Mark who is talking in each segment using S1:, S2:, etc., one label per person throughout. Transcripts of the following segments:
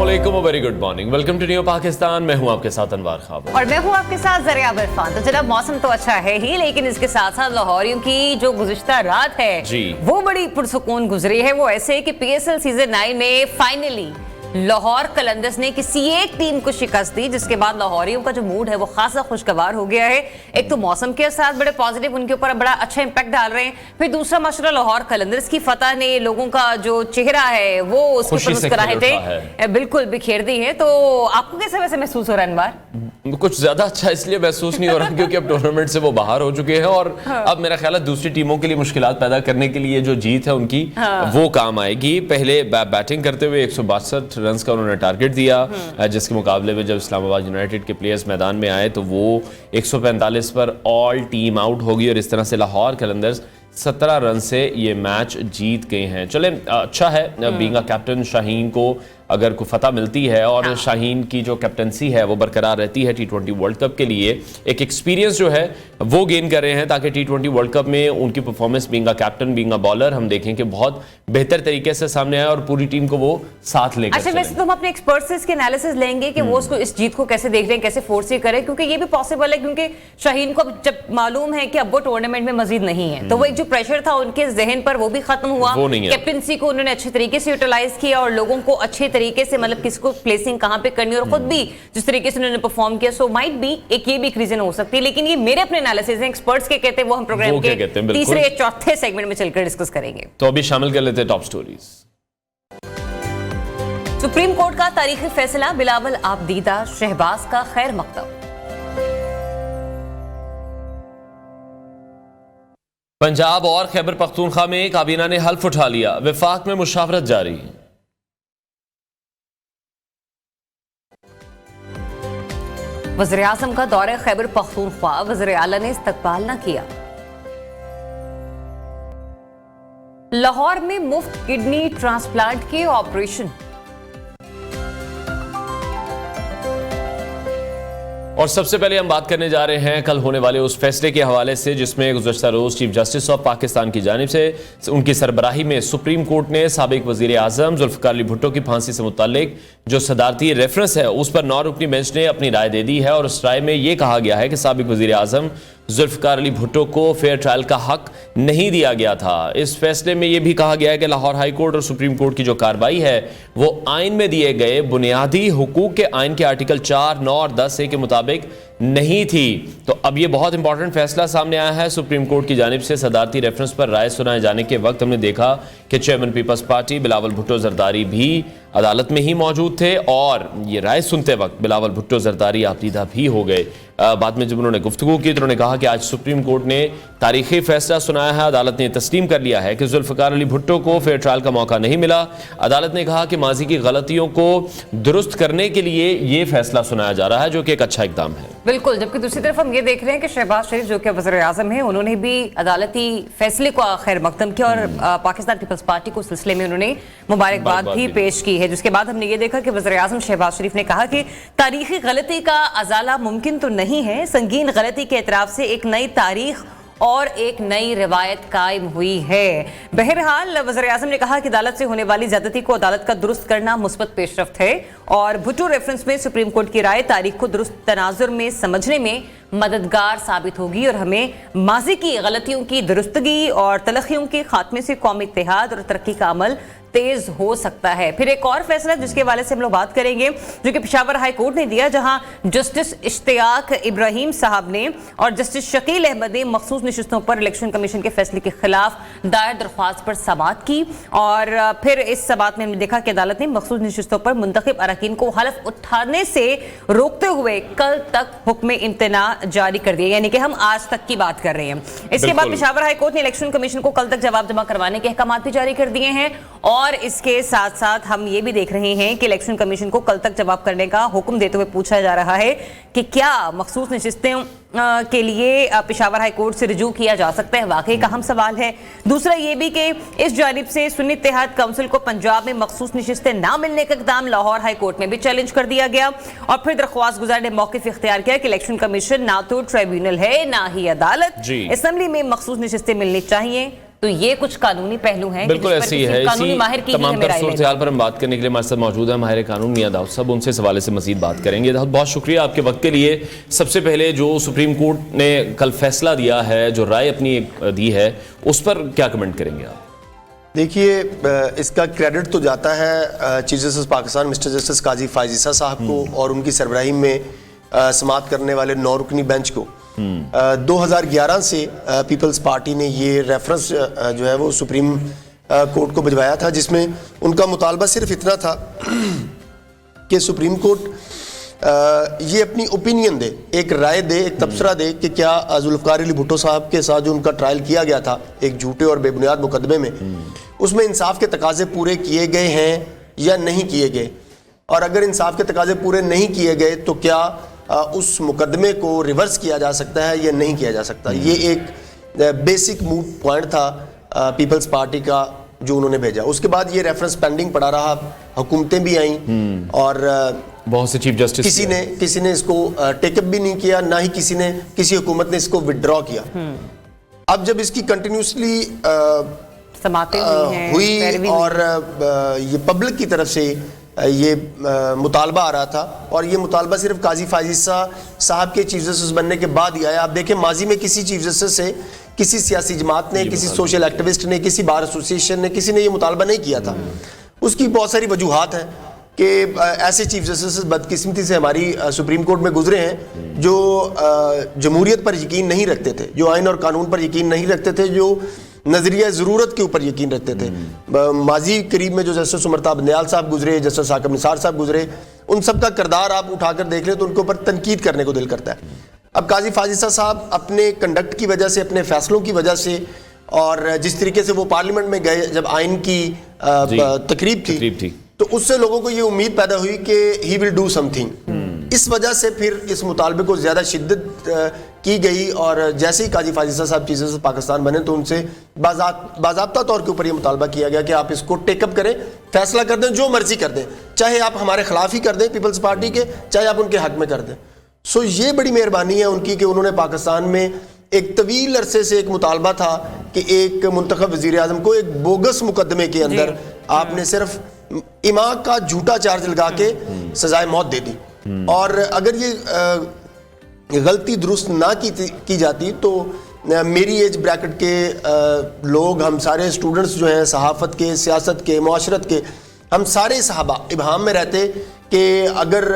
S1: अस्सलामुअलैकुम और very good morning. Welcome to new Pakistan. मैं हूं आपके साथ अनवार खाब
S2: और मैं हूं आपके साथ ज़रिया इरफान। तो जनाब मौसम तो अच्छा है ही, लेकिन इसके साथ साथ लाहौरियों की जो गुज़िश्ता रात है
S1: जी
S2: वो बड़ी पुरसुकून गुजरी है। वो ऐसे है कि पीएसएल सीजन 9 में फाइनली लाहौर कलंदर्स ने किसी एक टीम को शिकस्त दी, जिसके बाद लाहौरियों का जो मूड है वो खासा खुशगवार हो गया है। एक तो मौसम के साथ बड़े पॉजिटिव उनके ऊपर बड़ा अच्छा इंपैक्ट डाल रहे हैं, फिर दूसरा माशाल्लाह लाहौर कलंदर्स की फतह ने लोगों का जो चेहरा है वो उसके ऊपर मुस्कुराहटें बिल्कुल बिखेर दी है। तो आपको कैसे वैसे महसूस हो रहा है अनवर?
S1: कुछ ज्यादा अच्छा इसलिए महसूस नहीं हो रहा क्योंकि अब टूर्नामेंट से वो बाहर हो चुके हैं और अब मेरा ख्याल है दूसरी टीमों के लिए मुश्किलात पैदा करने के लिए जो जीत है उनकी वो काम आएगी। पहले बैटिंग करते हुए 162 रन का उन्होंने टारगेट दिया, जिसके मुकाबले में जब इस्लामाबाद यूनाइटेड के प्लेयर्स मैदान में आए तो वो 145 पर ऑल टीम आउट होगी और इस तरह से लाहौर कलंदर्स 17 रन से ये मैच जीत गए हैं। चले अच्छा है, बीइंग अ कैप्टन शाहीन को अगर कोई फतह मिलती है और शाहीन की जो कैप्टनसी है वो बरकरार रहती है T20 वर्ल्ड कप के लिए, एक एक्सपीरियंस जो है वो गेन कर रहे हैं ताकि T20 वर्ल्ड कप में उनकी performance being a captain being a bowler हम देखें कि बहुत बेहतर तरीके से सामने आए और पूरी टीम को वो साथ लेकर
S2: अच्छा वैसे तो हम अपने एक्सपर्ट्स से इसके एनालिसिस लेंगे कि वो उसको इस जीत को कैसे देख रहे हैं, कैसे फोर्स करें, क्योंकि ये भी पॉसिबल है क्योंकि शाहीन को जब मालूम है कि अब वो टूर्नामेंट में मजीद नहीं है तो वो एक जो प्रेशर था उनके जहन पर वो भी खत्म हुआ। कैप्टनसी को उन्होंने अच्छे तरीके से यूटिलाइज किया और लोगों को अच्छे तरीके से मतलब किसको प्लेसिंग कहां पे करनी और खुद भी जिस तरीके से उन्होंने परफॉर्म किया, सो माइट बी एक ये भी एक रीजन हो सकती है। लेकिन ये मेरे अपने एनालिसिस हैं, एक्सपर्ट्स के कहते हैं वो हम प्रोग्राम के तीसरे या चौथे सेगमेंट में चलकर डिस्कस करेंगे।
S1: तो अभी शामिल कर लेते हैं टॉप स्टोरीज।
S2: सुप्रीम कोर्ट का तारीखी फैसला, बिलावल आबदीदा शहबाज का खैर मकदम।
S1: पंजाब और खैबर पख्तूनख्वा में काबीना ने हल्फ उठा लिया, वफाक में मुशावरत जारी।
S2: वज़ीर आज़म का दौरे खैबर पख्तूनख्वा, वज़ीर आला ने इस्तकबाल न किया। लाहौर में मुफ्त किडनी ट्रांसप्लांट के ऑपरेशन।
S1: और सबसे पहले हम बात करने जा रहे हैं कल होने वाले उस फैसले के हवाले से जिसमें गुज़श्ता रोज़ चीफ जस्टिस ऑफ पाकिस्तान की जानिब से उनकी सरबराही में सुप्रीम कोर्ट ने साबिक वज़ीर आज़म जुल्फ़िकार अली भुट्टो की फांसी से मुताल्लिक जो सदारती रेफरेंस है उस पर 9 रुकनी बेंच ने अपनी राय दे दी है और उस राय में यह कहा गया है कि साबिक वज़ीर आज़म जुल्फ़िकार अली भुट्टो को फेयर ट्रायल का हक नहीं दिया गया था। इस फैसले में यह भी कहा गया है कि लाहौर हाई कोर्ट और सुप्रीम कोर्ट की जो कार्रवाई है वो आइन में दिए गए बुनियादी हुकूक के आइन के आर्टिकल 4, 9 और 10 के मुताबिक नहीं थी। तो अब ये बहुत इंपॉर्टेंट फैसला सामने आया है सुप्रीम कोर्ट की जानिब से। सदारती रेफरेंस पर राय सुनाए जाने के वक्त हमने देखा कि chairman Peoples Party Bilawal Bhutto Zardari भी अदालत में ही मौजूद थे और ये राय सुनते वक्त बिलावल भुट्टो जरदारी आबदीदा भी हो गए। बाद में जब उन्होंने गुफ्तगू की तो उन्होंने कहा कि आज सुप्रीम कोर्ट ने तारीखी फैसला सुनाया है। अदालत ने तस्लीम कर लिया है कि जुल्फ़िकार अली भुट्टो को फेयर ट्रायल का मौका नहीं मिला। अदालत ने कहा कि माजी की गलतियों को दुरुस्त करने के लिए ये फैसला सुनाया जा रहा है, जो कि एक अच्छा इकदाम है।
S2: बिल्कुल, जबकि दूसरी तरफ हम ये देख रहे हैं कि शहबाज शरीफ जो कि वज़ीर आज़म है उन्होंने भी अदालती फैसले को खैर मकदम किया और पाकिस्तान पीपल्स पार्टी को सिलसिले में उन्होंने मुबारकबाद भी पेश की है। जिसके बाद हमने ये देखा कि वज़ीर आज़म शहबाज शरीफ ने कहा कि तारीखी गलती का अजाला मुमकिन तो नहीं है, संगीन गलती के एतराफ़ से एक नई तारीख और एक नई रिवायत कायम हुई है। बहरहाल वज़ीर आज़म ने कहा कि अदालत से होने वाली ज़्यादती को अदालत का दुरुस्त करना मुस्बत पेशरफ्त है और भुट्टो रेफरेंस में सुप्रीम कोर्ट की राय तारीख को दुरुस्त तनाजुर में समझने में मददगार साबित होगी और हमें माजी की गलतियों की दुरुस्तगी और तलखियों के खात्मे से कौमी इत्तेहाद और तरक्की का अमल तेज हो सकता है। फिर एक और फैसला जिसके हवाले से हम लोग बात करेंगे जो कि पेशावर हाई कोर्ट ने दिया, जहां जस्टिस इश्तियाक इब्राहिम साहब ने और जस्टिस शकील अहमद ने मखसूस नशिस्तों पर इलेक्शन कमीशन के फैसले के खिलाफ दायर दरख्वास्त पर समाअत की और फिर इस समाअत में हमने देखा कि अदालत ने मखसूस नशिस्तों पर मुंतखब अरकान को हलफ उठाने से रोकते हुए कल तक हुक्म इम्तना जारी कर दिया, यानी कि हम आज तक की बात कर रहे हैं। इसके बाद पेशावर हाई कोर्ट ने इलेक्शन कमीशन को कल तक जवाब जमा करवाने के अहकाम भी जारी कर दिए हैं और इसके साथ साथ हम ये भी देख रहे हैं कि इलेक्शन कमीशन को कल तक जवाब करने का हुक्म देते हुए पूछा जा रहा है कि क्या मखसूस नशिस्तें के लिए पेशावर हाई कोर्ट से रिजू किया जा सकता है। वाकई का अहम सवाल है। दूसरा ये भी कि इस जानिब से सुन्नी इत्तेहाद काउंसिल को पंजाब में मखसूस नशिस्तें ना मिलने का इक़दाम लाहौर हाई कोर्ट में भी चैलेंज कर दिया गया और फिर दरख्वास्त गुजार ने मौक़िफ़ इख्तियार किया कि इलेक्शन कमीशन ना तो ट्राइब्यूनल है ना ही अदालत, असेंबली में मखसूस नशिस्तें मिलनी चाहिए तो ये कुछ कानूनी पहलू हैं
S1: बिल्कुल ऐसी है।
S2: कानूनी माहिर की
S1: तमाम सूरत हाल पर हम बात करने के लिए हमारे साथ मौजूद है माहिर कानून मियां दाऊद साहब, उनसे इस हवाले से मजीद बात करेंगे। दाऊद, बहुत शुक्रिया आपके वक्त के लिए। सबसे पहले जो सुप्रीम कोर्ट ने कल फैसला दिया है, जो राय अपनी दी है, उस पर क्या कमेंट करेंगे आप?
S3: देखिए, इसका क्रेडिट तो जाता है chief justice Pakistan mister justice Qazi Faez Isa साहब को और उनकी सरबराही में समाअत करने वाले 9 रुकनी बेंच को। 2011 से पीपल्स पार्टी ने ये रेफरेंस जो है वो सुप्रीम कोर्ट को भिजवाया था, जिसमें उनका मुतालबा सिर्फ इतना था कि सुप्रीम कोर्ट ये अपनी ओपिनियन दे, एक राय दे, एक तबसरा दे कि क्या जुल्फ़िकार अली भुट्टो साहब के साथ जो उनका ट्रायल किया गया था एक झूठे और बेबुनियाद मुकदमे में, उसमें इंसाफ के तकाजे पूरे किए गए हैं या नहीं किए गए, और अगर इंसाफ के तकाजे पूरे नहीं किए गए तो क्या उस मुकदमे को रिवर्स किया जा सकता है या नहीं किया जा सकता। ये एक बेसिक मूव पॉइंट था पीपल्स पार्टी का जो उन्होंने भेजा। उसके बाद ये रेफरेंस पेंडिंग पड़ा रहा, हुकूमतें भी आईं और
S1: बहुत से चीफ जस्टिस
S3: किसी ने इसको टेकअप भी नहीं किया, ना ही किसी हुकूमत ने इसको विड्रॉ किया। अब जब इसकी कंटिन्यूसली
S2: समातें
S3: हुई और ये पब्लिक की तरफ से ये मुतालबा आ रहा था, और ये मुतालबा सिर्फ काजी फायज ईसा साहब के चीफ जस्टिस बनने के बाद ही आया। आप देखें, माजी में किसी चीफ जस्टिस से किसी सियासी जमात ने, किसी सोशल एक्टिविस्ट ने, किसी बार एसोसिएशन ने, किसी ने ये मुतालबा नहीं किया था। उसकी बहुत सारी वजूहात हैं कि ऐसे चीफ जस्टिस बदकिस्मती से हमारी सुप्रीम कोर्ट में गुजरे हैं जो जमहूरियत पर यकीन नहीं रखते थे, जो आइन और कानून पर यकीन नहीं रखते थे, जो नजरिया ज़रूरत के ऊपर यकीन रखते थे। माजी करीब में जो जस्टिस उमरताब नियाल साहब गुजरे, जस्टिस साकिब निसार साहब गुजरे, उन सब का किरदार आप उठाकर देख लें तो उनके ऊपर तनकीद करने को दिल करता है। अब काजी फायज ईसा साहब अपने कंडक्ट की वजह से, अपने फैसलों की वजह से, और जिस तरीके से वो पार्लियामेंट में गए जब आइन की तकरीब थी तो उससे लोगों को ये उम्मीद पैदा हुई कि ही विल डू समथिंग। इस वजह से फिर इस मुतालबे को ज़्यादा शिद्दत की गई, और जैसे ही काजी फायज ईसा साहब चीफ जस्टिस पाकिस्तान बने तो उनसे बाज़ाब्ता तौर के ऊपर ये मुतालबा किया गया कि आप इसको टेकअप करें, फैसला कर दें, जो मर्जी कर दें, चाहे आप हमारे खिलाफ ही कर दें पीपल्स पार्टी के, चाहे आप उनके हक में कर दें। सो ये बड़ी मेहरबानी है उनकी कि उन्होंने पाकिस्तान में एक तवील अरसे से एक मुतालबा था कि एक मुंतखब वज़ीर आज़म को एक बोगस मुकदमे के अंदर आपने सिर्फ इमा का झूठा चार्ज लगा के सजाए मौत दे दी, और अगर ये गलती दुरुस्त ना की जाती तो मेरी एज ब्रैकेट के लोग, हम सारे स्टूडेंट्स जो हैं सहाफ़त के, सियासत के, मुआशरत के, हम सारे सहाबा इबहाम में रहते कि अगर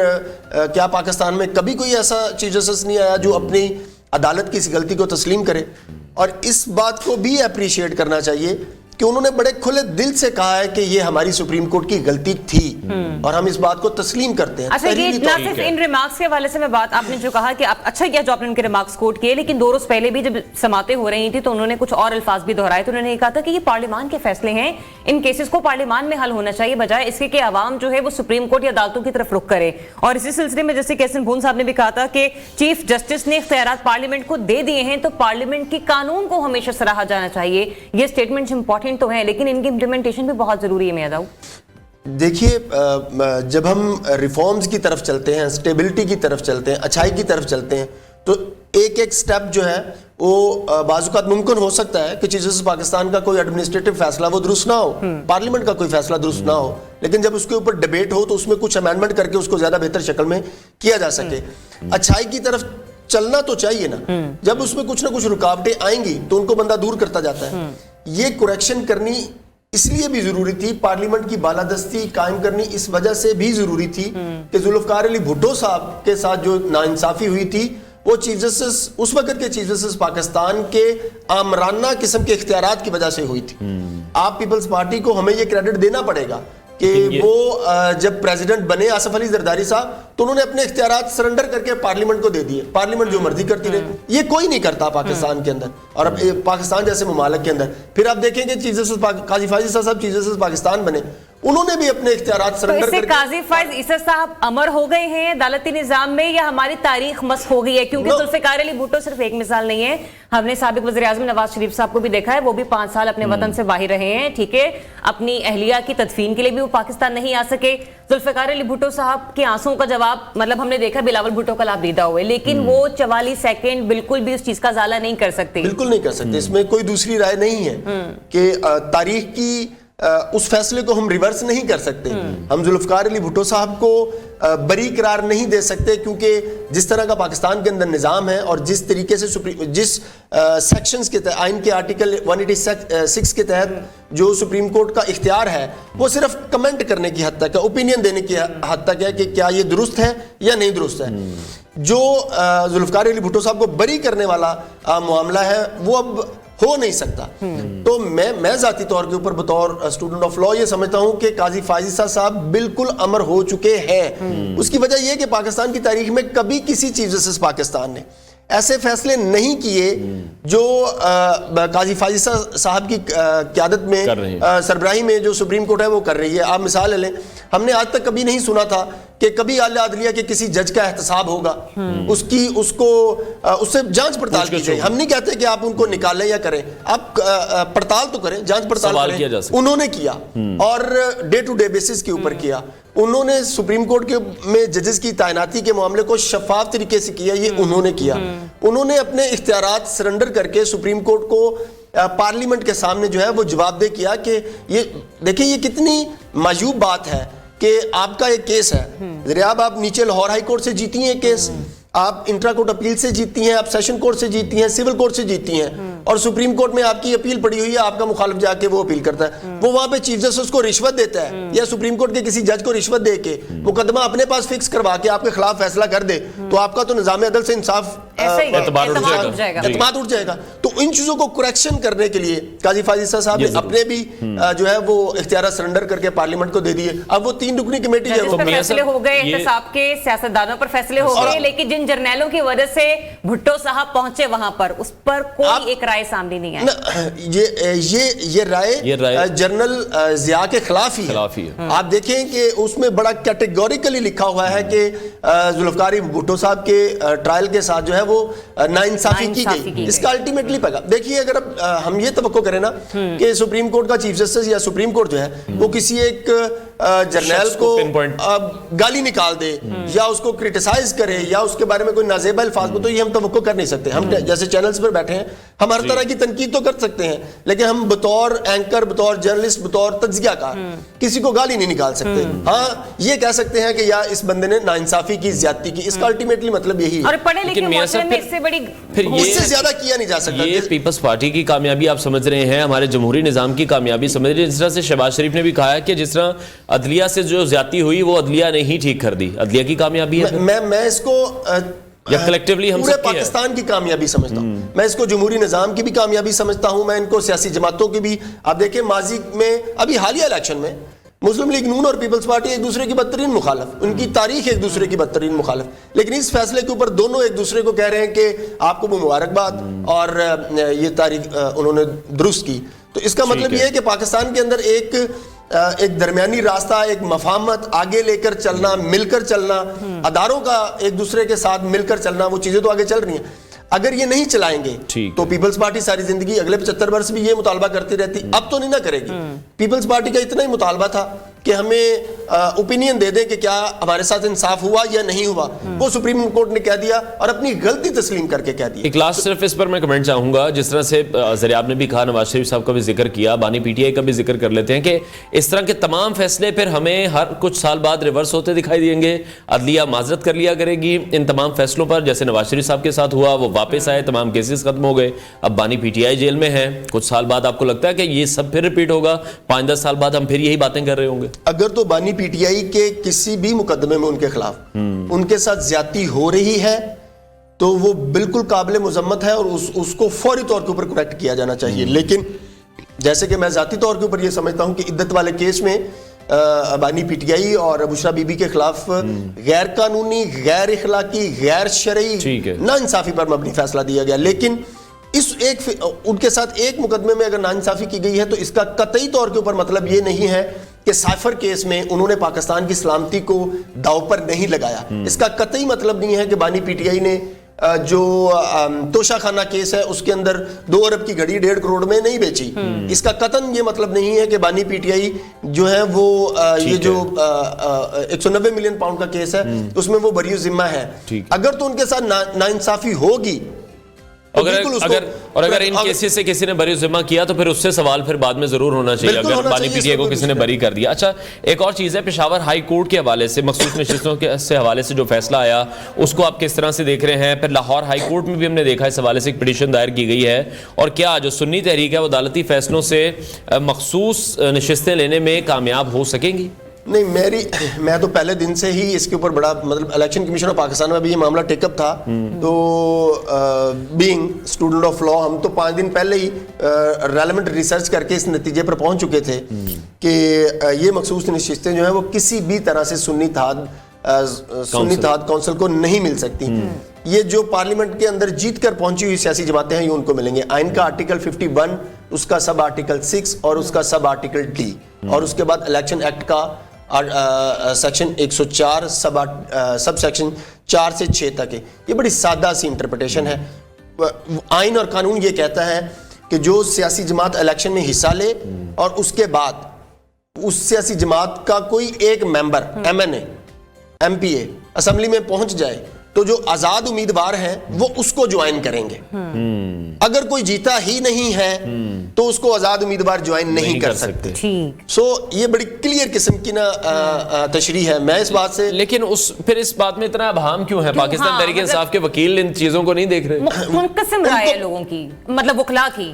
S3: क्या पाकिस्तान में कभी कोई ऐसा चीफ जस्टिस नहीं आया जो अपनी अदालत की इस गलती को तस्लीम करे। और इस बात को भी अप्रिशिएट करना चाहिए कि उन्होंने बड़े खुले दिल से कहा है कि ये हमारी सुप्रीम कोर्ट की गलती थी और हम इस बात को तस्लीम करते हैं।
S2: अच्छा, ये ना सिर्फ इन रिमार्क्स के हवाले से मैं बात, आपने जो कहा कि आप अच्छा किया जो आपने उनके रिमार्क्स कोट किए, लेकिन 2 रोज पहले भी जब समातें हो रही थी तो उन्होंने कुछ और अल्फाज भी दोहराए। तो उन्होंने कहा था कि ये पार्लियामान के फैसले हैं, इन केसेस को पार्लियामान में हल होना चाहिए, बजाय इसके कि आवाम जो है वो सुप्रीम कोर्ट या अदालतों की तरफ रुख करे। और इसी सिलसिले में जैसे कैसन भून साहब ने भी कहा था कि चीफ जस्टिस ने इख्तियारात पार्लियामेंट को दे दिए हैं, तो पार्लियामेंट के कानून को हमेशा सराहा जाना चाहिए। ये स्टेटमेंट्स इंपॉर्टेंट तो हैं, लेकिन इनकी इंप्लीमेंटेशन भी बहुत जरूरी है। मियां दाऊद,
S3: देखिए, जब हम रिफॉर्म्स की तरफ चलते हैं, स्टेबिलिटी की तरफ चलते हैं, अच्छाई की तरफ चलते हैं, तो एक एक स्टेप जो है वो बाज़-औक़ात मुमकिन हो सकता है कि चीफ जस्टिस पाकिस्तान का कोई एडमिनिस्ट्रेटिव फैसला वो दुरुस्त ना हो, पार्लियामेंट का कोई फैसला दुरुस्त ना हो, लेकिन जब उसके ऊपर डिबेट हो तो उसमें कुछ अमेंडमेंट करके उसको ज्यादा बेहतर शक्ल में किया जा सके। अच्छाई की तरफ चलना तो चाहिए ना, जब उसमें कुछ ना कुछ रुकावटें आएंगी तो उनको बंदा दूर करता जाता है। ये करेक्शन करनी इसलिए भी जरूरी थी, पार्लियामेंट की बालादस्ती कायम करनी इस वजह से भी जरूरी थी कि जुल्फ़िकार अली भुट्टो साहब के साथ जो नाइंसाफी हुई थी वो चीफ जस्टिस, उस वक्त के चीफ जस्टिस पाकिस्तान के आमराना किस्म के इख्तियारात की वजह से हुई थी। आप पीपल्स पार्टी को हमें ये क्रेडिट देना पड़ेगा कि वो जब प्रेसिडेंट बने आसिफ अली जरदारी साहब तो उन्होंने अपने इख्तियारात सरेंडर करके पार्लियामेंट को दे दिए। पार्लियामेंट जो मर्जी करती रहे, ये कोई नहीं करता पाकिस्तान के अंदर और अब पाकिस्तान जैसे ममालिक के अंदर। फिर आप देखेंगे चीफ जस्टिस काजी फायज ईसा साहब चीफ जस्टिस पाकिस्तान बने, उन्होंने भी अपने इख्तियारात सरेंडर करके।
S2: काजी फायज ईसा साहब अमर हो गए हैं अदालती निजाम में या हमारी तारीख मस्ख हो गई है? क्योंकि जुल्फ़िकार अली भुट्टो सिर्फ एक मिसाल नहीं है, हमने साबिक वज़ीर आज़म नवाज शरीफ साहब को भी देखा है, वो भी 5 साल अपने वतन से बाहर रहे हैं, ठीक है, अपनी अहलिया की तदफीन के लिए भी वो पाकिस्तान नहीं आ सके। जुल्फ़िकार अली भुट्टो साहब के आंसुओं का जवाब जवाब, मतलब हमने देखा बिलावल भुट्टो कल आप दीदा हुए, लेकिन वो 44 सेकंड बिल्कुल भी उस चीज का ज़ाला नहीं कर सकते।
S3: बिल्कुल नहीं कर सकते, इसमें कोई दूसरी राय नहीं है कि तारीख की उस फैसले को हम रिवर्स नहीं कर सकते। हम जुल्फकार अली भुट्टो साहब को बरी करार नहीं दे सकते, क्योंकि जिस तरह का पाकिस्तान के अंदर निज़ाम है और जिस तरीके से जिस सेक्शंस के तहत, आइन के आर्टिकल 186 के तहत जो सुप्रीम कोर्ट का इख्तियार है, वो सिर्फ कमेंट करने की हद तक है, ओपिनियन देने की हद तक है कि क्या ये दुरुस्त है या नहीं दुरुस्त है। जो जुल्फकार अली भुट्टो साहब को बरी करने वाला मामला है, वो अब हो नहीं सकता। तो मैं जाती तौर के ऊपर बतौर स्टूडेंट ऑफ लॉ ये समझता हूं कि काजी फाइज़ साहब बिल्कुल अमर हो चुके हैं। उसकी वजह यह कि पाकिस्तान की तारीख में कभी किसी चीफ जस्टिस पाकिस्तान ने ऐसे फैसले नहीं किए जो काजी फाइज़ साहब की क़यादत में, सरबराही में जो सुप्रीम कोर्ट है वो कर रही है। आप मिसाल लें, हमने आज तक कभी नहीं सुना था कि कभी आला अदलिया के किसी जज का एहतसाब होगा, उससे जांच पड़ताल की जाए। हम नहीं कहते कि आप उनको निकालें या करें, आप पड़ताल तो करें, जांच पड़ताल करें। उन्होंने किया और डे टू डे बेसिस के ऊपर किया। उन्होंने सुप्रीम कोर्ट के में जजेस की तैनाती के मामले को शफाफ तरीके से किया, ये उन्होंने किया। उन्होंने अपने इख्तियारात सरेंडर करके सुप्रीम कोर्ट को पार्लियामेंट के सामने जो है वो जवाबदेह किया कि ये देखिए, ये कितनी मायूब बात है कि आपका एक केस है, ज़रियाब आप नीचे लाहौर हाई कोर्ट से जीती हैं केस, आप इंट्रा कोर्ट अपील से जीती हैं, आप सेशन कोर्ट से जीती हैं, सिविल कोर्ट से जीती हैं, और सुप्रीम कोर्ट में आपकी अपील पड़ी हुई है, आपका मुखालिफ जाके वो अपील करता है, वो वहां पे चीफ जस्टिस को रिश्वत देता है या सुप्रीम कोर्ट के किसी जज को रिश्वत दे के मुकदमा अपने पास फिक्स करवा के आपके खिलाफ फैसला कर दे, तो आपका तो निजाम अदल से इंसाफ
S2: एतमाद
S3: उठ जाएगा। तो इन चीजों को करेक्शन करने के लिए काजी फाइज़ साहब ने अपने भी जो है वो इख्तियार सरेंडर करके पार्लियामेंट को दे दिए। अब वो 3 रुकनी कमेटी है,
S2: फैसले हो गए, एहतसाब के सियासतदानों पर फैसले हो गए, लेकिन जिन जर्नैलों की वजह से भुट्टो साहब पहुंचे वहां पर, उस पर कोई एक राय सामने नहीं आई।
S3: ये राय जनरल जिया के खिलाफ ही है। आप देखें कि उसमें बड़ा कैटेगोरिकली लिखा हुआ है कि जुल्फकार भुट्टो साहब के ट्रायल के साथ जो है वो नाइंसाफी की गई। इसका अल्टीमेटली पगा, देखिए, अगर अब हम ये तवक्को करें ना कि सुप्रीम कोर्ट का चीफ जस्टिस या सुप्रीम कोर्ट जो है वो किसी एक जर्नैल को गाली निकाल दे या उसको क्रिटिसाइज करे या उसके बारे में कोई नाजेबा अल्फाज में, तो ये हम तवक्को कर नहीं सकते। हम जैसे चैनल्स पर बैठे हैं, हम हर तरह की तनकीद तो कर सकते हैं, लेकिन हम बतौर एंकर, बतौर जर्नलिस्ट, बतौर तज्जियाकार किसी को गाली नहीं निकाल सकते। हाँ, ये कह सकते हैं कि यार इस बंदे ने नाइंसाफी की, ज्यादती की। इसका अल्टीमेटली मतलब यही है।
S2: और पढ़े लिखे मुआशरे में इससे बड़ी,
S3: उससे ज्यादा किया नहीं जा सकता।
S1: ये पीपल्स पार्टी की कामयाबी आप समझ रहे हैं, हमारे जमहूरी निजाम की कामयाबी समझ रहे हैं। जिस तरह से शहबाज शरीफ ने भी कहा है कि जिस तरह अदलिया से जो ज्यादती हुई वो अदलिया ने ही ठीक कर दी, अदलिया की कामयाबी है।
S3: मैं इसको
S1: या कलेक्टिवली हम
S3: पूरे पाकिस्तान की कामयाबी समझता हूं। मैं इसको जमहूरी निजाम की भी कामयाबी समझता हूं, मैं इनको सियासी जमातों की भी। आप देखिए, माजी में अभी हालिया इलेक्शन में मुस्लिम लीग नून और पीपल्स पार्टी एक दूसरे की बदतरीन मुखालिफ, उनकी तारीख एक दूसरे की बदतरीन मुखालिफ, लेकिन इस फैसले के ऊपर दोनों एक दूसरे को कह रहे हैं कि आपको मुबारकबाद और ये तारीख उन्होंने दुरुस्त की। तो इसका मतलब ये है कि पाकिस्तान के अंदर एक दरमियानी रास्ता, एक मफाहमत, आगे लेकर चलना, मिलकर चलना, अदारों का एक दूसरे के साथ मिलकर चलना, वो चीजें तो आगे चल रही हैं। अगर ये नहीं चलाएंगे तो पीपल्स पार्टी सारी जिंदगी, अगले 75 वर्ष भी ये मुतालबा करती रहती, अब तो नहीं ना करेगी। पीपल्स पार्टी का इतना ही मुतालबा था कि हमें ओपिनियन दे दें कि क्या हमारे साथ इंसाफ हुआ या नहीं हुआ, वो सुप्रीम कोर्ट ने कह दिया और अपनी गलती तस्लीम करके कह दिया।
S1: एक लास्ट सिर्फ इस पर मैं कमेंट चाहूंगा, जिस तरह से ज़रियाब ने भी कहा, नवाज शरीफ साहब का भी जिक्र किया, बानी पीटीआई का भी जिक्र कर लेते हैं कि इस तरह के तमाम फैसले फिर हमें हर कुछ साल बाद रिवर्स होते दिखाई देंगे। अदलिया माजरत कर लिया करेगी इन तमाम फैसलों पर, जैसे नवाज शरीफ साहब के साथ हुआ, वो वापस आए, तमाम केसेस खत्म हो गए, अब बानी पीटीआई जेल में है। कुछ साल बाद आपको लगता है कि ये सब फिर रिपीट होगा, 5-10 साल बाद हम फिर यही बातें कर रहे होंगे?
S3: अगर तो बानी पीटीआई के किसी भी मुकदमे में उनके खिलाफ उनके साथ ज्यादती हो रही है तो वो बिल्कुल काबिल मुजम्मत है और उसको फौरी तौर के ऊपर करेक्ट किया जाना चाहिए। लेकिन जैसे कि मैं जाती तौर के ऊपर ये समझता हूं कि इद्दत वाले केस में बानी पीटीआई और बुशरा बीबी के खिलाफ गैर कानूनी, गैर इखलाकी, गैर शरई, नाइंसाफी पर मबनी फैसला दिया गया। लेकिन उनके साथ एक मुकदमे में अगर नाइंसाफी की गई है तो इसका कतई तौर के ऊपर मतलब ये नहीं है कि साइफर केस में उन्होंने पाकिस्तान की सलामती को दाव पर नहीं लगाया। इसका कतई मतलब नहीं है कि बानी पीटीआई ने جو توشہ خانہ کیس ہے اس کے اندر 2 ارب کی گھڑی 1.5 کروڑ میں نہیں بیچی. اس کا قطعاً یہ مطلب نہیں ہے کہ بانی پی ٹی آئی جو ہے وہ یہ جو 190 ملین پاؤنڈ کا کیس ہے اس میں وہ بری ذمہ ہے. اگر تو ان کے ساتھ ناانصافی ہوگی
S1: اگر ان کیسز سے کسی نے بری ذمہ کیا تو پھر اس سے سوال پھر بعد میں ضرور ہونا چاہیے اگر بانی پی ٹی آئی کو کسی نے بری کر دیا. اچھا ایک اور چیز ہے, پشاور ہائی کورٹ کے حوالے سے مخصوص نشستوں سے حوالے سے جو فیصلہ آیا اس کو آپ کس طرح سے دیکھ رہے ہیں؟ پھر لاہور ہائی کورٹ میں بھی ہم نے دیکھا اس حوالے سے ایک پٹیشن دائر کی گئی ہے, اور کیا جو سنی تحریک ہے وہ عدالتی فیصلوں سے مخصوص نشستیں لینے میں کامیاب ہو سکیں گی؟
S3: نہیں, میں تو پہلے دن سے ہی اس کے اوپر بڑا مطلب الیکشن کمیشن آف پاکستان میں بھی یہ معاملہ ٹیک اپ تھا. تو بینگ اسٹوڈنٹ آف لا ہم تو 5 دن پہلے ہی ریلیونٹ ریسرچ کر کے اس نتیجے پر پہنچ چکے تھے کہ یہ مخصوص نشستیں جو ہیں وہ کسی بھی طرح سے سنی اتحاد کونسل کو نہیں مل سکتی. یہ جو پارلیمنٹ کے اندر جیت کر پہنچی ہوئی سیاسی جماعتیں ہیں یہ ان کو ملیں گے. آئین کا آرٹیکل 51 اس کا سب آرٹیکل 6 اور اس کا سب آرٹیکل ڈی اور اس کے بعد الیکشن ایکٹ کا سیکشن 104 سب سیکشن 4 سے 6 تک ہے. یہ بڑی سادہ سی انٹرپریٹیشن ہے. آئین اور قانون یہ کہتا ہے کہ جو سیاسی جماعت الیکشن میں حصہ لے اور اس کے بعد اس سیاسی جماعت کا کوئی ایک member M N A M P A assembly میں پہنچ جائے تو جو آزاد امیدوار ہیں وہ اس کو جوائن کریں گے. اگر کوئی جیتا ہی نہیں ہے تو اس کو آزاد امیدوار جوائن نہیں کر سکتے. سو یہ بڑی کلیئر قسم کی نا تشریح ہے. میں اس بات سے
S1: لیکن پھر اس بات میں اتنا ابہام کیوں ہے؟ پاکستان تحریک انصاف کے وکیل ان چیزوں کو نہیں دیکھ رہے؟
S2: منقسم رائے ہے لوگوں کی, مطلب وکلا کی.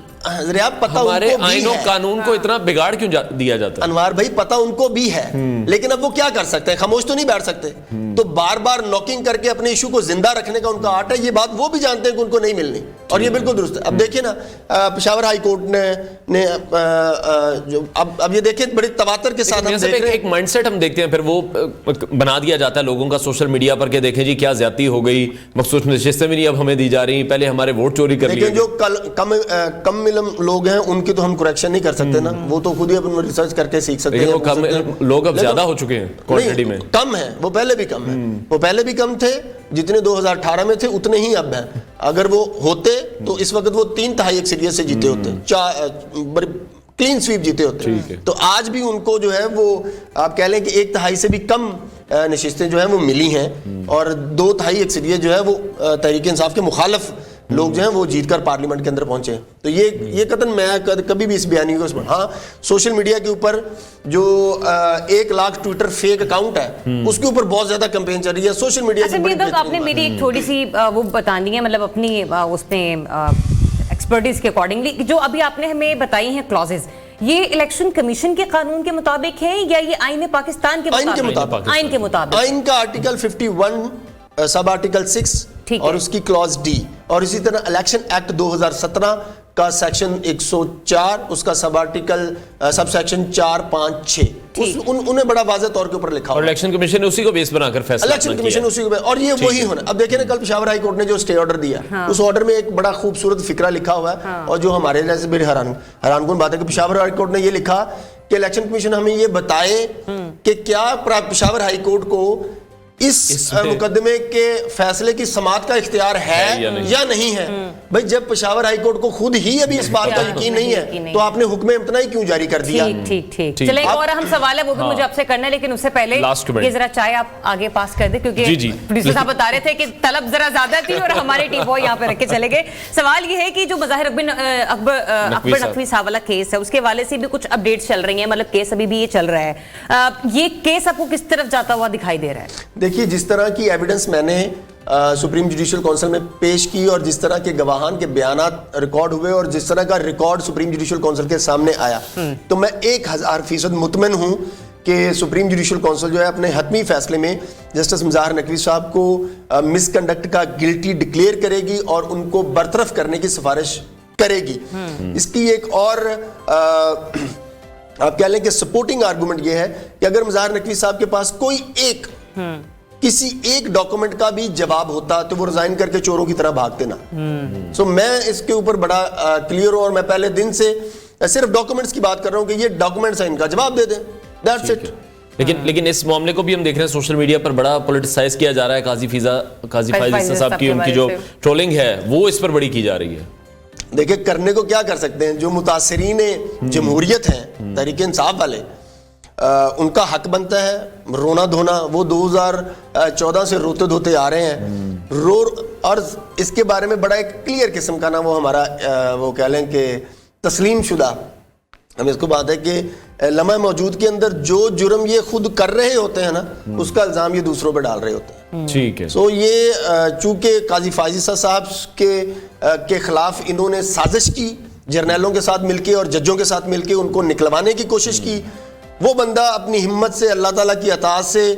S1: ہمارے آئین و قانون کو اتنا بگاڑ کیوں دیا جاتا ہے؟
S3: انوار بھائی پتہ ان کو بھی ہے لیکن اب وہ کیا کر سکتے ہیں؟ خاموش تو نہیں بیٹھ سکتے. تو بار بار نوکنگ کر کے اپنے ایشو کو زندہ رکھنے کا ان کا آرٹ ہے. یہ بات وہ بھی جانتے ہیں کہ ان کو نہیں ملنی اور یہ بالکل درست ہے. اب دیکھیں نا پشاور ہائی کورٹ نے اب یہ دیکھیں بڑے تواتر کے ساتھ ہم دیکھ رہے ہیں
S1: ایک مائنڈ سیٹ ہم دیکھتے ہیں پھر وہ بنا دیا جاتا ہے لوگوں کا سوشل میڈیا پر کہ دیکھیں جی کیا زیادتی ہو گئی, مخصوص نشستیں بھی نہیں اب ہمیں دی جا رہی, پہلے ہمارے ووٹ چوری کر لیے.
S3: لیکن جو کم علم لوگ ہیں ان کی تو ہم کریکشن نہیں کر سکتے نا, وہ تو خود ہی اپن ریسرچ کر کے سیکھ سکتے ہیں.
S1: لوگ اب زیادہ ہو چکے ہیں کوانٹٹی میں,
S3: کم ہیں وہ پہلے بھی کم ہیں. وہ پہلے بھی کم تھے جتنے 2018 میں تھے اتنے ہی اب ہیں. اگر وہ ہوتے تو اس وقت وہ 3/3 اکثریت سے جیتے ہوتے, کلین سویپ جیتے ہوتے. تو آج بھی ان کو جو ہے وہ آپ کہہ لیں کہ 1/3 سے بھی کم نشستیں جو ہیں وہ ملی ہیں اور 2/3 اکثریت جو ہے وہ تحریک انصاف کے مخالف لوگ جو ہیں وہ جیت کر پارلیمنٹ کے اندر پہنچے ہیں. تو یہ قطن میں کبھی بھی اس بیانی کو ہاں سوشل میڈیا کے اوپر جو 1 لاکھ ٹویٹر فیک اکاؤنٹ ہے اس کے اوپر بہت زیادہ کمپین چل رہی ہے. سوشل میڈیا
S2: آپ نے میری ایک تھوڑی سی وہ بتانی ہے مطلب اپنی اس میں ایکسپرٹیز کے اکارڈنگلی جو ابھی آپ نے ہمیں بتائی ہیں کلازز, یہ الیکشن کمیشن کے قانون کے مطابق ہیں یا یہ آئین پاکستان کے مطابق؟ آئین کے مطابق.
S3: آئین کا آرٹیکل 51 سب آرٹیکل 6 اور اس کی کلاز ڈی اور اسی طرح الیکشن ایکٹ 2017 کا سیکشن 104 اس کا سب آرٹیکل سب سیکشن 4, 5, 6 انہیں بڑا واضح طور کے اوپر لکھا
S1: اور الیکشن کمیشن نے اسی کو بیس بنا کر فیصلہ
S3: الیکشن کمیشن اسی کو اور یہ وہی ہونا. اب دیکھیں نا کل پشاور ہائی کورٹ نے جو اسٹے آرڈر دیا اس آرڈر میں ایک بڑا خوبصورت فکرہ لکھا ہوا ہے اور جو ہمارے لیے بڑی حیران کن بات ہے کہ پشاور ہائی کورٹ نے یہ لکھا کہ الیکشن کمیشن ہمیں یہ بتائے کہ کیا پشاور ہائی کورٹ کو اس مقدمے کے فیصلے کی سماعت کا اختیار ہے یا نہیں ہے. بھائی جب پشاور ہائی کورٹ کو خود ہی ابھی اس بات کا یقین نہیں ہے تو آپ نے حکم امتناعی کیوں جاری کر دیا؟
S2: ٹھیک چلیں ایک اور اہم سوال ہے وہ بھی مجھے آپ سے کرنا ہے لیکن اس سے پہلے یہ ذرا چائے آپ آگے پاس کر دیں کیونکہ پروڈیوسر صاحب بتا رہے تھے کہ طلب ذرا زیادہ تھی اور ہمارے ٹیم وہ یہاں پہ رکھ کے چلے گئے. سوال یہ ہے کہ جو مظاہر اکبر نقوی صاحب والا کیس ہے اس کے حوالے سے بھی کچھ اپڈیٹس چل رہی ہیں, مطلب کیس ابھی بھی یہ چل رہا ہے, یہ کیس آپ کو کس طرف جاتا ہوا دکھائی دے رہا ہے؟
S3: دیکھیے جس طرح کی ایویڈنس میں نے سپریم جوڈیشل کونسل میں پیش کی اور جس طرح کے گواہان کے بیانات ریکارڈ ہوئے اور جس طرح کا ریکارڈ سپریم جوڈیشل کونسل کے سامنے آیا تو میں 1000% مطمئن ہوں کہ سپریم جوڈیشل کونسل جو ہے اپنے حتمی فیصلے میں جسٹس مظاہر نقوی صاحب کو مس کنڈکٹ کا گلٹی ڈکلیئر کرے گی اور ان کو برطرف کرنے کی سفارش کرے گی. اس کی ایک اور آپ کہہ لیں کہ سپورٹنگ آرگومنٹ یہ ہے کہ اگر مظاہر نقوی صاحب کے پاس کوئی کسی ایک ڈاکومنٹ کا بھی جواب ہوتا تو وہ ریزائن کر کے چوروں کی طرح بھاگتے نا. سو میں اس کے اوپر بڑا کلیئر ہوں اور میں پہلے دن سے صرف ڈاکومنٹس کی بات کر رہا ہوں کہ یہ ڈاکومنٹس ہیں ان کا جواب دے دیں, دیٹس اٹ.
S1: لیکن اس معاملے کو بھی ہم دیکھ رہے ہیں سوشل میڈیا پر بڑا پولیٹیسائز کیا جا رہا ہے. قاضی فائز عیسیٰ صاحب کی ان کی جو ٹرولنگ ہے وہ اس پر بڑی کی جا رہی ہے.
S3: دیکھیں کرنے کو کیا کر سکتے ہیں, جو متاثرین جمہوریت ہیں تحریک انصاف والے, ان کا حق بنتا ہے رونا دھونا. وہ 2014 سے روتے دھوتے آ رہے ہیں اور اس کے بارے میں بڑا ایک کلیئر قسم کا نا وہ ہمارا وہ کہہ لیں کہ تسلیم شدہ ہم اس کو بات ہے کہ لمحہ موجود کے اندر جو جرم یہ خود کر رہے ہوتے ہیں نا اس کا الزام یہ دوسروں پہ ڈال رہے ہوتے ہیں.
S1: ٹھیک ہے.
S3: سو یہ چونکہ قاضی فائز عیسیٰ صاحب کے خلاف انہوں نے سازش کی, جرنیلوں کے ساتھ مل کے اور ججوں کے ساتھ مل کے ان کو نکلوانے کی کوشش کی. وہ بندہ اپنی ہمت سے اللہ تعالیٰ کی عطا سے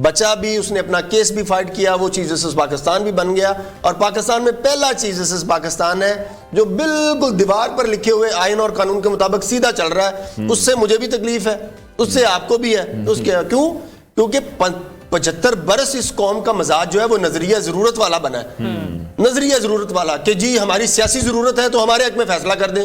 S3: بچا بھی, اس نے اپنا کیس بھی فائٹ کیا, وہ چیف جسٹس پاکستان بھی بن گیا اور پاکستان میں پہلا چیف جسٹس پاکستان ہے جو بالکل دیوار پر لکھے ہوئے آئین اور قانون کے مطابق سیدھا چل رہا ہے. اس سے مجھے بھی تکلیف ہے, اس سے آپ کو بھی ہے. اس کے کیونکہ 75 برس اس قوم کا مزاج جو ہے وہ نظریہ ضرورت والا بنا ہے. نظریہ ضرورت والا کہ جی ہماری سیاسی ضرورت ہے تو ہمارے حق میں فیصلہ کر دیں,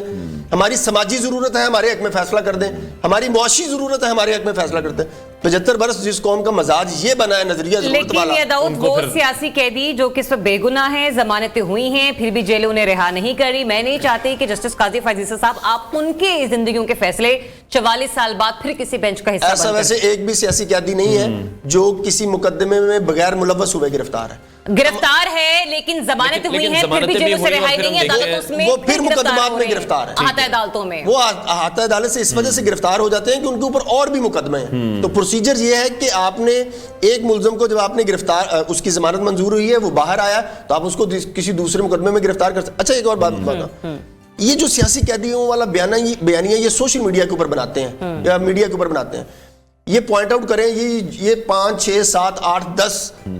S3: ہماری سماجی ضرورت ہے ہمارے حق میں فیصلہ کر دیں, ہماری معاشی ضرورت ہے ہمارے حق میں فیصلہ کر دیں. 75 برس جس قوم کا مزاج یہ بنا ہے نظریہ ضرورت والا.
S2: لیکن یہ داؤد وہ سیاسی قیدی جو کہ سب بے گناہ ہیں, ضمانتیں ہوئی ہیں, پھر بھی جیلوں نے رہا نہیں کری. میں نہیں چاہتی کہ جسٹس قاضی فائز عیسیٰ صاحب آپ ان کے زندگیوں کے فیصلے 44 سال بعد پھر کسی بینچ کا حصہ
S3: ایسا ویسے ایک بھی سیاسی قیدی نہیں ہے جو کسی مقدمے میں بغیر ملوث ہوئے گرفتار ہے.
S2: گرفتار ہے لیکن ضمانتیں ہوئی ہیں, پھر بھی جیلوں سے رہائی نہیں ہے. عدالتوں میں
S3: وہ پھر مقدمات میں گرفتار ہے,
S2: احاطہ عدالتوں میں
S3: وہ احاطہ عدالت سے اس وجہ سے گرفتار ہو جاتے ہیں کہ ان کے اوپر اور بھی مقدمے ہیں. تو پروسیجر یہ ہے کہ آپ نے ایک ملزم کو جب آپ نے گرفتار اس کی ضمانت منظور ہوئی ہے, وہ باہر آیا تو آپ اس کو کسی دوسرے مقدمے میں گرفتار کر سکتے. اچھا ایک اور بات بتاؤں, یہ جو سیاسی قیدیوں والا بیانیہ یہ سوشل میڈیا کے اوپر بناتے ہیں یا میڈیا کے اوپر بناتے ہیں. یہ پوائنٹ آؤٹ کریں یہ 5 6 7 8 10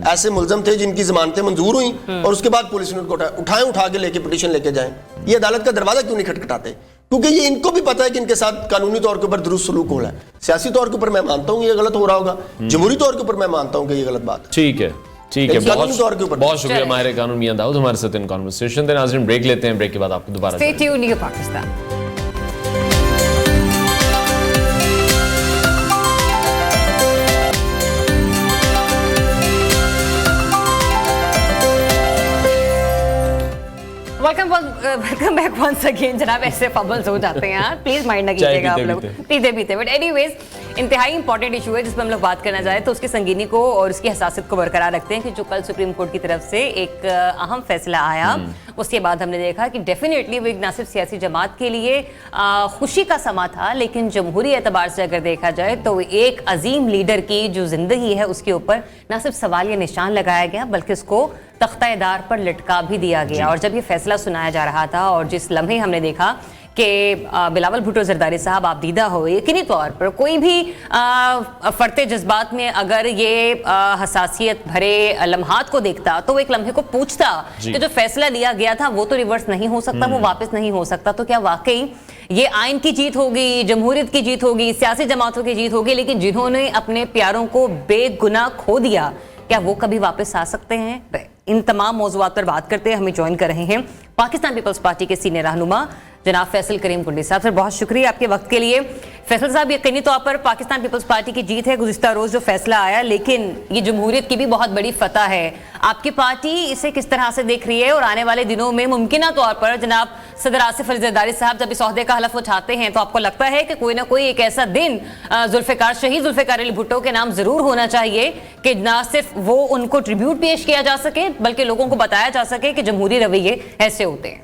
S3: ایسے ملزم تھے جن کی ضمانتیں منظور ہوئیں اور اس کے بعد پولیس نے ان کو اٹھا کے لے کے پٹیشن لے کے جائیں. یہ عدالت کا دروازہ کیوں نہیں کھٹکھٹاتے؟ کیونکہ یہ ان کو بھی پتا ہے کہ ان کے ساتھ قانونی طور کے اوپر درست سلوک ہو رہا ہے. سیاسی طور کے اوپر میں مانتا ہوں یہ غلط ہو رہا ہوگا, جمہوری طور کے اوپر میں مانتا ہوں کہ یہ غلط بات ہے.
S1: ٹھیک ہے بہت شکریہ ماہر قانون میاں داؤد ہمارے ساتھ ان کانورسیشن. ناظرین بریک لیتے ہیں, بریک کے بعد آپ کو دوبارہ
S2: Stay tuned to Pakistan. Welcome back once again. جناب ایسے فبلز ہو جاتے ہیں, پلیز مائنڈ نہ کیجیے گا آپ لوگ پیتے. بٹ اینی ویز انتہائی امپورٹنٹ ایشو ہے جس پہ ہم لوگ بات کرنا چاہیں تو اس کی سنگینی کو اور اس کی حساسیت کو برقرار رکھتے ہیں کہ جو کل سپریم کورٹ کی طرف سے ایک اہم فیصلہ آیا, اس کے بعد ہم نے دیکھا کہ ڈیفینیٹلی وہ ایک نہ صرف سیاسی جماعت کے لیے خوشی کا سما تھا, لیکن جمہوری اعتبار سے اگر دیکھا جائے تو ایک عظیم لیڈر کی جو زندگی ہے اس کے اوپر نہ صرف سوال یا نشان لگایا گیا بلکہ اس کو تختہ دار پر لٹکا بھی دیا گیا. اور جب یہ فیصلہ سنایا جا رہا تھا اور جس لمحے ہم نے دیکھا کہ بلاول بھٹو زرداری صاحب آپ دیدہ ہو, یقینی طور پر کوئی بھی فرتے جذبات میں اگر یہ حساسیت بھرے لمحات کو دیکھتا تو وہ ایک لمحے کو پوچھتا کہ جو فیصلہ لیا گیا تھا وہ تو ریورس نہیں ہو سکتا, وہ واپس نہیں ہو سکتا. تو کیا واقعی یہ آئین کی جیت ہوگی, جمہوریت کی جیت ہوگی, سیاسی جماعتوں کی جیت ہوگی, لیکن جنہوں نے اپنے پیاروں کو بے گناہ کھو دیا کیا وہ کبھی واپس آ سکتے ہیں؟ ان تمام موضوعات پر بات کرتے ہیں ہمیں جوائن کر رہے ہیں پاکستان پیپلز پارٹی کے سینئر رہنما جناب فیصل کریم کنڈی صاحب. سر بہت شکریہ آپ کے وقت کے لیے. فیصل صاحب یقینی طور پر پاکستان پیپلز پارٹی کی جیت ہے گزشتہ روز جو فیصلہ آیا, لیکن یہ جمہوریت کی بھی بہت بڑی فتح ہے. آپ کی پارٹی اسے کس طرح سے دیکھ رہی ہے اور آنے والے دنوں میں ممکنہ طور پر جناب صدر آصف علی زرداری صاحب جب اس عہدے کا حلف اٹھاتے ہیں تو آپ کو لگتا ہے کہ کوئی نہ کوئی ایک ایسا دن شہید ذوالفقار علی بھٹو کے نام ضرور ہونا چاہیے کہ نہ صرف وہ ان کو ٹریبیوٹ پیش کیا جا سکے بلکہ لوگوں کو بتایا جا سکے کہ جمہوری رویے ایسے ہوتے ہیں؟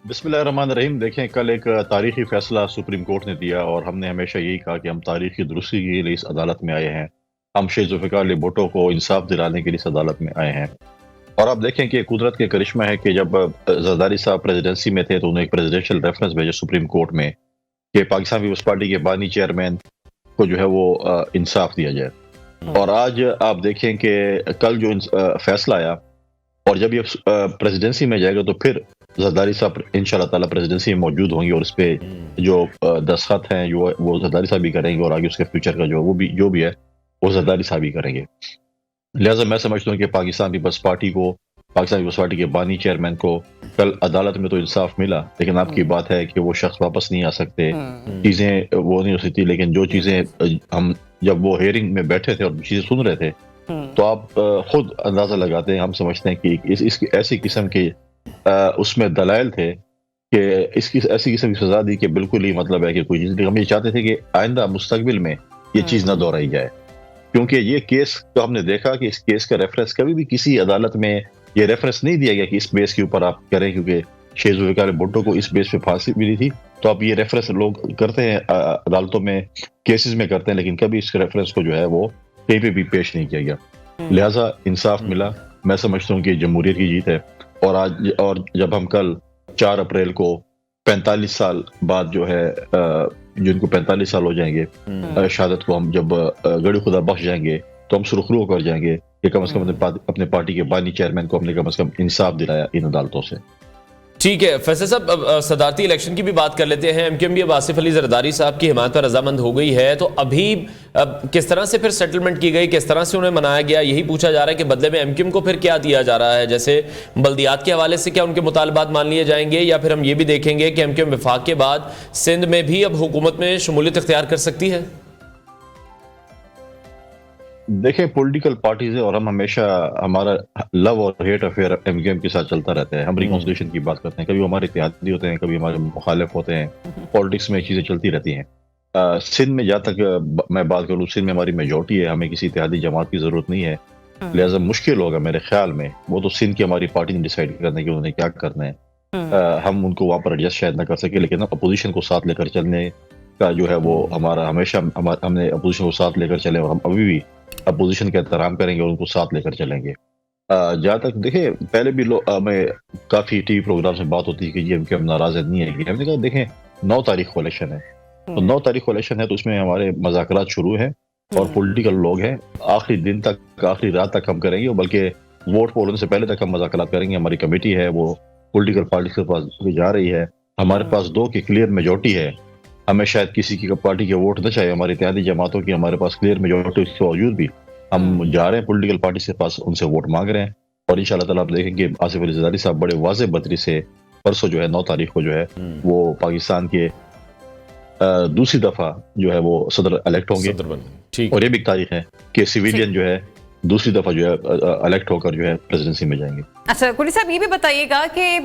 S4: بسم اللہ الرحمن الرحیم. دیکھیں کل ایک تاریخی فیصلہ سپریم کورٹ نے دیا اور ہم نے ہمیشہ یہی کہا کہ ہم تاریخی درستی کے لیے اس عدالت میں آئے ہیں, ہم شہید ذوالفقار علی بھٹو کو انصاف دلانے کے لیے اس عدالت میں آئے ہیں. اور آپ دیکھیں کہ قدرت کے کرشمہ ہے کہ جب زرداری صاحب پریزیڈنسی میں تھے تو انہیں ایک پریزیڈنشل ریفرنس بھیجا سپریم کورٹ میں کہ پاکستان پیپلز پارٹی کے بانی چیئرمین کو جو ہے وہ انصاف دیا جائے. اور آج آپ دیکھیں کہ کل جو فیصلہ آیا اور جب یہ پریزیڈنسی میں جائے گا تو پھر زرداری صاحب انشاءاللہ تعالی پریزیڈنسی میں موجود ہوں گے اور اس پہ جو دستخط ہیں وہ زرداری صاحب ہی کریں گے اور آگے اس کے فیوچر کا جو بھی ہے وہ زرداری صاحب ہی کریں گے. لہٰذا میں سمجھتا ہوں کہ پاکستان پیپلز پارٹی کو पाकिस्तान पीपल्स पार्टी के बानी चेयरमैन को कल अदालत में तो इंसाफ मिला, लेकिन आपकी बात है कि वो शख्स वापस नहीं आ सकते, चीजें वो नहीं हो सकती। लेकिन जो चीजें हम जब वो हेयरिंग में बैठे थे और चीजें सुन रहे थे, तो आप खुद अंदाजा लगाते हैं, हम समझते हैं कि इस ऐसी किस्म के उसमें दलाइल थे कि इसकी ऐसी किस्म की सजा दी कि बिल्कुल ही मतलब है कि कोई चीज, हम ये चाहते थे कि आइंदा मुस्तकबिल में ये चीज ना दोहराई जाए, क्योंकि ये केस तो हमने देखा कि इस केस का रेफरेंस कभी भी किसी अदालत में ये रेफरेंस नहीं दिया गया कि इस बेस के ऊपर आप करें, क्योंकि शेख जुल्फिकार भुट्टो को इस बेस पे फांसी मिली थी। तो अब ये रेफरेंस लोग करते हैं अदालतों में, केसेस में करते हैं, लेकिन कभी इस रेफरेंस को जो है वो कहीं पे भी पेश नहीं किया गया। लिहाजा इंसाफ मिला, मैं समझता हूँ कि जमहूरियत की जीत है। और आज और जब हम कल 4 अप्रैल को 45 साल बाद जो है जिनको 45 साल हो जाएंगे शहादत को, हम जब गड़ी खुदा बख्श जाएंगे तो हम सुरखरू होकर जाएंगे कि कम से कम अपने पार्टी के बानी चेयरमैन को हमने कम से कम इंसाफ दिलाया इन अदालतों से।
S1: ठीक है फैसल साहब, अब सदारती इलेक्शन की भी बात कर लेते हैं। एमक्यूएम भी अब आसिफ अली जरदारी साहब की हिमायत पर रजामंद हो गई है, तो अभी किस तरह से फिर सेटलमेंट की गई, किस तरह से उन्हें मनाया गया, यही पूछा जा रहा है कि बदले में एमक्यूएम को फिर क्या दिया जा रहा है। जैसे बल्दियात के हवाले से क्या उनके मुतालबात मान लिए जाएंगे, या फिर हम ये भी देखेंगे कि एमक्यूएम विफाक के बाद सिंध में भी अब हुकूमत में शमूलियत इख्तियार कर सकती है?
S4: देखें, पॉलिटिकल पार्टीज है और हम हमेशा हमारा लव और हेट अफेयर एमक्यूएम के साथ चलता रहता है। हम रिकॉन्सिलिएशन की बात करते हैं, कभी हमारे इत्तेहादी होते हैं, कभी हमारे मुखालिफ होते हैं, पॉलिटिक्स में चीजें चलती रहती हैं। सिंध में जहाँ तक मैं बात करूँ, सिंध में हमारी मेजॉरिटी है, हमें किसी इत्तेहादी जमात की जरूरत नहीं है, लिहाजा मुश्किल होगा मेरे ख्याल में। वो तो सिंध की हमारी पार्टी ने डिसाइड करना है कि उन्होंने क्या करना है, हम उनको वहाँ पर एडजस्ट शायद ना कर सके, लेकिन अपोजिशन को साथ लेकर चलने का जो है वो हमारा हमेशा हमने अपोजिशन को साथ लेकर चले और हम अभी भी अपोजिशन का एहतराम करेंगे और उनको साथ लेकर चलेंगे। जहाँ तक देखें, पहले भी हमें काफी टीवी प्रोग्राम में बात होती है कि एमक्यूएम नाराज नहीं है। हमने कहा देखें 9 तारीख को इलेक्शन है, तो 9 तारीख को इलेक्शन है, तो उसमें हमारे मज़ाकरात शुरू हैं और पॉलिटिकल लोग हैं, आखिरी दिन तक, आखिरी रात तक हम करेंगे, बल्कि वोट पोल से पहले तक हम मज़ाकरात करेंगे। हमारी कमेटी है वो पॉलिटिकल पार्टी के पास जा रही है, हमारे पास 2 की क्लियर मेजॉरिटी है। हमें शायद किसी की पार्टी के वोट न चाहिए, हमारी इत्तेहादी जमातों की हमारे पास क्लियर मेजॉरिटी के बावजूद भी हम जा रहे हैं पॉलिटिकल पार्टी के पास, उनसे वोट मांग रहे हैं। और इंशाल्लाह ताला आप देखेंगे आसिफ अली जरदारी साहब बड़े वाज़ेह बदरी से परसों जो है 9 तारीख को जो है वो पाकिस्तान के दूसरी दफा जो है वो सदर इलेक्ट होंगे। और ये भी एक तारीख है कि सिविलियन जो है दूसरी दफा जो है इलेक्ट होकर जो है प्रेसिडेंसी में जाएंगे।
S2: अच्छा कुली साहब, ये भी बताइएगा कि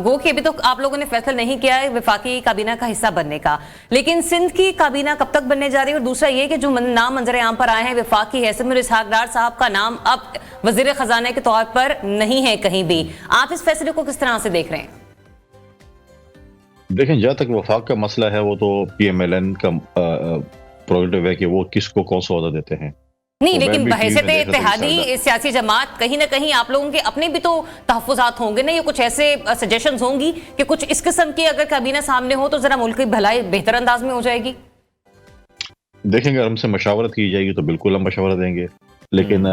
S2: गो के अभी तो आप लोगों ने फैसला नहीं किया है वफाकी काबीना का हिस्सा बनने का, लेकिन सिंध की काबीना कब तक बनने जा रही है? और दूसरा ये कि जो नाम मंजर आम पर आए हैं वफाकी हैसियत में, इसहाक डार साहब का नाम अब वजीर खजाना के तौर पर नहीं है कहीं भी। आप इस फैसले को किस तरह से देख रहे हैं?
S4: देखें, जहाँ तक वफाक का मसला है वो तो PMLN का प्रोग्रेटिव है कि वो किसको कौन सा ओहदा देते हैं।
S2: नहीं,
S4: तो
S2: लेकिन बहैसियत इत्तेहादी सियासी जमात कहीं ना कहीं आप लोगों के अपने भी तो तहफ़्फ़ुज़ात होंगे ना, ये कुछ ऐसे सजेशंस होंगी कि कुछ इस किस्म की अगर काबीना सामने हो तो जरा मुल्क की भलाई बेहतर अंदाज में हो जाएगी।
S4: देखेंगे, अगर हमसे मशावरत की जाएगी तो बिल्कुल हम मशवरा देंगे, लेकिन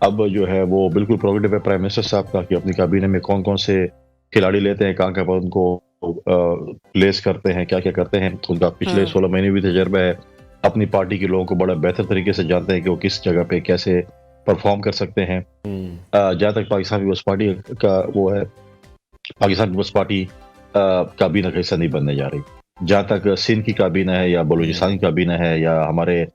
S4: अब जो है वो बिल्कुल प्रोग्रेटिव है प्राइम मिनिस्टर साहब का कि अपनी काबीने में कौन कौन से खिलाड़ी लेते हैं, कहाँ पर उनको प्लेस करते हैं, क्या क्या करते हैं। उनका पिछले 16 महीने भी तजर्बा है, अपनी पार्टी के लोगों को बड़ा बेहतर तरीके से जानते हैं कि वो किस जगह पे कैसे परफॉर्म कर सकते हैं। जहाँ तक पाकिस्तान पीपल्स पार्टी का वो है, पाकिस्तान पीपल्स पार्टी काबीना का हिस्सा नहीं बनने जा रही। जहाँ तक सिंध की काबीना है या बलूचिस्तान की काबीना है या हमारे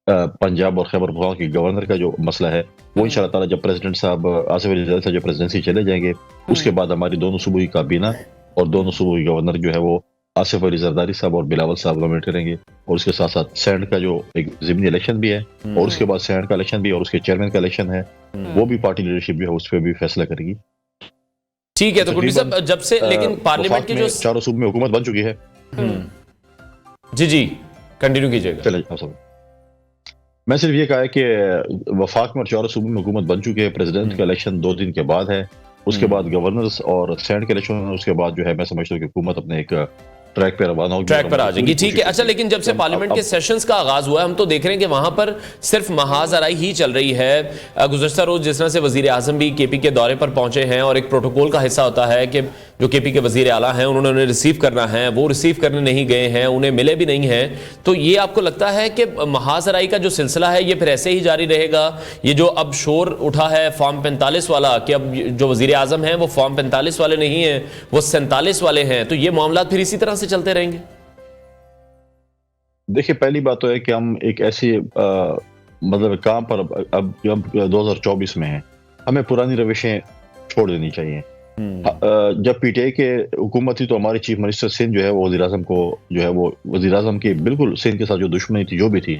S4: पंजाब और खैबर पख्तूनख्वा के गवर्नर का जो मसला है, वो इंशाल्लाह ताला जब प्रेसिडेंट साहब आसिफ अली जरदारी साहब जो प्रेसिडेंसी चले जाएंगे, उसके बाद हमारी दोनों सूबों की काबीना और दोनों सूबों के गवर्नर जो है वो आसिफ अली जरदारी साहब और बिलावल साहब नॉमिनेट करेंगे। और उसके साथ साथ सैंड का जो एक ज़िमनी इलेक्शन भी है और उसके बाद सैंड का इलेक्शन भी और उसके चेयरमैन का इलेक्शन है, वो भी पार्टी लीडरशिप जो है उस पर भी फैसला करेगी।
S1: ठीक है, तो कुली साहब जब से लेकिन पार्लियामेंट के जो
S4: 4 सूबे में हुकूमत बन चुकी है।
S1: जी कंटिन्यू कीजिएगा।
S4: चलिए, मैं सिर्फ ये कहा है कि वफाक में और 4 सूबों में हुकूमत बन चुकी है। प्रेसिडेंट का इलेक्शन 2 दिन के बाद है, उसके बाद गवर्नर्स और सेनेट के इलेक्शन, उसके बाद जो है मैं समझता हूँ कि हुकूमत अपने एक ट्रैक पर रवाना होगी,
S1: ट्रैक पर आ जाएगी। ठीक है, अच्छा लेकिन जब से पार्लियामेंट के सेशंस का आगाज हुआ है, हम तो देख रहे हैं कि वहां पर सिर्फ महाजराई ही चल रही है। गुज़श्ता रोज जिस तरह से वजीर आजम भी KP के दौरे पर पहुंचे हैं और एक प्रोटोकॉल का हिस्सा होता है कि جو کے پی کے وزیر اعلیٰ ہیں انہوں نے انہیں ریسیو کرنا ہے، وہ ریسیو کرنے نہیں گئے ہیں، انہیں ملے بھی نہیں ہیں. تو یہ آپ کو لگتا ہے کہ محاذ آرائی کا جو سلسلہ ہے یہ پھر ایسے ہی جاری رہے گا؟ یہ جو اب شور اٹھا ہے فارم 45 والا کہ اب جو وزیر اعظم ہیں وہ فارم 45 والے نہیں ہیں، وہ 47 والے ہیں، تو یہ معاملات پھر اسی طرح سے چلتے رہیں گے؟
S4: دیکھیے پہلی بات تو ہے کہ ہم ایک ایسی مطلب کام پر اب جب 2024 میں ہیں ہمیں پرانی روشیں چھوڑ دینی چاہیے. جب پی ٹی آئی کے حکومت تھی تو ہمارے چیف منسٹر سندھ جو ہے وہ وزیر اعظم کو جو ہے وہ وزیر اعظم کی بالکل سندھ کے ساتھ جو دشمنی تھی جو بھی تھی،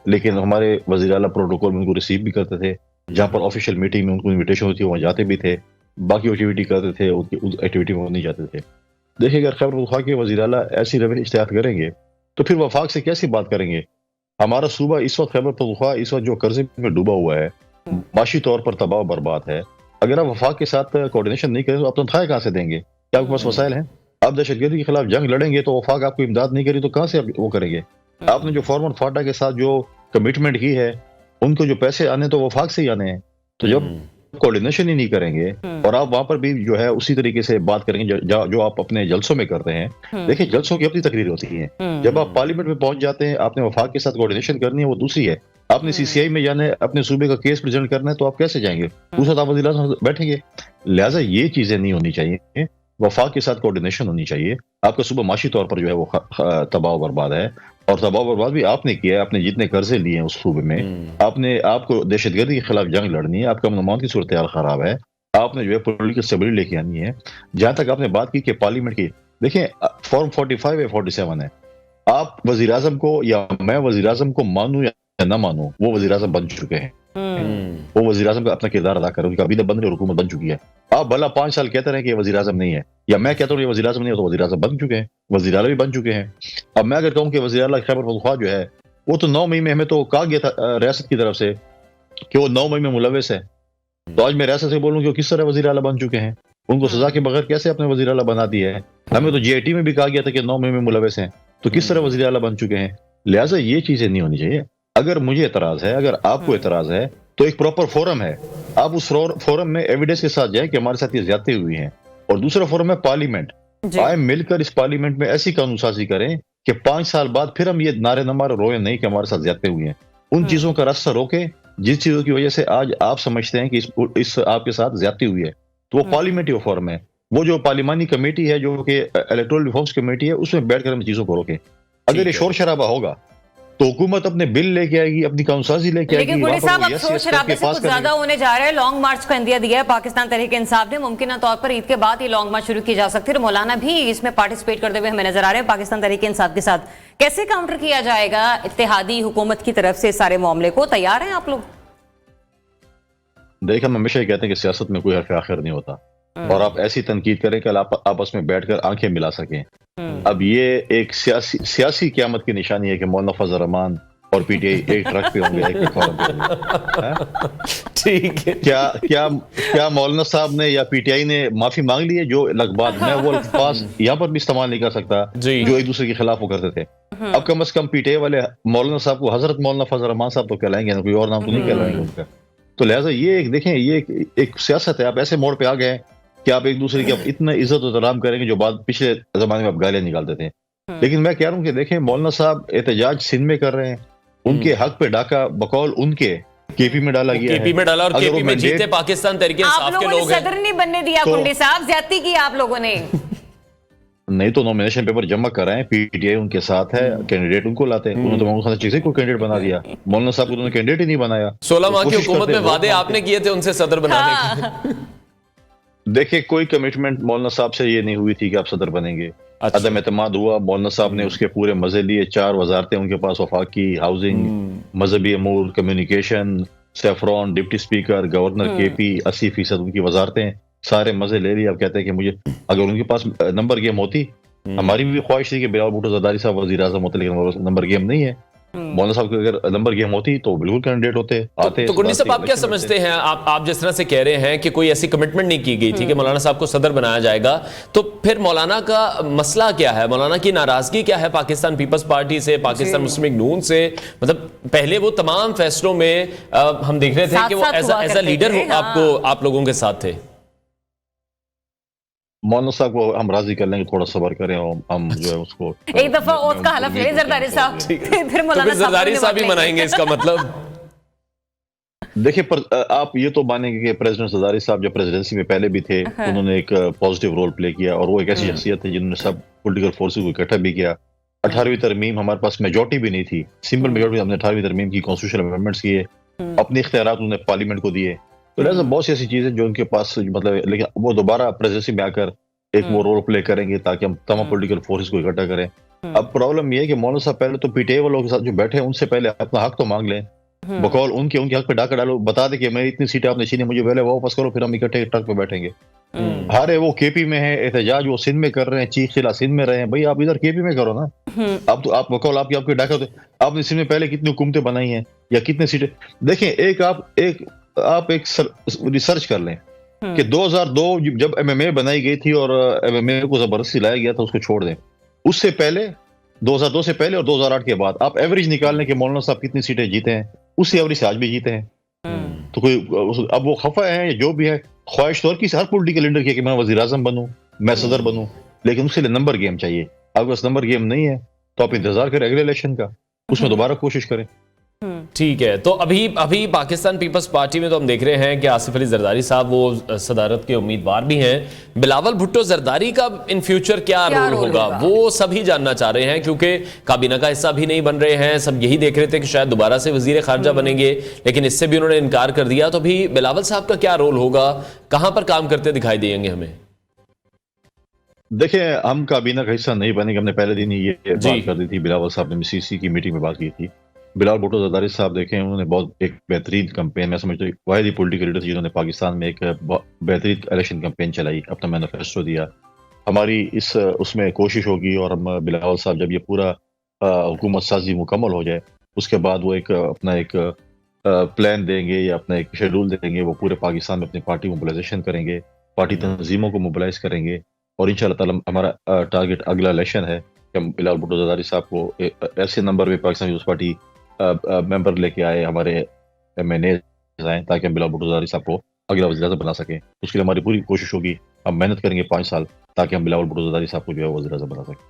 S4: لیکن ہمارے وزیر اعلیٰ پروٹوکول میں ان کو ریسیو بھی کرتے تھے، جہاں پر آفیشیل میٹنگ میں ان کو انویٹیشن ہوتی ہے وہاں جاتے بھی تھے، باقی ایکٹیویٹی کرتے تھے، ان کی ایکٹیویٹی میں نہیں جاتے تھے. دیکھیے اگر خیبر پختونخوا کے وزیر اعلیٰ ایسی روش اختیار کریں گے تو پھر وفاق سے کیسی بات کریں گے؟ ہمارا صوبہ اس وقت خیبر پختونخوا اس وقت جو قرضے میں ڈوبا ہوا ہے، معاشی طور پر تباہ و برباد ہے. اگر آپ وفاق کے ساتھ کوارڈینیشن نہیں کریں تو آپ تنخواہیں کہاں سے دیں گے؟ کیا آپ کے پاس وسائل ہیں؟ آپ دہشت گردی کے خلاف جنگ لڑیں گے تو وفاق آپ کو امداد نہیں کری تو کہاں سے وہ کریں گے؟ آپ نے جو فارمر فاٹا کے ساتھ جو کمٹمنٹ کی ہے ان کو جو پیسے آنے تو وفاق سے ہی آنے ہیں. تو جب کوارڈینیشن ہی نہیں کریں گے اور آپ وہاں پر بھی جو ہے اسی طریقے سے بات کریں گے جو آپ اپنے جلسوں میں کرتے ہیں. دیکھیں جلسوں کی اپنی تقریر ہوتی ہیں، جب آپ پارلیمنٹ میں پہنچ جاتے ہیں آپ نے وفاق کے ساتھ کوارڈینیشن کرنی ہے وہ دوسری ہے. آپ نے سی سی آئی میں جانا ہے، اپنے صوبے کا کیس پریزنٹ کرنا ہے تو آپ کیسے جائیں گے؟ اس وقت آپ وزیر اعظم بیٹھیں گے. لہٰذا یہ چیزیں نہیں ہونی چاہیے، وفاق کے ساتھ کوارڈینیشن ہونی چاہیے. آپ کا صوبہ معاشی طور پر جو ہے وہ تباہ و برباد ہے، اور تباہ و برباد بھی آپ نے کیا ہے. آپ نے جتنے قرضے لیے ہیں اس صوبے میں، آپ کو دہشت گردی کے خلاف جنگ لڑنی ہے، آپ کا امن و امان کی صورتحال خراب ہے، آپ نے جو ہے پولیٹیکل اسٹیبلٹی لے کے آنی ہے. جہاں تک آپ نے بات کی کہ پارلیمنٹ کی، دیکھیں فارم 45 ہے 47 ہے، آپ وزیر اعظم کو یا میں وزیر اعظم کو مانوں یا نہ مانوں وہ وزیر اعظم بن چکے ہیں. وہ وزیر اعظم کا اپنا کردار ادا کر رہے ہیں، کابینہ بن رہی ہے، حکومت بن چکی ہے. آپ بھلا 5 سال کہتے رہے کہ یہ وزیر اعظم نہیں ہے، یا میں کہتا ہوں یہ وزیر اعظم نہیں ہے، تو وزیر اعظم بن چکے ہیں، وزیر اعلیٰ بھی بن چکے ہیں. اب میں اگر کہوں کہ وزیر اعلیٰ خیبر پختونخوا جو ہے وہ تو 9 مئی میں ہمیں تو کہا گیا تھا ریاست کی طرف سے کہ وہ 9 مئی میں ملوث ہے، تو آج میں ریاست سے بولوں کہ وہ کس طرح وزیر اعلیٰ بن چکے ہیں؟ ان کو سزا کے بغیر کیسے اپنے وزیر اعلیٰ بنا دی ہے؟ ہمیں تو جی آئی ٹی میں بھی کہا گیا تھا کہ 9 مئی میں ملوث ہیں، تو کس طرح وزیر اعلیٰ بن چکے ہیں؟ لہٰذا یہ چیزیں نہیں ہونی چاہیے. اگر مجھے اعتراض ہے، اگر آپ کو اعتراض ہے تو ایک پراپر فورم ہے، آپ اس فورم میں ایویڈنس کے ساتھ جائیں کہ ہمارے ساتھ یہ زیادتی ہوئی ہیں. اور دوسرا فورم ہے پارلیمنٹ. آئے مل کر اس پارلیمنٹ میں ایسی قانون سازی کریں کہ 5 سال بعد پھر ہم یہ نعرے نہ مارے روئیں نہیں کہ ہمارے ساتھ زیادتی ہوئی ہیں. ان چیزوں کا راستہ روکیں جس چیزوں کی وجہ سے آج آپ سمجھتے ہیں کہ اس آپ کے ساتھ زیادتی ہوئی ہے، تو وہ پارلیمنٹری فورم ہے. وہ جو پارلیمانی کمیٹی ہے جو کہ الیکٹورل ریفارمز کمیٹی ہے، اس میں بیٹھ کر ہم چیزوں کو روکیں. اگر یہ شور شرابہ ہوگا تو حکومت اپنے بل لے کے آئے گی، اپنی قانون سازی لے کے آئے گی.
S2: لیکن گوڑی صاحب اب شور شرابے سے کچھ زیادہ ہونے جا رہا ہے. لانگ مارچ کا اندیا دیا ہے پاکستان تحریک انصاف نے، ممکنہ طور پر عید کے بعد یہ لانگ مارچ شروع کی جا سکتی ہے. مولانا بھی اس میں پارٹیسپیٹ کرتے ہوئے ہمیں نظر آ رہے ہیں پاکستان تحریک انصاف کے ساتھ. کیسے کاؤنٹر کیا جائے گا اتحادی حکومت کی طرف سے سارے معاملے کو؟ تیار ہیں آپ لوگ؟
S4: دیکھ ہم ہمیشہ یہ کہتے ہیں کہ سیاست میں کوئی حرف آخر نہیں ہوتا، اور آپ ایسی تنقید کریں کہ آپ آپس میں بیٹھ کر آنکھیں ملا سکیں. اب یہ ایک سیاسی قیامت کی نشانی ہے کہ مولانا فضل الرحمان اور پی ٹی آئی ایک ٹرک پہ ہوں گے، ایک فورم پہ ہوں گے. ٹھیک ہے، کیا مولانا صاحب نے یا پی ٹی آئی نے معافی مانگ لی ہے؟ جو لغبات میں وہ الفاظ یہاں پر بھی استعمال نہیں کر سکتا جو ایک دوسرے کے خلاف وہ کرتے تھے. اب کم از کم پی ٹی آئی والے مولانا صاحب کو حضرت مولانا فضل الرحمان صاحب تو کہلائیں گے، کوئی اور نام تو نہیں کہلائیں گے ان کا. تو لہٰذا یہ دیکھیں یہ ایک سیاست ہے. آپ ایسے موڑ پہ آ گئے کہ آپ ایک دوسرے کی اتنا عزت و احترام کریں گے جو بعد پچھلے زمانے میں آپ گالیاں نکالتے تھے. لیکن میں کہہ رہا ہوں کہ دیکھیں مولانا صاحب احتجاج سندھ میں کر رہے ہیں، ان کے حق پہ ڈاکہ بقول ان کے کے پی میں ڈالا گیا ہے،
S1: کے پی میں ڈالا، اور کے پی میں جیتے پاکستان تحریک انصاف کے لوگ ہیں.
S2: آپ لوگوں نے صدر نہیں بننے دیا کنڈی صاحب، زیادتی کی آپ لوگوں نے.
S4: نہیں تو نومینیشن پیپر جمع کر رہے ہیں، پی ٹی آئی ان کے ساتھ ہے، کینڈیڈیٹ ان کو لاتے ہیں. انہوں نے تو محمد خان چیزیں کو کینڈیڈیٹ بنا دیا، مولانا صاحب کو انہوں نے کینڈیڈیٹ ہی نہیں بنایا.
S1: 16 ماہ کی حکومت میں وعدے آپ نے کیے تھے ان سے صدر بنانے کے.
S4: دیکھیں کوئی کمٹمنٹ مولانا صاحب سے یہ نہیں ہوئی تھی کہ آپ صدر بنیں گے. عدم اعتماد ہوا، مولانا صاحب نے اس کے پورے مزے لیے. 4 وزارتیں ان کے پاس، وفاقی، ہاؤسنگ، مذہبی امور، communication, saffron, deputy speaker, governor کے پی، 80% ان کی وزارتیں، سارے مزے لے لیے. اب کہتے ہیں کہ مجھے اگر ان کے پاس نمبر گیم ہوتی، ہماری بھی خواہش تھی کہ بلاول بھٹو زرداری صاحب وزیر اعظم ہوتے، لیکن نمبر گیم نہیں ہے. مولانا صاحب کو اگر نمبر گیم ہوتی تو بالکل کینڈیڈیٹ ہوتے آتے.
S1: تو کنڈی صاحب آپ کیا سمجھتے ہیں؟ آپ جس طرح سے کہہ رہے ہیں کہ کوئی ایسی کمٹمنٹ نہیں کی گئی تھی کہ مولانا صاحب کو صدر بنایا جائے گا، تو پھر مولانا کا مسئلہ کیا ہے؟ مولانا کی ناراضگی کیا ہے پاکستان پیپلز پارٹی سے، پاکستان مسلم لیگ نون سے؟ مطلب پہلے وہ تمام فیصلوں میں ہم دیکھ رہے تھے کہ وہ ایز اے لیڈر آپ لوگوں کے ساتھ تھے.
S4: मौलाना साहब को हम राजी कर लेंगे, थोड़ा सब्र करें और हम जो है उसको
S2: एक दफा ओथ का हलफ ले जरदारी साहब, फिर
S1: तो
S2: मौलाना
S1: फिर जरदारी साहब ही मनाएंगे इसका मतलब।
S4: देखिए आप ये तो मानेंगे कि प्रेसिडेंट जरदारी साहब जब प्रेसिडेंसी में पहले भी थे, उन्होंने एक पॉजिटिव रोल प्ले किया और वो एक ऐसी शख्सियत है जिन्होंने सब पॉलिटिकल फोर्सेस को इकट्ठा भी किया। 18वीं तरमीम हमारे पास मेजॉरिटी भी नहीं थी, सिंपल मेजॉरिटी, हमने 18वीं तरमीम की, कॉन्स्टिट्यूशनल अमेंडमेंट्स किए, अपने इख्तियारात उन्होंने पार्लियामेंट को दिए। तो लिहाजा बहुत सी ऐसी चीजें जो उनके पास मतलब, लेकिन वो दोबारा प्रेसिडेंसी में आकर एक वो रोल प्ले करेंगे ताकि हम तमाम पॉलिटिकल फोर्सेस को इकट्ठा करें। अब प्रॉब्लम ये है कि मौलाना साहब पहले तो पीटीआई वालों के साथ जो बैठे हैं उनसे पहले अपना हक तो मांग लें, बकौल उनके हक पे डाका डालो, बता दे कि मैं इतनी सीटें आपने छीनी, मुझे पहले वापस करो, फिर हम इकट्ठे ट्रक पे बैठेंगे। हारे वो केपी में है, एहतजाज वो सिंध में कर रहे हैं, चीख चिल्ला सिंध में रहे हैं, भाई आप इधर केपी में करो ना। अब तो आप बकौल आपके डाका, आपने सिंध में पहले कितनी हुकूमतें बनाई हैं या कितने सीटें, देखें आप एक रिसर्च कर लें कि 2002 जब एमएमए बनाई गई थी और एमएमए को जबरदस्ती लाया गया था, उसको छोड़ दें, उससे पहले 2002 से पहले और 2008 के बाद आप एवरेज निकालने के मौलाना साहब कितनी सीटें जीते हैं, उससे एवरेज से आज भी जीते हैं। तो कोई अब वो खफा है या जो भी है, ख्वाहिश तो हर पॉलिटिकल लीडर की कि मैं वजीर आजम बनूं, मैं सदर बनूं, लेकिन उसके लिए नंबर गेम चाहिए। अगर उस नंबर गेम नहीं है तो आप इंतजार करें अगले इलेक्शन का, उसमें दोबारा कोशिश करें।
S1: ठीक है, तो अभी पाकिस्तान पीपल्स पार्टी में तो हम देख रहे हैं कि आसिफ अली जरदारी साहब वो सदारत के उम्मीदवार भी हैं। बिलावल भुट्टो जरदारी का इन फ्यूचर क्या रोल होगा वो सभी जानना चाह रहे हैं, क्योंकि काबीना का हिस्सा भी नहीं बन रहे हैं। सब यही देख रहे थे कि शायद दोबारा से वजीर खारजा बनेंगे, लेकिन इससे भी उन्होंने इनकार कर दिया। तो अभी बिलावल साहब का क्या रोल होगा, कहां पर काम करते दिखाई देंगे हमें?
S4: देखिए, हम काबीना का हिस्सा नहीं बनेंगे, हमने पहले दिन ही ये बात कर दी थी, बिलावल साहब ने मिसीसी की मीटिंग में बात की थी। बिलावल भुट्टो जरदारी साहब देखें, उन्होंने बहुत एक बेहतरीन कैंपेन, मैं समझता हूँ वाहिद ही पॉलिटिकल लीडर जिन्होंने पाकिस्तान में एक बेहतरीन इलेक्शन कैंपेन चलाई, अपना मैनिफेस्टो दिया। हमारी उसमें कोशिश होगी और हम बिलावल साहब जब ये पूरा हुकूमत साजी मुकम्मल हो जाए, उसके बाद वो अपना एक प्लान देंगे या अपना एक शेड्यूल देंगे, वो पूरे पाकिस्तान में अपनी पार्टी मोबिलाइजेशन करेंगे, पार्टी तंजीमों को मोबिलाइज करेंगे और इंशाल्लाह ताला हमारा टारगेट अगला इलेक्शन है कि हम बिलावल भुट्टो जरदारी साहब को ऐसे नंबर में पाकिस्तान पीपल्स पार्टी मेंबर लेके आए, हमारे एमएनए आए, ताकि हम बिलावल भुट्टो जरदारी साहब को अगला वज़ीर आज़म बना सकें। उसके लिए हमारी पूरी कोशिश होगी, हम मेहनत करेंगे 5 साल ताकि हम बिलावल भुट्टो जरदारी साहब को जो है वज़ीर आज़म बना सकें।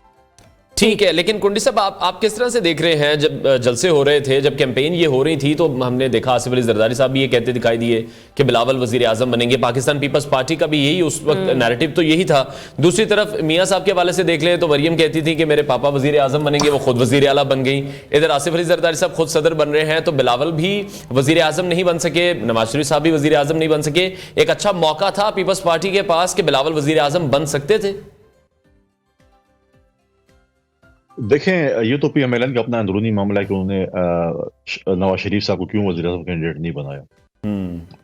S1: ठीक है, लेकिन कुंडी साहब आप किस तरह से देख रहे हैं, जब जलसे हो रहे थे, जब कैंपेन ये हो रही थी, तो हमने देखा आसिफ अली जरदारी साहब भी ये कहते दिखाई दिए कि बिलावल वजीर आजम बनेंगे। पाकिस्तान पीपल्स पार्टी का भी यही उस वक्त नैरेटिव तो यही था। दूसरी तरफ मियां साहब के हवाले से देख लें तो मरियम कहती थी कि मेरे पापा वजीर आजम बनेंगे, वो खुद वजीर आला बन गई। इधर आसिफ अली जरदारी साहब खुद सदर बन रहे हैं, तो बिलावल भी वजीर आजम नहीं बन सके, नवाज शरीफ साहब भी वजीर आजम नहीं बन सके। एक अच्छा मौका था पीपल्स पार्टी के पास कि बिलावल वजीर आजम बन सकते थे।
S4: देखें, ये तो पीएमएलएन का अपना अंदरूनी मामला है कि उन्होंने नवाज शरीफ साहब को क्यों वज़ीर आज़म कैंडिडेट नहीं बनाया।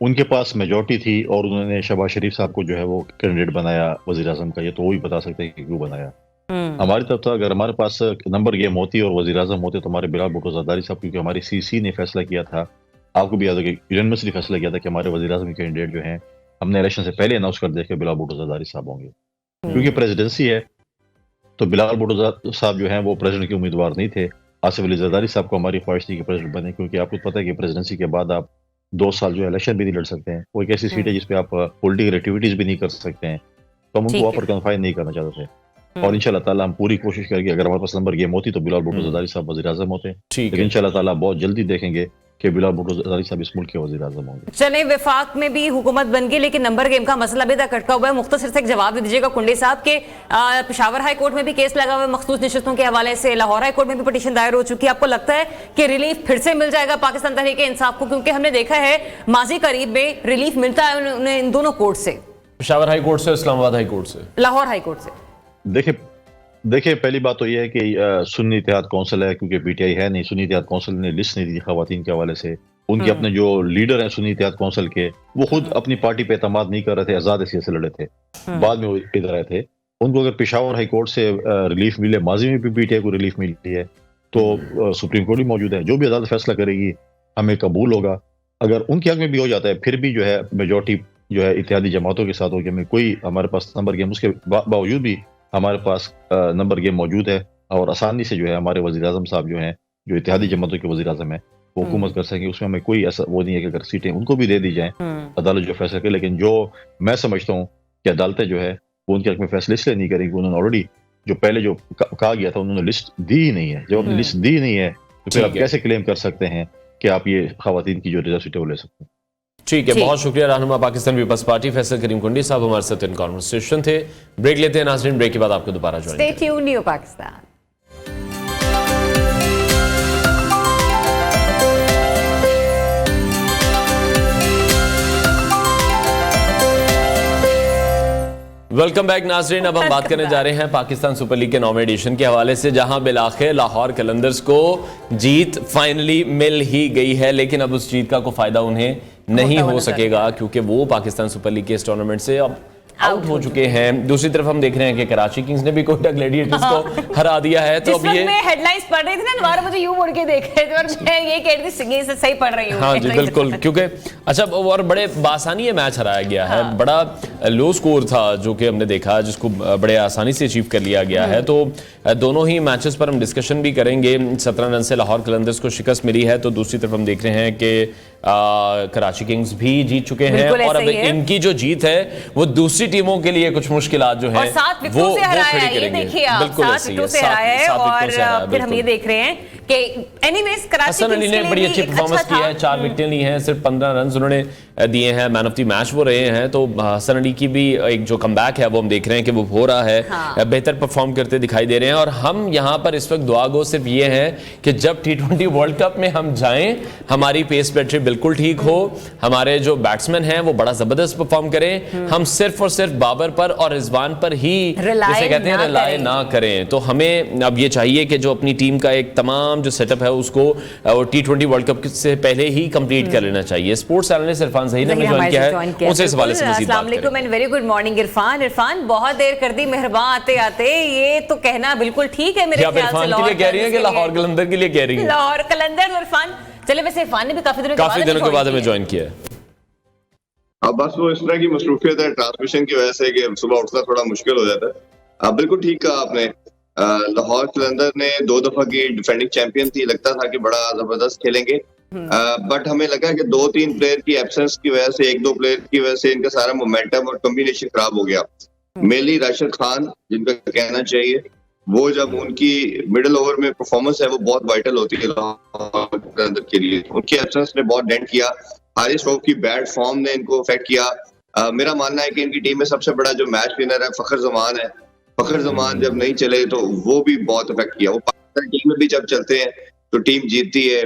S4: उनके पास मेजॉरिटी थी और उन्होंने शहबाज शरीफ साहब को जो है वो कैंडिडेट बनाया वज़ीर आज़म का, ये तो वही बता सकते हैं कि क्यों बनाया। हमारी तरफ तो अगर हमारे पास नंबर गेम होती और वज़ीर आज़म होते तो हमारे बिलावल भुट्टो जरदारी साहब, क्योंकि हमारी सीसी ने फैसला किया था, आपको भी याद होगा यूनिवर्सली फैसला किया था कि हमारे वज़ीर आज़म के कैंडिडेट जो हैं हमने इलेक्शन से पहले अनाउंस कर दिया कि बिलावल भुट्टो जरदारी साहब होंगे। क्योंकि प्रेसिडेंसी है तो बिलावल भुट्टो साहब जो हैं वो प्रेसिडेंट के उम्मीदवार नहीं थे। आसिफ अली जरदारी साहब को हमारी ख्वाहिश थी कि प्रेसिडेंट बने, क्योंकि आपको पता है कि प्रेसिडेंसी के बाद आप 2 साल जो है इलेक्शन भी नहीं लड़ सकते हैं। वो एक ऐसी सीट है जिसपे आप पॉलिटिकल एक्टिविटीज भी नहीं कर सकते हैं, तो हम उनको वहाँ पर कन्फाइन नहीं करना चाहते थे। और इंशाल्लाह ताला हम पूरी कोशिश करेंगे, अगर हमारे पास नंबर गेम होती तो बिलावल भुट्टो जरदारी साहब वज़ीर आज़म होते, लेकिन इंशाल्लाह ताला बहुत जल्दी देखेंगे कि बिलावल भुट्टो जरदारी साहब इस मुल्क के वज़ीर आज़म होंगे।
S2: चले, विफाक में भी हुकूमत बन गई, लेकिन नंबर गेम का मसला भी अटका हुआ है। मुख्तसर से एक जवाब दे दीजिएगा कुंडी साहब के पेशावर हाई कोर्ट में भी केस लगा हुआ है मखसूस नशिस्तों के हवाले से, लाहौर हाई कोर्ट में भी पिटीशन दायर हो चुकी है। आपको लगता है कि रिलीफ फिर से मिल जाएगा पाकिस्तान तहरीक इंसाफ को? क्योंकि हमने देखा है माजी करीब में रिलीफ मिलता है उन्हें इन दोनों कोर्ट से,
S1: पेशावर हाई कोर्ट से, इस्लामाबाद हाई कोर्ट से,
S2: लाहौर हाई कोर्ट से।
S4: देखिए पहली बात तो यह है कि सुन्नी इत्तेहाद कौंसिल है, क्योंकि पीटीआई है नहीं, सुन्नी इत्तेहाद कौंसिल ने लिस्ट नहीं दी खवातीन के हवाले से। उनके अपने जो लीडर हैं सुन्नी इत्तेहाद कौंसिल के, वो खुद अपनी पार्टी पे एतमाद नहीं कर रहे थे, आज़ाद हैसियत से लड़े थे, बाद में वो इधर आए थे। उनको अगर पेशावर हाई कोर्ट से रिलीफ मिले, माजी में भी पीटीआई को रिलीफ मिली है, तो सुप्रीम कोर्ट भी मौजूद है, जो भी अदालत फैसला करेगी हमें कबूल होगा। अगर उनके हक में भी हो जाता है, फिर भी जो है मेजॉरिटी जो है इत्तेहादी जमातों के साथ होगी, हमें कोई हमारे पास नंबर गेम, उसके बावजूद भी हमारे पास नंबर गेम मौजूद है और आसानी से जो है हमारे वज़ीर आज़म साहब जो हैं, जो इत्तेहादी जमातों के वज़ीर आज़म है, वो हुकूमत कर सकेंगे। उसमें हमें कोई ऐसा वो नहीं है कि अगर सीटें उनको भी दे दी जाएं, अदालत जो फैसला करे। लेकिन जो मैं समझता हूँ कि अदालतें जो है وہ ان کے حق میں فیصلے اس لیے نہیں کریں گے انہوں نے آلریڈی جو پہلے جو کہا گیا تھا انہوں نے لسٹ دی ہی نہیں ہے. جب آپ نے لسٹ دی نہیں ہے تو پھر آپ کیسے کلیم کر سکتے ہیں کہ آپ یہ خواتین کی جو ریزرو وہ لے سکتے ہیں؟
S1: ٹھیک ہے, بہت شکریہ رہنما پاکستان پیپلز پارٹی فیصل کریم کنڈی صاحب ہمارے ساتھ ان کانورسیشن تھے. بریک لیتے ہیں ناظرین, بریک کے بعد آپ کو دوبارہ join
S2: stay tuned new Pakistan.
S1: Welcome back ناظرین. اب ہم بات کرنے جا رہے ہیں پاکستان سپر لیگ کے 9ویں ایڈیشن کے حوالے سے, جہاں بالآخر لاہور قلندرز کو جیت فائنلی مل ہی گئی ہے, لیکن اب اس جیت کا کوئی فائدہ انہیں نہیں ہو سکے گا کیونکہ وہ پاکستان سپر لیگ کے اس ٹورنامنٹ سے اب آؤٹ ہو چکے ہیں. دوسری طرف ہم دیکھ رہے ہیں کہ کراچی کنگز نے بھی کوئٹہ گلیڈیٹرز کو ہرا دیا ہے. تو اب یہ
S2: میں ہیڈ لائنز پڑھ رہی تھی نا, دوبارہ مجھے یوں مڑ کے دیکھ رہے تھے اور میں یہ کہہ رہی تھی سے صحیح پڑھ رہی ہوں.
S1: ہاں جی بالکل, کیونکہ اچھا اور بڑے بآسانی یہ میچ ہرایا گیا ہے. بڑا لو سکور تھا جو کہ ہم نے دیکھا, جس کو بڑے آسانی سے اچیو کر لیا گیا ہے. تو دونوں ہی میچز پر ہم ڈسکشن بھی کریں گے. 17 رن سے لاہور قلندرز کو شکست ملی ہے, تو دوسری طرف ہم دیکھ رہے ہیں کہ کراچی کنگز بھی جیت چکے ہیں, اور اب ان کی جو جیت ہے وہ دوسری ٹیموں کے لیے کچھ مشکلات جو ہیں وہ کھڑی کریں گے. بالکل ایسے ہی,
S2: اور پھر ہم یہ دیکھ رہے ہیں کہ اینی ویز کراچی
S1: حسن علی نے بڑی اچھی پرفارمنس کی ہے, 4 وکٹیں لی ہیں, صرف 15 رنز انہوں نے دیے ہیں, مین آف دی میچ وہ رہے ہیں. تو حسن علی کی بھی ایک جو کم بیک ہے وہ ہم دیکھ رہے ہیں کہ وہ ہو رہا ہے, بہتر پرفارم کرتے دکھائی دے رہے ہیں. اور ہم یہاں پر اس وقت دعا گو صرف یہ ہے کہ جب T20 ورلڈ کپ میں ہم جائیں ہماری پیس بیٹری بالکل ٹھیک ہو, ہمارے جو بیٹسمین ہیں وہ بڑا زبردست پرفارم کریں, ہم صرف اور صرف بابر پر اور رضوان پر ہی جسے کہتے ہیں ریلائے نہ کریں. تو ہمیں اب یہ چاہیے کہ جو اپنی ٹیم کا ایک تمام جو سیٹ اپ ہے اس کو T20 ورلڈ کپ سے پہلے ہی کمپلیٹ کر لینا چاہیے. اسپورٹس اینالسٹ عرفان ظہیر نے جوائن کیا ہے, اس حوالے سے مزید بات کریں.
S2: السلام علیکم and very good morning Irfan. Irfan بہت دیر کر دی, مہربان آتے آتے, یہ تو کہنا بالکل ٹھیک ہے میرے خیال سے.
S1: عرفان کے لیے کہہ رہی ہیں کہ لاہور قلندر کے لیے کہہ رہی ہیں؟
S2: لاہور قلندر عرفان. چلے ویسے عرفان نے بھی کافی دنوں کے بعد
S1: ہمیں جوائن کیا ہے.
S5: اب بس وہ اس طرح کی مصروفیت ہے ٹرانسمیشن کی وجہ سے کہ صبح اٹھنا تھوڑا مشکل ہو جاتا ہے. بالکل ٹھیک کہا آپ نے. لاہور قلندر نے 2 دفعہ کی ڈیفینڈنگ چیمپئن تھی, لگتا تھا کہ بڑا زبردست کھیلیں گے, بٹ ہمیں لگا کہ 2-3 پلیئر کی ایبسنس کی وجہ سے, 1-2 پلیئر کی وجہ سے ان کا سارا مومنٹم اور کمبینیشن خراب ہو گیا. مینلی راشد خان جن کا کہنا چاہیے, وہ جب ان کی مڈل اوور میں پرفارمنس ہے وہ بہت وائٹل ہوتی ہے لاہور قلندر کے لیے, ان کی ایبسنس نے بہت ڈینٹ کیا. حارث روف کی بیڈ فارم نے ان کو افیکٹ کیا. میرا ماننا ہے کہ ان کی ٹیم میں سب سے بڑا جو میچ ونر ہے فخر زمان ہے. فخر زمان جب نہیں چلے تو وہ بھی بہت افیکٹ کیا. وہ پاکستان ٹیم میں بھی جب چلتے ہیں تو ٹیم جیتتی ہے,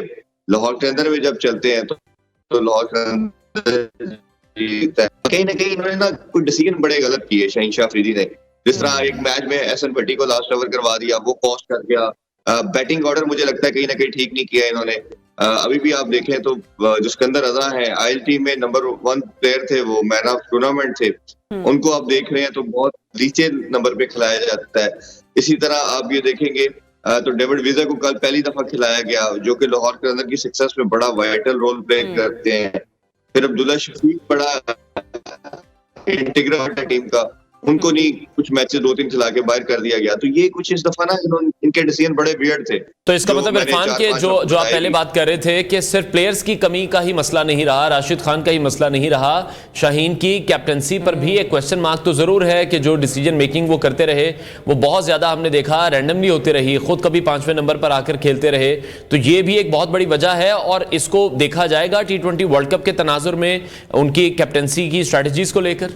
S5: لاہور قلندر میں جب چلتے ہیں تو لاہور قلندر جیتتا ہے. کہیں نہ کہیں انہوں نے نا کوئی ڈیسیژن بڑے غلط کیے شاہین شاہ افریدی نے, جس طرح ایک میچ میں احسن بھٹی کو لاسٹ اوور کروا دیا, وہ کاسٹ کر گیا. بیٹنگ آرڈر مجھے لگتا ہے کہیں نہ کہیں ٹھیک نہیں کیا انہوں نے. ابھی بھی آپ دیکھیں تو جو سکندر رضا ہیں آئی ایل ٹیم میں نمبر 1 پلیئر تھے, وہ مین آف ٹورنامنٹ تھے, ان کو آپ دیکھ رہے ہیں تو بہت نیچے نمبر پہ کھلایا جاتا ہے. اسی طرح آپ یہ دیکھیں گے تو ڈیوڈ ویزا کو کل پہلی دفعہ کھلایا گیا, جو کہ لاہور قلندر کی سکسیس میں بڑا وائٹل رول پلے کرتے ہیں. پھر عبداللہ شفیق بڑا انٹیگرل ہے ٹیم کا, ان کو نہیں کچھ میچز 2-3 کھلا کے باہر کر دیا گیا. تو یہ کچھ اس دفعہ نا ان کے ڈیسیژن بڑے ویئرڈ تھے.
S1: تو اس کا مطلب عرفان کے جو آپ پہلے بات کر رہے تھے کہ صرف پلیئرز کی کمی کا ہی مسئلہ نہیں رہا, راشد خان کا ہی مسئلہ نہیں رہا, شاہین کی کیپٹنسی پر بھی ایک کوسچن مارک تو ضرور ہے کہ جو ڈیسیجن میکنگ وہ کرتے رہے وہ بہت زیادہ ہم نے دیکھا رینڈملی ہوتی رہی, خود کبھی 5ویں نمبر پر آ کر کھیلتے رہے. تو یہ بھی ایک بہت بڑی وجہ ہے, اور اس کو دیکھا جائے گا T20 ورلڈ کپ کے تناظر میں ان کی کیپٹنسی کی اسٹریٹجیز کو لے کر.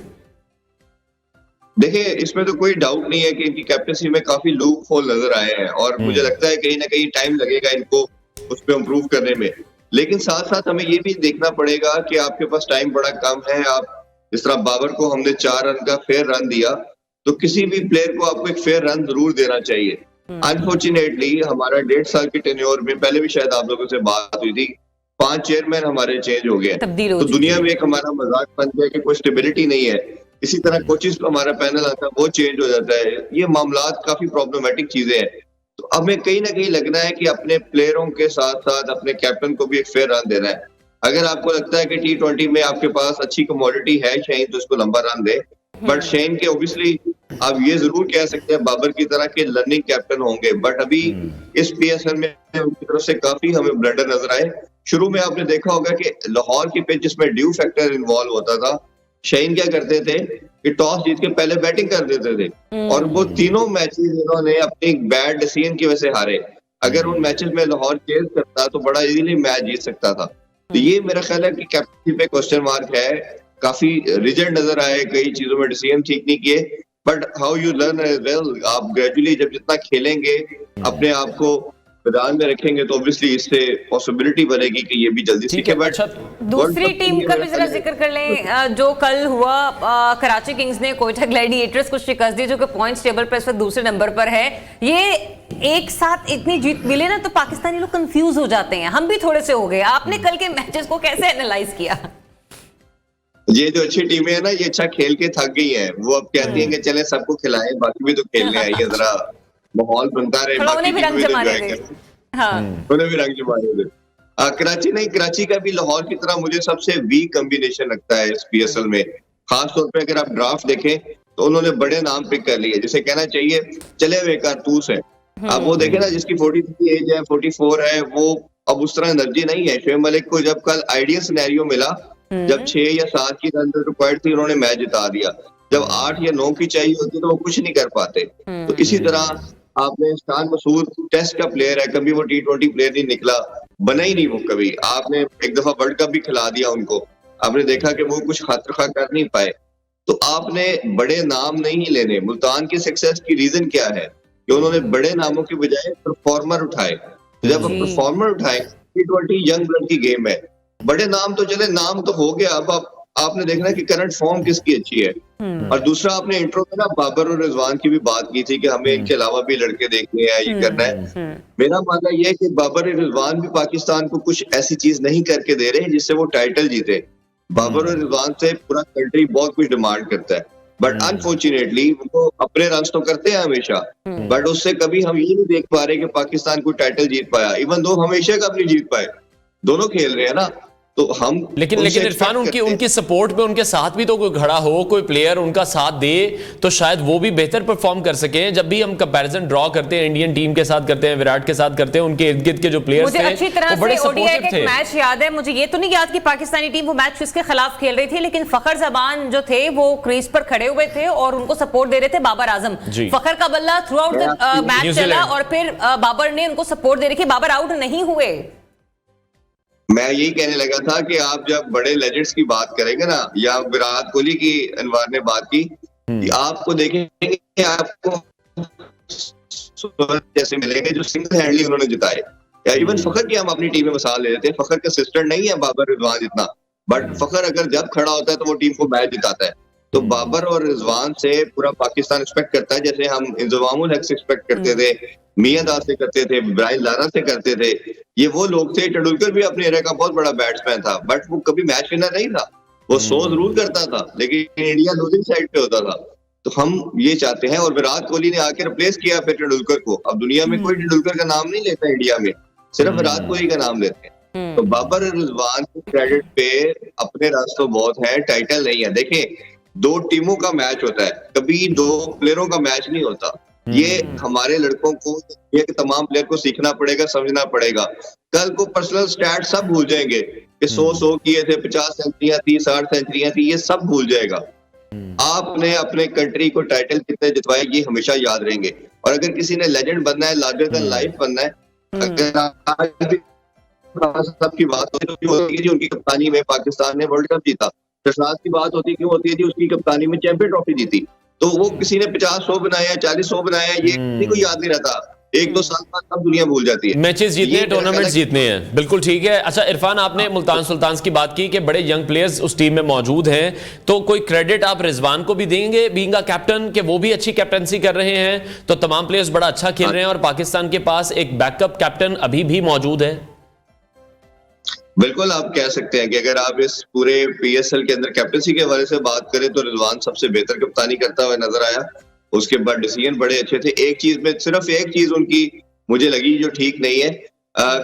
S5: دیکھیں اس میں تو کوئی ڈاؤٹ نہیں ہے کہ ان کی کیپٹنسی میں کافی لوپ ہول نظر آئے ہیں, اور مجھے لگتا ہے کہیں نہ کہیں ٹائم لگے گا ان کو اس پہ امپروو کرنے میں. لیکن ساتھ ساتھ ہمیں یہ بھی دیکھنا پڑے گا کہ آپ کے پاس ٹائم بڑا کم ہے. آپ جس طرح بابر کو ہم نے 4 رن کا فیئر رن دیا, تو کسی بھی پلیئر کو آپ کو ایک فیئر رن ضرور دینا چاہیے. انفارچونیٹلی ہمارا 1.5 سال کے ٹینیور میں, پہلے بھی شاید آپ لوگوں سے بات ہوئی تھی, 5 چیئرمین ہمارے چینج ہو گئے. تو دنیا میں ایک ہمارا مذاق بن گیا کہ کوئی اسٹیبلٹی نہیں ہے. اسی طرح کوچز کا ہمارا پینل آتا ہے وہ چینج ہو جاتا ہے. یہ معاملات کافی پرابلمٹک چیزیں ہیں. تو ہمیں کہیں نہ کہیں لگنا ہے کہ اپنے پلیئروں کے ساتھ ساتھ اپنے کیپٹن کو بھی ایک فیئر رن دینا ہے. اگر آپ کو لگتا ہے کہ T20 میں آپ کے پاس اچھی کموڈٹی ہے شاہین, تو اس کو لمبا رن دے. بٹ شاہین کے اوبیسلی آپ یہ ضرور کہہ سکتے ہیں بابر کی طرح کے لرننگ کیپٹن ہوں گے, بٹ ابھی اس PSL میں ان کی طرف سے کافی ہمیں بلنڈر نظر آئے. شروع میں آپ نے دیکھا ہوگا کہ لاہور کی پچ جس میں ڈیو فیکٹر انوالو ہوتا تھا, شہین کیا کرتے تھے کہ ٹاس جیت کے پہلے بیٹنگ کر دیتے تھے, اور وہ تینوں میچز انہوں نے اپنی بیڈ ڈیسیژن کی وجہ سے ہارے. اگر ان میچز میں لاہور چیز کرتا تو بڑا ایزیلی میچ جیت سکتا تھا. تو یہ میرا خیال ہے کہ کیپٹنسی پہ کوسچن مارک ہے, کافی ریجنٹ نظر آئے, کئی چیزوں میں ڈیسیژن ٹھیک نہیں کیے, but how you learn as well. آپ گریجولی جب جتنا کھیلیں گے, اپنے آپ کو میدان میں رکھیں گے, تو obviously اس سے پاسبلٹی بنے گی کہ یہ بھی جلدی سیکھے. بٹ
S2: دوسری ٹیم کا بھی ذرا ذکر کر لیں, جو کل ہوا, کراچی کنگز نے کوئٹہ گلیڈیٹرز کو شکست دی, جو کہ پوائنٹس ٹیبل پر اس وقت دوسرے نمبر پر ہے. یہ ایک ساتھ اتنی جیت ملے نا تو پاکستانی لوگ کنفیوز ہو جاتے ہیں, ہم بھی تھوڑے سے ہو گئے. آپ نے کل کے میچز کو کیسے اینالائز کیا؟
S5: یہ جو اچھی ٹیمیں ہیں نا, یہ اچھا کھیل کے تھک گئی ہیں, وہ اب کہتی ہیں کہ چلیں سب کو کھلائیں, باقی بھی تو کھیلنے آئیے, ذرا ماحول بنتا رہے,
S2: انہیں بھی رنگ جمانے دے.
S5: انہیں بھی رنگ جمانے دے. کراچی نہیں, کراچی کا بھی لاہور کی طرح مجھے سب سے ویک کمبینیشن لگتا ہے اس پی ایس ایل میں. خاص طور پہ اگر آپ ڈرافٹ دیکھیں تو انہوں نے بڑے نام پک کر لیے, جسے کہنا چاہیے چلے ہوئے کارتوس ہیں. اب وہ دیکھیں نا, جس کی 43 ایج ہے, 44 ہے, وہ اب اس طرح انرجی نہیں ہے. شعیب ملک کو جب کل آئیڈیل سینیریو ملا, جب 6 یا 7 کی رن ریکوائرڈ تھی, انہوں نے میچ جتا دیا. جب 8 یا 9 کی چاہیے ہوتی تو وہ کچھ نہیں کر پاتے. تو اسی طرح آپ نے شان مسعود ٹیسٹ کا پلیئر ہے, کبھی وہ T20 پلیئر نہیں نکلا, بنا ہی نہیں وہ کبھی. آپ نے ایک دفعہ ورلڈ کپ بھی کھلا دیا ان کو, آپ نے دیکھا کہ وہ کچھ خاطر خواہ کر نہیں پائے. تو آپ نے بڑے نام نہیں لینے. ملتان کی سکسیس کی ریزن کیا ہے کہ انہوں نے بڑے ناموں کی بجائے پرفارمر اٹھائے. جب آپ پرفارمر اٹھائے, T20 ینگ بلڈ کی گیم ہے, بڑے نام تو چلے, نام تو ہو گیا. اب آپ نے دیکھنا کہ کرنٹ فارم کس کی اچھی ہے. اور دوسرا, آپ نے انٹرو میں نا بابر اور رضوان کی بھی بات کی تھی کہ ہمیں ان کے علاوہ بھی لڑکے دیکھنے ہیں, یہ کرنا ہے. میرا ماننا یہ ہے کہ بابر اور رضوان بھی پاکستان کو کچھ ایسی چیز نہیں کر کے دے رہے جس سے وہ ٹائٹل جیتے. بابر اور رضوان سے پورا کنٹری بہت کچھ ڈیمانڈ کرتا ہے, بٹ انفارچونیٹلی وہ اپنے رنس تو کرتے ہیں ہمیشہ, بٹ اس سے کبھی ہم یہ نہیں دیکھ پا رہے کہ پاکستان کوئی ٹائٹل جیت پایا, ایون دو ہمیشہ کب نہیں جیت پائے. دونوں کھیل رہے ہیں نا, تو ہم
S1: لیکن عرفان, ان کی سپورٹ پہ ان کے ساتھ بھی تو کوئی کھڑا ہو, کوئی پلیئر ان کا ساتھ دے تو شاید وہ بھی بہتر پرفارم کر سکیں. جب بھی ہم کمپیریزن ڈرا کرتے ہیں انڈین ٹیم کے ساتھ کرتے ہیں, وراٹ کے ساتھ کرتے ہیں, ان کے ارد گرد کے جو پلیئرز تھے
S2: مجھے اچھی طرح سے ODI کا ایک میچ یاد ہے. مجھے یہ تو نہیں یاد کہ پاکستانی ٹیم وہ میچ کس کے خلاف کھیل رہی تھی, لیکن فخر زبان جو تھے وہ کریز پر کھڑے ہوئے تھے اور ان کو سپورٹ دے رہے تھے بابر اعظم. فخر کا بلہ تھرو آؤٹ میچ چلا اور پھر بابر نے ان کو سپورٹ دے رکھی, بابر آؤٹ نہیں ہوئے.
S5: میں یہی کہنے لگا تھا کہ آپ جب بڑے لیجنڈز کی بات کریں گے نا, یا وراٹ کوہلی کی انوار نے بات کی, آپ کو دیکھیں گے آپ کو جیسے ملیں گے جو سنگل ہینڈلی انہوں نے جتائے. یا ایون فخر کی ہم اپنی ٹیم میں مثال لے لیتے ہیں, فخر کا اسسٹنٹ نہیں ہے بابر رضوان جتنا, بٹ فخر اگر جب کھڑا ہوتا ہے تو وہ ٹیم کو میچ جتاتا ہے. تو بابر اور رضوان سے پورا پاکستان ایکسپیکٹ کرتا ہے, جیسے ہم انضمام الحق سے ایکسپیکٹ کرتے تھے, میاں داس سے کرتے تھے, برائن لارا سے کرتے تھے. یہ وہ لوگ تھے. ٹنڈولکر بھی اپنے ایرے کا بہت بڑا بیٹسمین تھا, بٹ وہ کبھی میچ ونر نہیں تھا. وہ 100 ضرور کرتا تھا, لیکن انڈیا لوزنگ سائڈ پہ ہوتا تھا. تو ہم یہ چاہتے ہیں, اور وراٹ کوہلی نے آ کے ریپلیس کیا پھر ٹنڈولکر کو. اب دنیا میں کوئی ٹنڈولکر کا نام نہیں لیتا انڈیا میں, صرف وراٹ کوہلی کا نام لیتے ہیں. تو بابر اور رضوان کے کریڈٹ پہ اپنے راستوں بہت ہیں, ٹائٹل نہیں ہے. دیکھیں, 2 ٹیموں کا میچ ہوتا ہے, کبھی 2 پلیئروں کا میچ نہیں ہوتا. یہ ہمارے لڑکوں کو, یہ تمام پلیئر کو سیکھنا پڑے گا, سمجھنا پڑے گا. کل کو پرسنل سٹیٹ سب بھول جائیں گے کہ 100 کیے تھے, 50 سینچریاں تھی, 60 سینچریاں تھی, یہ سب بھول جائے گا. آپ نے اپنے کنٹری کو ٹائٹل کتنے جتوائے یہ ہمیشہ یاد رہیں گے. اور اگر کسی نے لیجنڈ بننا ہے, لارجر دین لائف بننا ہے, اگر سب کی بات ہوتی ہے جی ان کی کپتانی میں پاکستان نے ورلڈ کپ جیتا, شہزاد کی بات ہوتی کیوں ہوتی ہے جی اس کی کپتانی میں چیمپئن ٹرافی جیتی. تو وہ کسی نے 50-100 بنایا, 40-100 بنایا, یہ کسی کو یاد نہیں رہتا. 1-2 سال بعد سب دنیا بھول جاتی ہے.
S1: میچز جیتنے ہیں, ٹورنامنٹس جیتنے ہیں. بالکل ٹھیک ہے. اچھا عرفان, آپ نے ملتان سلطانز کی بات کی کہ بڑے ینگ پلیئرز اس ٹیم میں موجود ہیں, تو کوئی کریڈٹ آپ رضوان کو بھی دیں گے بینگ اے کیپٹن کہ وہ بھی اچھی کیپٹنسی کر رہے ہیں, تو تمام پلیئرز بڑا اچھا کھیل رہے ہیں اور پاکستان کے پاس ایک بیک اپ کیپٹن ابھی بھی موجود ہے؟
S5: بالکل آپ کہہ سکتے ہیں کہ اگر آپ اس پورے پی ایس ایل کے اندر کیپٹنسی کے حوالے سے بات کریں تو رضوان سب سے بہتر کپتانی کرتا ہوا نظر آیا. اس کے بعد ڈیسیژن بڑے اچھے تھے. ایک چیز میں, صرف ایک چیز ان کی مجھے لگی جو ٹھیک نہیں ہے,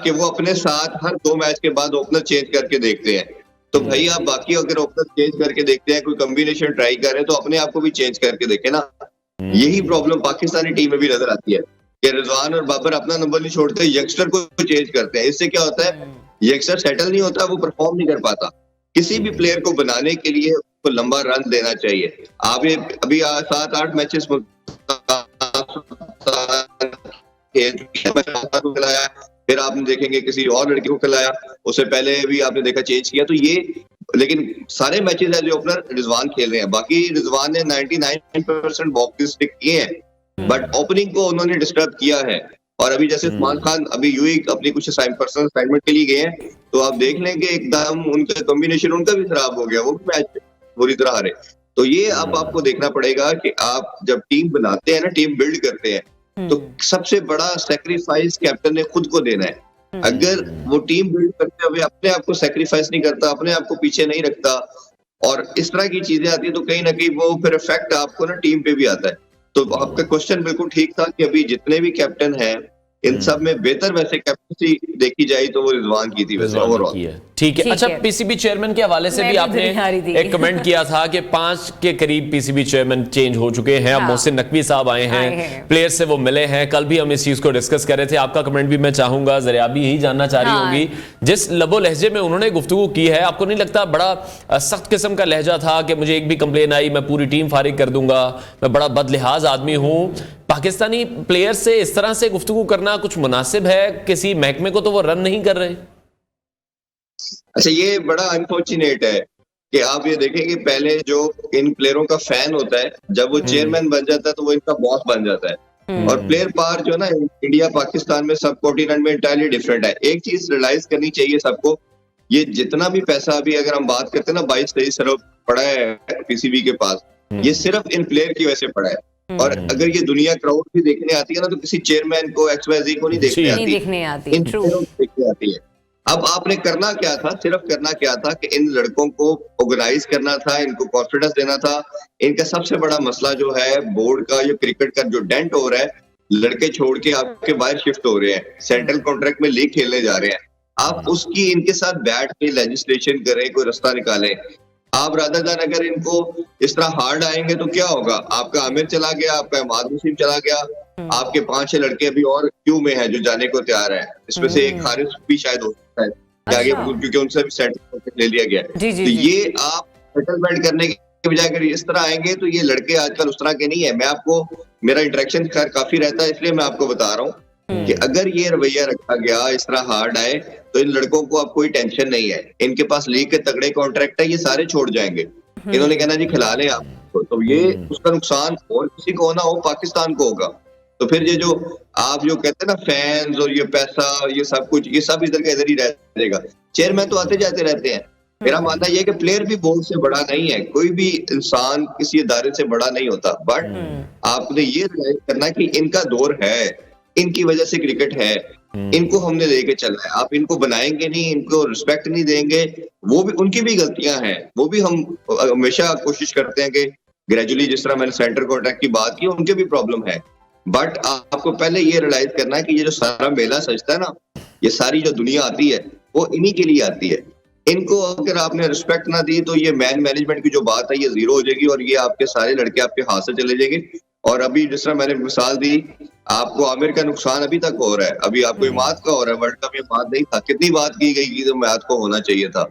S5: کہ وہ اپنے ساتھ ہر 2 میچ کے بعد اوپنر چینج کر کے دیکھتے ہیں. تو بھائی آپ باقی اگر اوپنر چینج کر کے دیکھتے ہیں, کوئی کمبینیشن ٹرائی کریں تو اپنے آپ کو بھی چینج کر کے دیکھیں نا. یہی پرابلم پاکستانی ٹیم میں بھی نظر آتی ہے کہ رضوان اور بابر اپنا نمبر نہیں چھوڑتے, ینگسٹر کو چینج کرتے ہیں. اس سے کیا ہوتا ہے, ینگسٹر سیٹل نہیں ہوتا, وہ پرفارم نہیں کر پاتا. کسی بھی پلیئر کو بنانے کے لیے को लंबा रन देना चाहिए। आप ये अभी 7-8 मैचेस खिलाया, फिर आपने देखेंगे किसी और लड़के को खिलाया, उससे पहले भी आपने देखा चेंज किया। तो ये लेकिन सारे मैचेस एज ओपनर रिजवान खेल रहे हैं। बाकी रिजवान ने 99% बॉक्सेस टिक किए हैं, बट ओपनिंग को उन्होंने डिस्टर्ब किया है। और अभी जैसे उस्मान खान अभी यूएई अपनी कुछ पर्सनल असाइनमेंट के लिए गए हैं, तो आप देख लेंगे एकदम उनका कॉम्बिनेशन उनका भी खराब हो गया, वो भी मैच बुरी तरह हारे। तो ये अब आपको देखना पड़ेगा कि आप जब टीम बनाते हैं ना, टीम बिल्ड करते हैं, तो सबसे बड़ा सैक्रिफाइस कैप्टन ने खुद को देना है। अगर वो टीम बिल्ड करते हुए अपने आप को सैक्रिफाइस नहीं करता, अपने आप को पीछे नहीं रखता और इस तरह की चीजें आती है, तो कहीं ना कहीं वो फिर इफेक्ट आपको ना टीम पे भी आता है। तो आपका क्वेश्चन बिल्कुल ठीक था कि अभी जितने भी कैप्टन हैं इन सब में बेहतर वैसे कैप्टनसी देखी जाए तो वो रिजवान की थी वैसे ओवरऑल।
S1: ठीक है। अच्छा, पीसीबी चेयरमैन के हवाले से भी आपने एक कमेंट किया था कि 5 के करीब पीसीबी चेयरमैन चेंज हो चुके हैं। अब मोहसिन नकवी साहब आए हैं, प्लेयर से वो मिले हैं, कल भी हम इस चीज को डिस्कस कर रहे थे। आपका कमेंट भी मैं चाहूंगा, जरिया भी यही जानना चाह रही होंगी, जिस लबो लहजे में उन्होंने गुफ्तगू की है, आपको नहीं लगता बड़ा सख्त किस्म का लहजा था कि मुझे एक भी कंप्लेन आई मैं पूरी टीम फारिग कर दूंगा, मैं बड़ा बदलिहाज आदमी हूं। पाकिस्तानी प्लेयर से इस तरह से गुफ्तगू करना कुछ मुनासिब है? किसी महकमे को तो वो रन नहीं कर रहे।
S5: अच्छा, ये बड़ा अनफॉर्चुनेट है कि आप ये देखें कि पहले जो इन प्लेयरों का फैन होता है, जब वो चेयरमैन बन जाता है तो वो इनका बॉस बन जाता है। और प्लेयर पावर जो है ना इंडिया पाकिस्तान में सब कॉन्टिनेंट में इंटायरली डिफरेंट है। एक चीज रियलाइज करनी चाहिए सबको, ये जितना भी पैसा अभी अगर हम बात करते हैं ना 22-23 अरब पड़ा है पीसीबी के पास, ये सिर्फ इन प्लेयर की वजह से पड़ा है। और अगर ये दुनिया क्राउड भी देखने आती है ना, तो किसी चेयरमैन को XYZ को नहीं देखने आती, देखने आती है। अब आपने करना क्या था, सिर्फ करना क्या था कि इन लड़कों को ऑर्गेनाइज करना था, इनको कॉन्फिडेंस देना था। इनका सबसे बड़ा मसला जो है बोर्ड का, जो क्रिकेट का जो डेंट हो रहा है, लड़के छोड़ के आपके बाहर शिफ्ट हो रहे हैं, सेंट्रल कॉन्ट्रैक्ट में लीग खेलने जा रहे हैं। आप उसकी इनके साथ बैठ के लेजिस्लेशन करें, कोई रास्ता निकालें। आप राधा दान अगर इनको इस तरह हार्ड आएंगे तो क्या होगा, आपका आमिर चला गया, आपका इमाद वसीम चला गया, आपके 5-6 लड़के अभी और क्यू में हैं जो जाने को तैयार है। इसमें से एक हारिस भी शायद हो सकता है आगे, क्योंकि उनसे भी सेटलमेंट ले लिया गया है। तो ये आप सेटलमेंट करने के बजाय अगर इस तरह आएंगे तो ये लड़के आजकल उस तरह के नहीं है। मैं आपको, मेरा इंटरेक्शन खैर काफी रहता है, इसलिए मैं आपको बता रहा हूँ कि अगर ये रवैया रखा गया, इस तरह हार्ड आए, तो इन लड़कों को अब कोई टेंशन नहीं है। इनके पास लीग के तगड़े कॉन्ट्रैक्ट है, ये सारे छोड़ जाएंगे। इन्होंने कहना जी खिला लें आपको, तो ये उसका नुकसान और किसी को होना हो, पाकिस्तान को होगा। तो फिर ये जो आप जो कहते हैं ना फैंस और ये पैसा, ये सब कुछ, ये सब इधर का इधर ही रह जाएगा। चेयरमैन तो आते जाते रहते हैं। मेरा मानना यह है कि प्लेयर भी बोर्ड से बड़ा नहीं है, कोई भी इंसान किसी इदारे से बड़ा नहीं होता। बट आपने ये रियलाइज करना कि इनका दौर है, इनकी वजह से क्रिकेट है, इनको हमने लेके चलना है। आप इनको बनाएंगे नहीं, इनको रिस्पेक्ट नहीं देंगे, वो भी उनकी भी गलतियां हैं, वो भी हम हमेशा कोशिश करते हैं कि ग्रेजुअली, जिस तरह मैंने सेंटर कॉन्ट्रैक्ट की बात की, उनके भी प्रॉब्लम है। बट आपको पहले ये रियलाइज करना है कि ये जो सारा मेला सजता है ना, ये सारी जो दुनिया आती है वो इन्हीं के लिए आती है। इनको अगर आपने रिस्पेक्ट ना दी तो ये मैनेजमेंट की जो बात है ये जीरो हो जाएगी और ये आपके सारे लड़के आपके हाथ से चले जाएंगे। और अभी जिस तरह मैंने मिसाल दी, आपको आमिर का नुकसान अभी तक हो रहा है, अभी आपको इमाद का हो रहा है। वर्ल्ड कप में इमाद नहीं था, कितनी बात की गई कि तो इमाद को होना चाहिए था।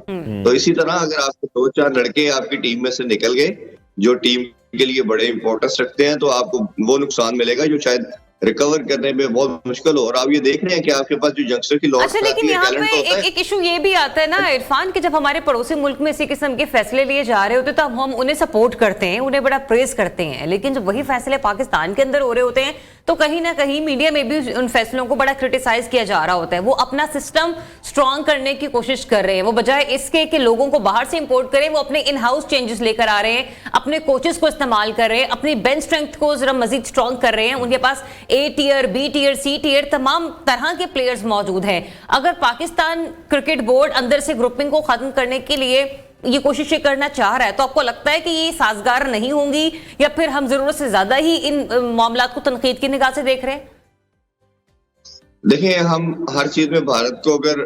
S5: तो इसी तरह अगर आपके 2-4 लड़के आपकी टीम में से निकल गए जो टीम के लिए बड़े इंपॉर्टेंस रखते हैं, तो आपको वो नुकसान मिलेगा जो शायद रिकवर करने में बहुत मुश्किल हो। और आप ये देख रहे हैं कि आपके पास जो यंगस्टर की लॉस,
S2: अच्छा, लेकिन यहाँ पे एक इशू ये भी आता है ना इरफान, कि जब हमारे पड़ोसी मुल्क में इसी किस्म के फैसले लिए जा रहे होते हैं तो हम उन्हें सपोर्ट करते हैं, उन्हें बड़ा प्रेज करते हैं, लेकिन जब वही फैसले पाकिस्तान के अंदर हो रहे होते हैं तो कहीं ना कहीं मीडिया में भी उन फैसलों को बड़ा क्रिटिसाइज किया जा रहा होता है। वो अपना सिस्टम स्ट्रॉन्ग करने की कोशिश कर रहे हैं, वो बजाय इसके कि लोगों को बाहर से इंपोर्ट करें, वो अपने इन हाउस चेंजेस लेकर आ रहे हैं, अपने कोचेस को इस्तेमाल कर रहे हैं, अपनी बेंच स्ट्रेंथ को जरा मजीद स्ट्रॉन्ग कर रहे हैं। उनके पास A tier, B tier, C tier तमाम तरह के प्लेयर्स मौजूद हैं। अगर पाकिस्तान क्रिकेट बोर्ड अंदर से ग्रुपिंग को खत्म करने के लिए ये कोशिशें करना चाह रहा है, तो आपको लगता है कि ये साजगार नहीं होंगी, या फिर हम जरूरत से ज्यादा ही इन मामलात को तनकीद की निगाह से देख रहे हैं?
S5: देखिए, हम हर चीज में भारत को अगर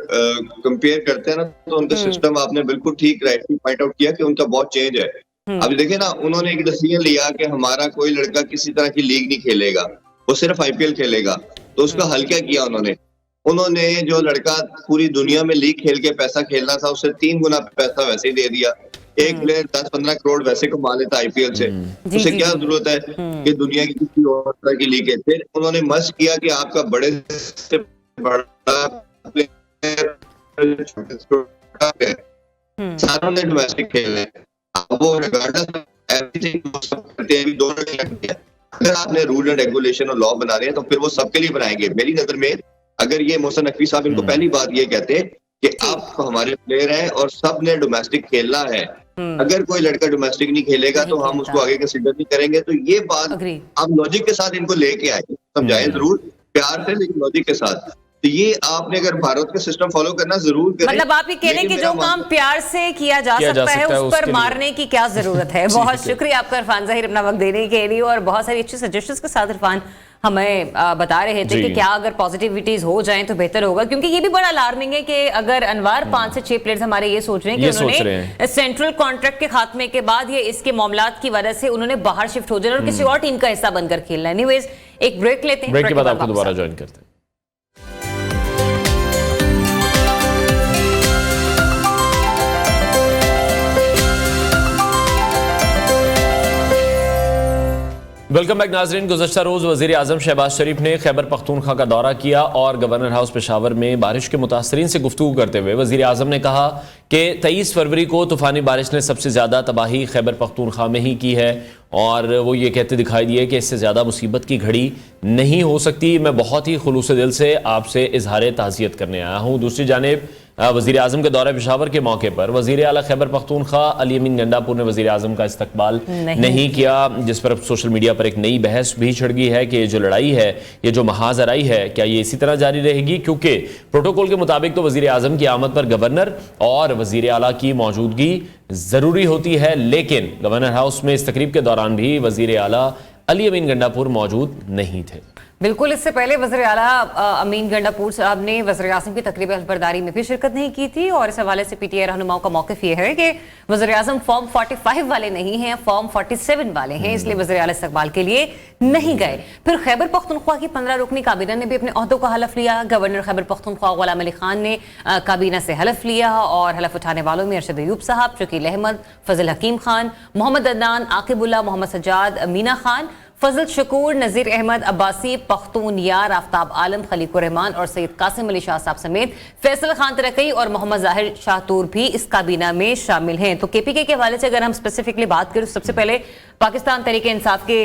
S5: कंपेयर करते हैं ना, तो उनका सिस्टम आपने बिल्कुल ठीक राइटली पॉइंट आउट किया कि उनका बहुत चेंज है। अब देखिए ना, उन्होंने एक डिसीजन लिया कि हमारा कोई लड़का किसी तरह की लीग नहीं खेलेगा, वो सिर्फ IPL खेलेगा। तो उसका हल क्या किया उन्होंने जो लड़का पूरी दुनिया में लीग खेल के पैसा खेलना था, उससे 3 गुना पैसा वैसे ही दे दिया। एक प्लेयर 10-15 करोड़ वैसे कमा लेता आईपीएल से, उसे क्या जरूरत है कि दुनिया की किसी और तरह की लीग है। फिर उन्होंने मस्ट किया कि आपका बड़े से बड़ा प्लेयर सारों ने डोमेस्टिक खेल है, वो रिगार्डलेस एवरीथिंग करते हैं, दोनों ने अगर आपने रूल एंड रेगुलेशन और लॉ बना रहे हैं तो फिर वो सबके लिए बनाएंगे। मेरी नजर में अगर ये मोहसिन नकवी साहब इनको पहली बात ये कहते हैं कि आप हमारे प्लेयर हैं और सब ने डोमेस्टिक खेलना है, अगर कोई लड़का डोमेस्टिक नहीं खेलेगा तो हम उसको आगे कंसीडर नहीं करेंगे, तो ये बात आप लॉजिक के साथ इनको लेके आए, समझाएं जरूर प्यार से लेकिन लॉजिक के साथ। तो ये आपने अगर भारत का सिस्टम फॉलो करना जरूर करें।
S2: मतलब आप ये कह रहे हैं कि जो काम प्यार से किया जा सकता है उस पर मारने की क्या जरूरत है। बहुत शुक्रिया आपका इरफान ज़हीर अपना वक्त देने के लिए, और बहुत सारी अच्छी सजेशंस के साथ इरफान हमें बता रहे थे कि क्या अगर पॉजिटिविटीज हो जाएं तो बेहतर होगा, क्योंकि ये भी बड़ा अलार्मिंग है कि अगर अनवार 5 से 6 प्लेयर्स हमारे ये सोच रहे हैं कि उन्होंने सेंट्रल कॉन्ट्रैक्ट के खात्मे के बाद ये इसके मामलात की वजह से उन्होंने बाहर शिफ्ट हो जाना और किसी और टीम का हिस्सा बनकर खेलना है। एनीवेज एक ब्रेक लेते हैं,
S1: ब्रेक के बाद आपको दोबारा ज्वाइन करते हैं। वेलकम बैक नाजरीन। गुज़श्ता रोज़ वज़ीर आज़म शहबाज शरीफ ने खैबर पख्तूनख्वा का दौरा किया और गवर्नर हाउस पेशावर में बारिश के मुतासरीन से गुफ्तगू करते हुए वज़ीर आज़म ने कहा कि 23 फरवरी को तूफ़ानी बारिश ने सबसे ज़्यादा तबाही खैबर पख्तूनख्वा में ही की है, और वो ये कहते दिखाई दिए कि इससे ज़्यादा मुसीबत की घड़ी नहीं हो सकती। मैं बहुत ही खुलूस दिल से आपसे इजहार ताज़ियत करने आया हूँ। दूसरी जानिब वज़ीर आज़म के दौरे पेशावर के मौके पर वज़ीर आला खैबर पख्तूनख्वा अली अमीन गंडापुर ने वज़ीर आज़म का इस्तकबाल नहीं किया, जिस पर सोशल मीडिया पर एक नई बहस भी छिड़ गई है कि ये जो लड़ाई है, ये जो महाजराई है, क्या ये इसी तरह जारी रहेगी, क्योंकि प्रोटोकॉल के मुताबिक तो वज़ीर आज़म की आमद पर गवर्नर और वज़ीर आला की मौजूदगी ज़रूरी होती है, लेकिन गवर्नर हाउस में इस तकरीब के दौरान भी वज़ीर आला अली अमीन गंडापुर मौजूद नहीं थे।
S2: बिल्कुल, इससे पहले वज़ीर आला अमीन गंडापुर साहब ने वज़ीर आज़म की तकरीब हल्फबरदारी में भी शिरकत नहीं की थी, और इस हवाले से पीटीआई रहनुमाओं का मौक़िफ़ ये है कि वज़ीर आज़म फॉर्म 45 वाले नहीं हैं, फॉर्म 47 वाले हैं, इसलिए वज़ीर आला इस्तकबाल के लिए नहीं गए। फिर खैबर पख्तूनख्वा की 15 रुकनी काबीना ने भी अपने ओहदों का हलफ लिया। गवर्नर खैबर पख्तूनख्वा गुलाम अली खान ने काबीना से हलफ लिया, और हलफ उठाने वालों में अरशद अयूब साहब, शकील अहमद, फजल हकीम खान, मोहम्मद अदनान, आकिबुल्ला, मोहम्मद सज्जाद, मीना खान, फजल शकूर, नज़ीर अहमद अब्बासी, पख्तून यार, आफ्ताब आलम, खलीकुर रहमान और सैयद कासिम अली शाह साहब समेत फैसल खान तरक्की और मोहम्मद ज़ाहिर शाहतूर भी इस काबीना में शामिल हैं। तो केपीके के हवाले से अगर हम स्पेसिफिकली बात करें तो सबसे पहले पाकिस्तान तहरीक इंसाफ के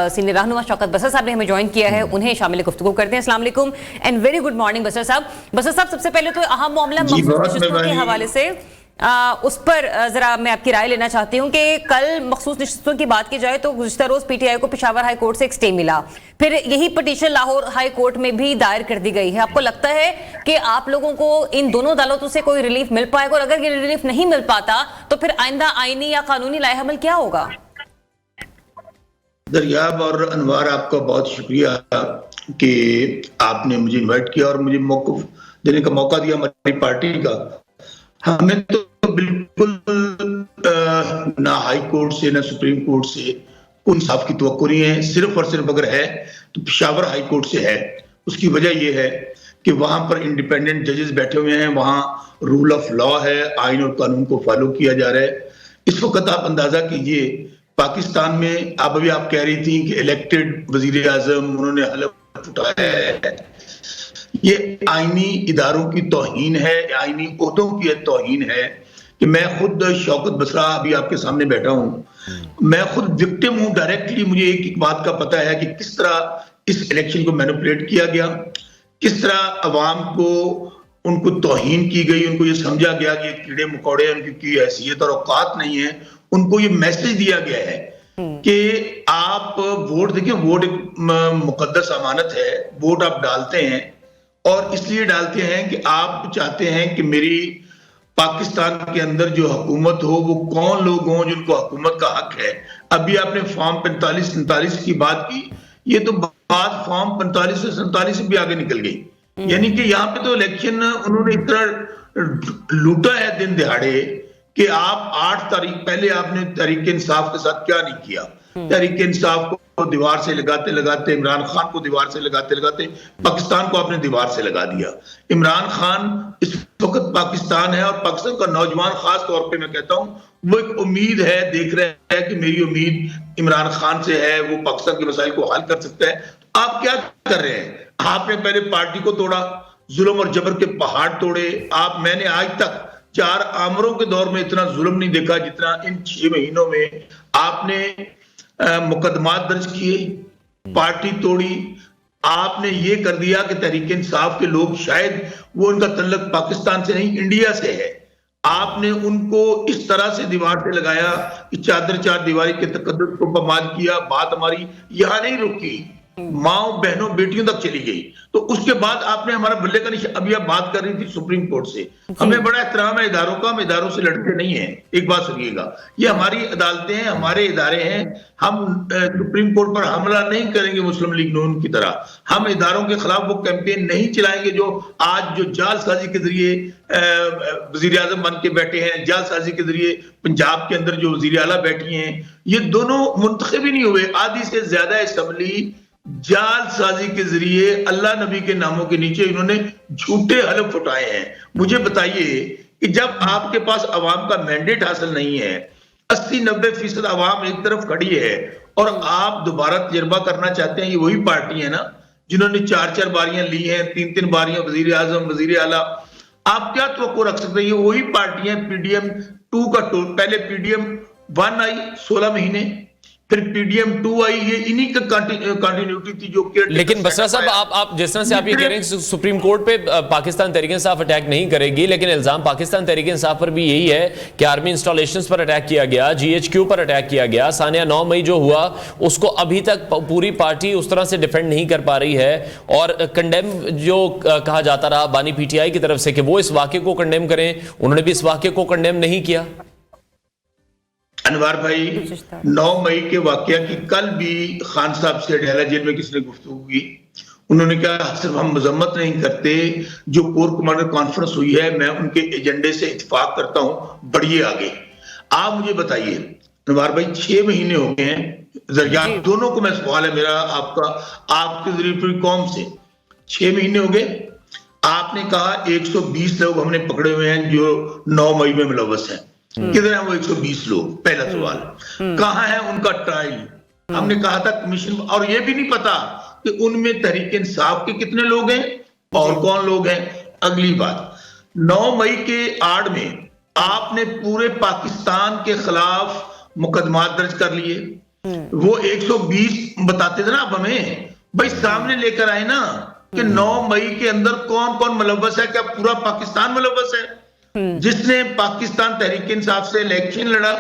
S2: सीनियर रहनुमा शौकत बसर साहब ने हमें ज्वाइन किया है, उन्हें शामिल गुफ्तगू करते हैं। अस्सलाम वालेकुम एंड वेरी गुड मॉर्निंग बसर साहब। बसर साहब, सबसे पहले तो अहम मामला मखसूस नशिस्तों के हवाले से उस पर जरा मैं आपकी राय लेना चाहती हूँ कि कल मखसूस नशिस्तों की बात की जाए तो गुज़श्ता रोज पीटीआई को पेशावर हाई कोर्ट से एक स्टे मिला, फिर यही पिटीशन लाहौर हाई कोर्ट में भी दायर कर दी गई है। आपको लगता है कि आप लोगों को इन दोनों अदालतों से कोई रिलीफ मिल पाएगा, और अगर ये रिलीफ नहीं मिल पाता तो फिर आइंदा आईनी या कानूनी लाएहमल क्या होगा?
S6: दरियाब और अनवार, आपका बहुत शुक्रिया कि आपने मुझे इनवाइट किया और मुझे मौक़िफ़ देने का मौका दिया हमारी पार्टी का। हमें तो बिल्कुल ना हाई कोर्ट से ना सुप्रीम कोर्ट से कोई इंसाफ की तवक्को नहीं है, सिर्फ और सिर्फ अगर है तो पेशावर हाई कोर्ट से है। उसकी वजह यह है कि वहां पर इंडिपेंडेंट जजेस बैठे हुए हैं, वहां रूल ऑफ लॉ है, आइन और कानून को फॉलो किया जा रहा है। इस वक्त आप अंदाजा कीजिए पाकिस्तान में, आप अभी आप कह रही थी कि इलेक्टेड वजीर आजम उन्होंने हलफ उठाया है, ये आईनी इदारों की तौहीन है, आईनी ओहदों की तौहीन है। कि मैं खुद शौकत बसरा अभी आपके सामने बैठा हूं, मैं खुद विक्टिम हूं डायरेक्टली। मुझे एक बात का पता है कि किस तरह इस इलेक्शन को मैनिपुलेट किया गया, किस तरह अवाम को उनको तौहीन की गई, उनको ये समझा गया कि कीड़े मकोड़े, उनकी हैसियत और औकात नहीं है। उनको ये मैसेज दिया गया है कि आप वोट, देखिए वोट एक मुकद्दस अमानत है, वोट आप डालते हैं और इसलिए डालते हैं कि आप चाहते हैं कि मेरी पाकिस्तान के अंदर जो हुकूमत हो वो कौन लोग हों जिनको हुकूमत का हक है। अभी आपने फॉर्म 45-47 की बात की, ये तो बात फॉर्म 45 से 47 से भी आगे निकल गई। यानी कि यहाँ पे तो इलेक्शन उन्होंने इतना लूटा है दिन दिहाड़े कि आप 8 तारीख पहले आपने तहरीक इंसाफ के साथ क्या नहीं किया। तहरीक इंसाफ को दीवार से लगाते लगाते, इमरान खान को दीवार से लगाते लगाते पाकिस्तान को आपने दीवार से लगा दिया। इमरान खान इस वक्त पाकिस्तान है और पाकिस्तान का नौजवान खास तौर पे मैं कहता हूं, वो एक उम्मीद है, देख रहे हैं कि मेरी उम्मीद इमरान खान से है, वो पाकिस्तान के मसाइल को हल कर सकता है। तो आप क्या कर रहे हैं? आपने पहले पार्टी को तोड़ा, जुल्म और जबर के पहाड़ तोड़े। मैंने आज तक 4 आमरों के दौर में इतना जुल्म नहीं देखा जितना इन 6 महीनों में आपने मुकदमात दर्ज किए, पार्टी तोड़ी। आपने ये कर दिया कि तहरीक इंसाफ के लोग, शायद वो उनका तल्लक पाकिस्तान से नहीं इंडिया से है, आपने उनको इस तरह से दीवार से लगाया कि चादर चार दीवारी के तकद्दुस को बमाद किया। बात हमारी यहां नहीं रुकी, माओ बहनों बेटियों तक चली गई। तो उसके बाद आपने हमारा बल्ले का निशान, अभी आप बात कर रही थी सुप्रीम कोर्ट से, हमें बड़ा एहतराम है इदारों का, हम इदारों से लड़ते नहीं हैं। एक बात सुनिएगा, ये हमारी अदालतें हैं, हमारे इदारे हैं, हम सुप्रीम कोर्ट पर हमला नहीं करेंगे मुस्लिम लीग नून की तरह। हम इदारों के खिलाफ वो कैंपेन नहीं चलाएंगे जो आज जो जालसाजी के जरिए वजीर आजम बन के बैठे हैं, जालसाजी के जरिए पंजाब के अंदर जो वजीर आला बैठी हैं, ये दोनों मुंतखब ही नहीं हुए। आधी से ज्यादा असेंबली जालसाजी के जरिए अल्लाह नबी के नामों के नीचे इन्होंने झूठे हलफ उठाए हैं। मुझे बताइए कि जब आपके पास अवाम का मैंडेट हासिल नहीं है, 80-90% अवाम एक तरफ खड़ी है और आप दोबारा तजर्बा करना चाहते हैं, ये वही पार्टी है ना जिन्होंने 4-4 बारियां ली हैं, 3-3 बारियां वजीर आजम, वजीर आला। आप क्या तवक्को रख सकते हैं? ये वही पार्टियां PDM 2 का पहले PDM 1 आई 16 महीने, फिर PDM 2 आई, ये इन्हीं का कंटिन्यूटी थी जो कि।
S1: लेकिन बसरा साहब, आप जिस तरह से आप ये कह रहे हैं सुप्रीम कोर्ट पे पाकिस्तान तहरीक इंसाफ अटैक नहीं करेगी, लेकिन इल्जाम पाकिस्तान तहरीक इंसाफ पर भी यही है कि आर्मी इंस्टॉलेशंस पर अटैक किया गया, GHQ पर अटैक किया गया, सानिया 9 मई जो हुआ उसको अभी तक पूरी पार्टी उस तरह से डिफेंड नहीं कर पा रही है। और कंडेम जो कहा जाता रहा बानी PTI की तरफ से कि वो इस वाक़े को कंडेम करें, उन्होंने भी इस वाक़े को कंडेम नहीं किया।
S6: अनवार भाई, 9 मई के वाकया की कल भी खान साहब से अडयाला जेल में किसने गुफ्तगू की, उन्होंने कहा सिर्फ हम मजम्मत नहीं करते, जो कोर कमांडर कॉन्फ्रेंस हुई है मैं उनके एजेंडे से इत्तेफाक करता हूं, बढ़िए आगे। आप मुझे बताइए अनवार भाई, 6 महीने हो गए हैं, दोनों को मैं सवाल है मेरा आपका, आपके जरिए पूरी कौम से, 6 महीने हो गए, आपने कहा 120 लोग हमने पकड़े हुए हैं जो 9 मई में मुलव्वस हैं। किधर है वो 120 लोग? पहला सवाल, कहां है उनका ट्रायल? हमने कहा था कमीशन, और ये भी नहीं पता कि उनमें तहरीक इंसाफ के कितने लोग हैं और कौन लोग हैं। अगली बात, 9 मई के आड़ में आपने पूरे पाकिस्तान के खिलाफ मुकदमात दर्ज कर लिए। वो 120 बताते थे ना आप हमें, भाई सामने लेकर आए ना कि 9 मई के अंदर कौन कौन मुलव्वस है। क्या पूरा पाकिस्तान मुलव्वस है? जिसने पाकिस्तान तहरीक इंसाफ से इलेक्शन लड़ा,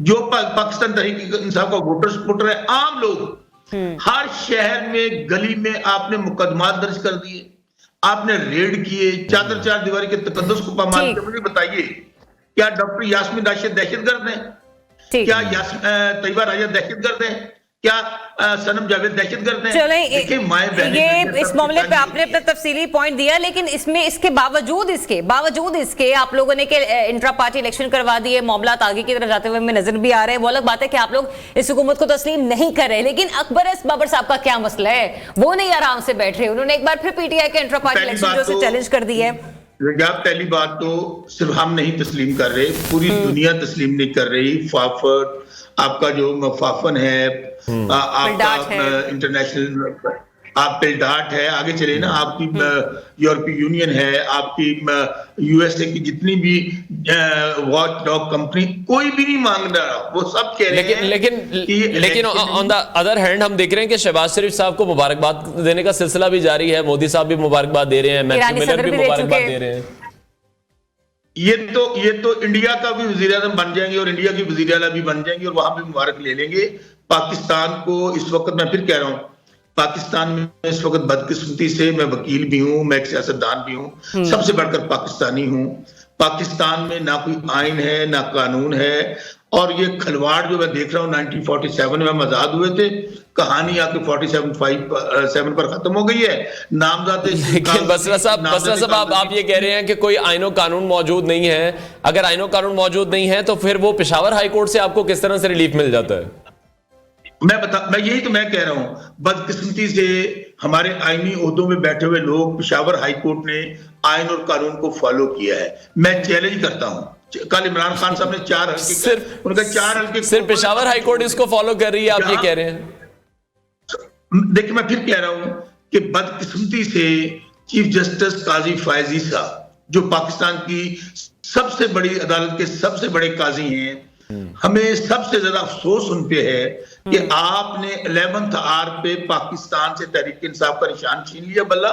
S6: जो पाकिस्तान तहरीक इंसाफ का वोटर सपोर्टर है, आम लोग, हर शहर में गली में आपने मुकदमात दर्ज कर दिए, आपने रेड किए, चादर चार दीवारी के तकद्दुस को पामाल किया। मुझे बताइए, क्या डॉक्टर यास्मीन राशिद दहशतगर्द हैं? क्या तैयबा राजा दहशतगर्द हैं? क्या सनम जावेद दहशतगर्द हैं?
S2: चलें, ये इस मामले पे आपने अपना तफसीली पॉइंट दिया, लेकिन इसमें इसके बावजूद इसके आप लोगों ने इंट्रा पार्टी इलेक्शन करवा दिए, मामला आगे की तरफ जाते हुए हमें नजर भी आ रहे हैं। वो अलग बात है कि आप लोग इस हुकूमत को तस्लीम नहीं कर रहे, लेकिन अकबर बाबर साहब का क्या मसला है? वो नहीं आराम से बैठ रहे, उन्होंने एक बार फिर PTI के इंट्रा पार्टी इलेक्शन जो चैलेंज कर दी है।
S6: पहली बात तो सिर्फ हम नहीं तस्लीम कर रहे, पूरी दुनिया तस्लीम नहीं कर रही। फाफर आपका जो फाफन है, आपका इंटरनेशनल, आप पिलडाट है, आगे चले ना, आपकी यूरोपीय यूनियन है, आपकी USA की जितनी भी वॉच डॉग कंपनी, कोई भी नहीं मांग रहा, वो सब कह रहे हैं।
S1: लेकिन ऑन द अदर हैंड हम देख रहे हैं कि शहबाज शरीफ साहब को मुबारकबाद देने का सिलसिला भी जारी है, मोदी साहब भी मुबारकबाद दे रहे हैं, मैथ्यू मिलर भी मुबारकबाद दे रहे हैं।
S6: ये तो इंडिया का भी वजीर आज़म बन जाएंगे और इंडिया की वजीर आला भी बन जाएंगे और वहां भी मुबारक ले लेंगे। पाकिस्तान को इस वक्त, मैं फिर कह रहा हूं, पाकिस्तान में इस वक्त बदकिस्मती से, मैं वकील भी हूं, मैं एक सियासतदान भी हूं, सबसे बढ़कर पाकिस्तानी हूं। पाकिस्तान में ना कोई आइन है ना कानून है, और ये खलवाड़ जो मैं देख रहा हूँ 1947 में हम आजाद हुए थे, कहानी आके 47 पर खत्म हो गई है। नामजद
S1: बसरा साहब आप ये कह रहे हैं कि कोई आईनो कानून मौजूद नहीं है। अगर आईनो कानून मौजूद नहीं है तो फिर वो पेशावर हाई कोर्ट से आपको किस तरह से रिलीफ मिल जाता है?
S6: मैं यही तो मैं कह रहा हूं, बदकिस्मती से हमारे आईनी ओहदों में बैठे हुए लोग, पेशावर हाई कोर्ट ने आइन और कानून को फॉलो किया है। मैं चैलेंज करता हूं, कल इमरान खान साहब ने 4 हल्के, उनका 4 हल्के
S1: सिर्फ पेशावर हाई कोर्ट इसको फॉलो कर रही है, आप ये कह रहे हैं?
S6: देखिए मैं फिर कह रहा हूं कि बदकिस्मती से चीफ जस्टिस काजी फायजी साहब, जो पाकिस्तान की सबसे बड़ी अदालत के सबसे बड़े काजी हैं, हमें सबसे ज्यादा अफसोस उन पे है कि आपने 11th आवर पे पाकिस्तान से तहरीक इंसाफ का निशान छीन लिया बल्ला,